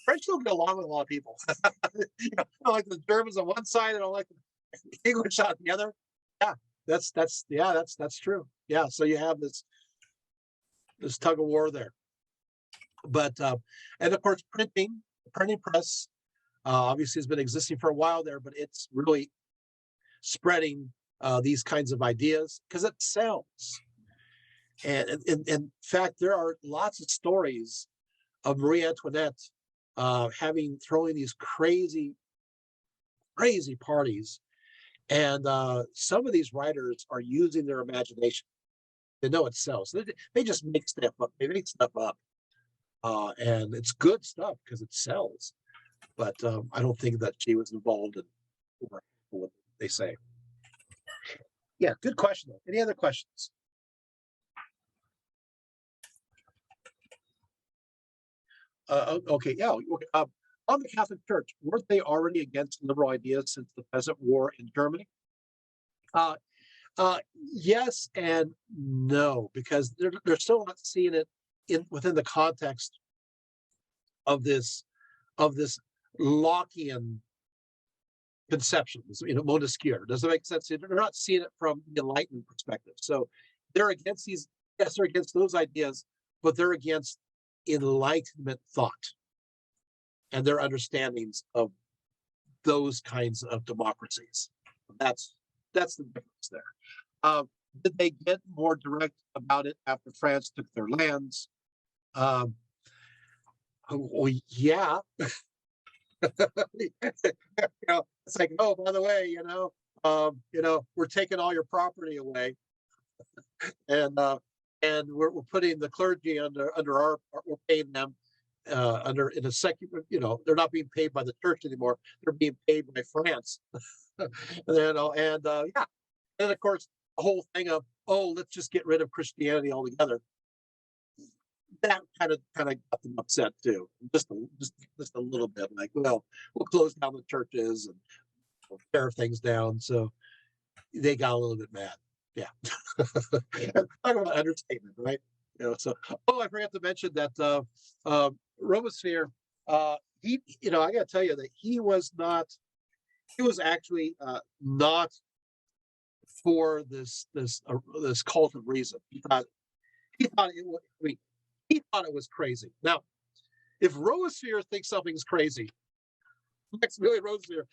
A: French don't get along with a lot of people. I like the Germans on one side and I like the English on the other. Yeah, that's true. Yeah, so you have this tug of war there. But and of course, printing press obviously has been existing for a while there, but it's really spreading these kinds of ideas because it sells. And in fact, there are lots of stories of Marie Antoinette throwing these crazy parties. And some of these writers are using their imagination. They know it sells. They just make stuff up. They make stuff up. And it's good stuff because it sells. But I don't think that she was involved in what they say. Yeah, good question. Any other questions? Okay, yeah. On the Catholic Church, weren't they already against liberal ideas since the Peasant War in Germany? Yes and no, because they're still not seeing it within the context of this Lockean conceptions, Montesquieu. Does it make sense? They're not seeing it from the Enlightenment perspective. So they're against these, yes, they're against those ideas, but they're against Enlightenment thought and their understandings of those kinds of democracies. That's the difference there. Did they get more direct about it after France took their lands? Well, yeah. It's like, oh, by the way, we're taking all your property away, and we're putting the clergy under we're paying them under in a secular, they're not being paid by the church anymore. They're being paid by France. Yeah, and of course the whole thing of, oh, let's just get rid of Christianity altogether. That kind of got them upset too, just a little bit. Like, well, we'll close down the churches and we'll tear things down. So they got a little bit mad. Yeah, talk about understatement, right? So I forgot to mention that Robespierre, he, I got to tell you that he was actually not for this cult of reason. He thought it was. I mean, he thought it was crazy. Now, if Robespierre thinks something's crazy, Maximilian Robespierre,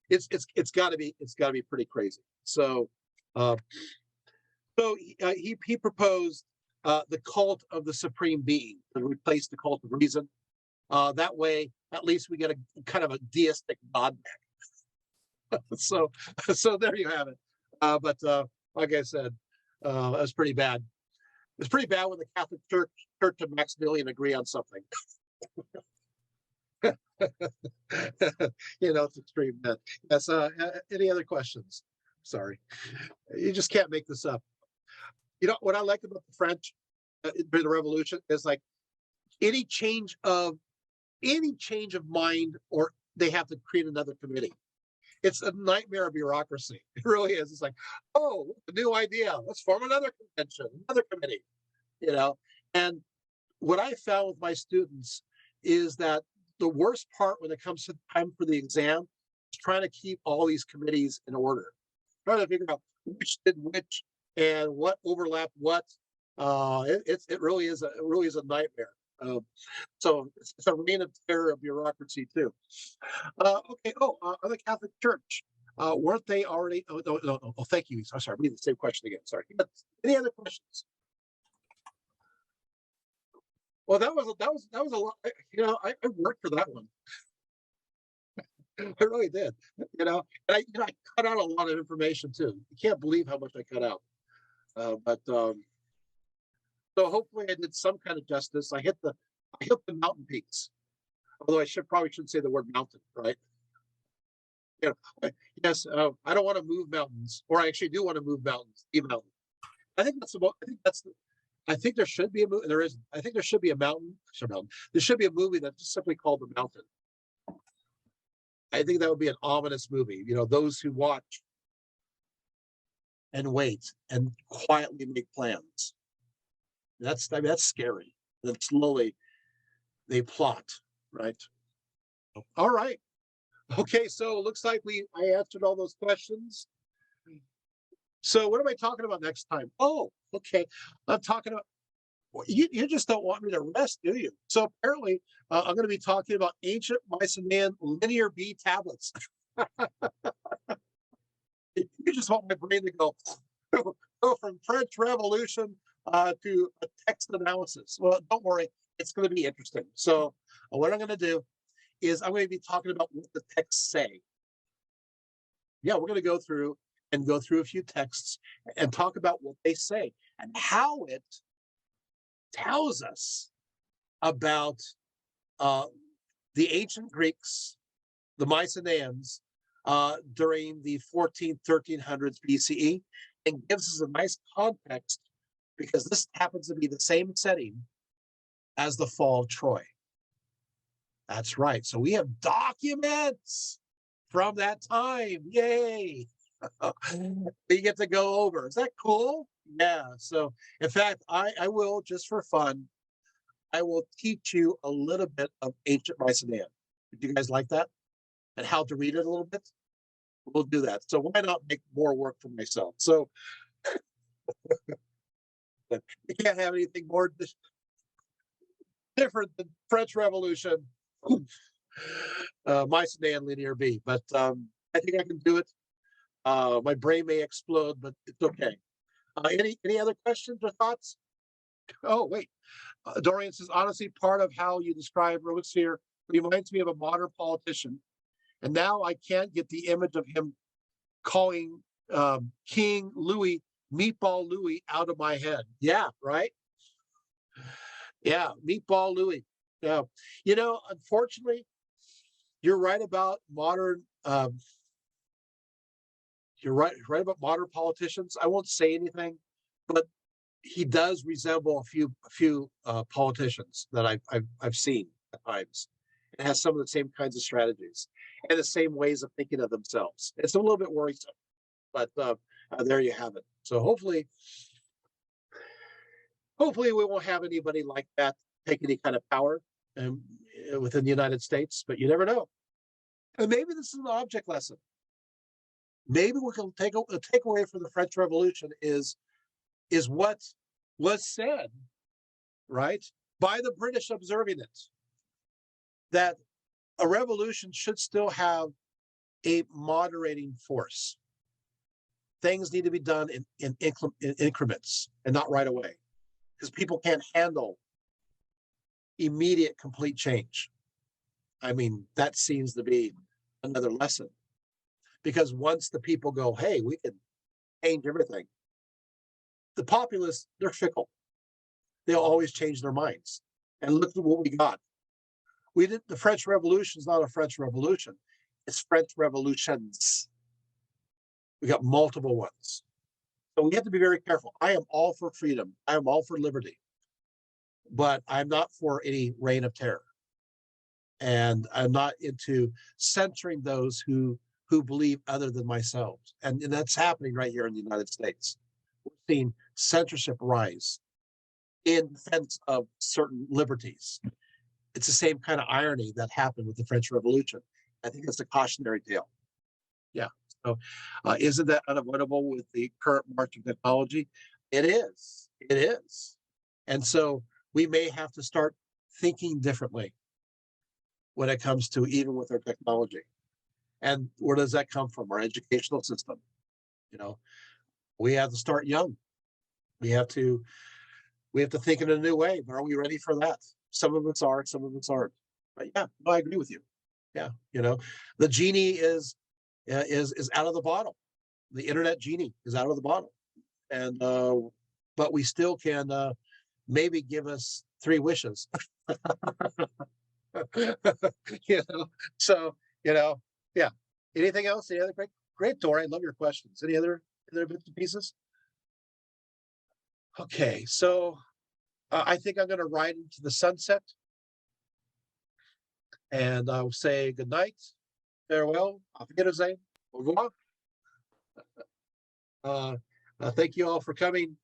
A: it's got to be pretty crazy. So, he proposed the cult of the supreme being to replace the cult of reason. That way, at least we get a kind of a deistic God back. so there you have it. But like I said, that's pretty bad. It's pretty bad when the Catholic Church and Maximilian agree on something. It's extreme. Yes. Any other questions? Sorry, you just can't make this up. What I like about the French during the Revolution is like any change of mind, or they have to create another committee. It's a nightmare of bureaucracy. It really is. It's like, oh, a new idea. Let's form another convention, another committee. And what I found with my students is that the worst part when it comes to time for the exam is trying to keep all these committees in order, trying to figure out which did which and what overlapped what. It really is a nightmare. So it's a reign of terror of bureaucracy too. Okay. On the Catholic Church, weren't they already? Oh, no. Oh, thank you. I'm sorry. Read the same question again. Sorry. Any other questions? Well, that was a lot. I worked for that one. I really did. And I cut out a lot of information too. You can't believe how much I cut out. So hopefully I did some kind of justice. I hit the mountain peaks. Although I probably shouldn't say the word mountain, right? Yes. I don't want to move mountains, or I actually do want to move mountains. Mountain. I think there should be a movie. I think there should be a mountain. There should be a movie that's just simply called The Mountain. I think that would be an ominous movie. Those who watch and wait and quietly make plans. That's scary. Then slowly they plot, right? All right. Okay, so it looks like I answered all those questions. So what am I talking about next time? Oh, okay. I'm talking about, you just don't want me to rest, do you? So apparently I'm going to be talking about ancient Mycenaean linear B tablets. You just want my brain to go from French Revolution to a text analysis. Well, don't worry, it's going to be interesting. So what I'm going to do is I'm going to be talking about what the texts say. Yeah, we're going to go through a few texts and talk about what they say and how it tells us about the ancient Greeks, the Mycenaeans, during the 1300s BCE, and gives us a nice context because this happens to be the same setting as the fall of Troy. That's right. So we have documents from that time. Yay. We get to go over. Is that cool? Yeah. So in fact, I will, just for fun, I will teach you a little bit of ancient Mycenaean. Would you guys like that? And how to read it a little bit? We'll do that. So why not make more work for myself? So you can't have anything more different than French Revolution, Mycenaean Linear B. But I think I can do it. My brain may explode, but it's okay. Any other questions or thoughts? Oh, wait. Dorian says, honestly, part of how you describe Robespierre reminds me of a modern politician. And now I can't get the image of him calling King Louis Meatball Louis out of my head. Yeah, right? Yeah, Meatball Louis. Yeah. You know, unfortunately, you're right about modern you're right about modern politicians. I won't say anything, but he does resemble a few politicians that I've seen at times. It has some of the same kinds of strategies and the same ways of thinking of themselves. It's a little bit worrisome, but there you have it. So hopefully we won't have anybody like that take any kind of power within the United States, but you never know. And maybe this is an object lesson. Maybe we can take away from the French Revolution is what was said, right, by the British observing it, that a revolution should still have a moderating force. Things need to be done in increments and not right away, because people can't handle immediate complete change. I mean, that seems to be another lesson, because once the people go, hey, we can change everything, the populace, they're fickle. They'll always change their minds. And look at what we got. The French Revolution is not a French Revolution. It's French revolutions. We got multiple ones. So we have to be very careful. I am all for freedom. I am all for liberty. But I'm not for any reign of terror. And I'm not into censoring those who believe other than myself. And that's happening right here in the United States. We're seeing censorship rise in defense of certain liberties. It's the same kind of irony that happened with the French Revolution. I think it's a cautionary tale. Yeah. So isn't that unavoidable with the current march of technology? It is. It is. And so we may have to start thinking differently when it comes to even with our technology. And where does that come from? Our educational system. You know, we have to start young. We have to think in a new way. But are we ready for that? Some of us are, some of us aren't. But yeah, no, I agree with you. Yeah, you know, the genie is out of the bottle. The internet genie is out of the bottle, and but we still can maybe give us 3 wishes. You know, so you know, yeah. Anything else? Any other great, Tori? I love your questions. Any other bits and pieces? Okay, so I think I'm going to ride into the sunset, and I'll say good night, farewell, auf Wiedersehen, au revoir. Thank you all for coming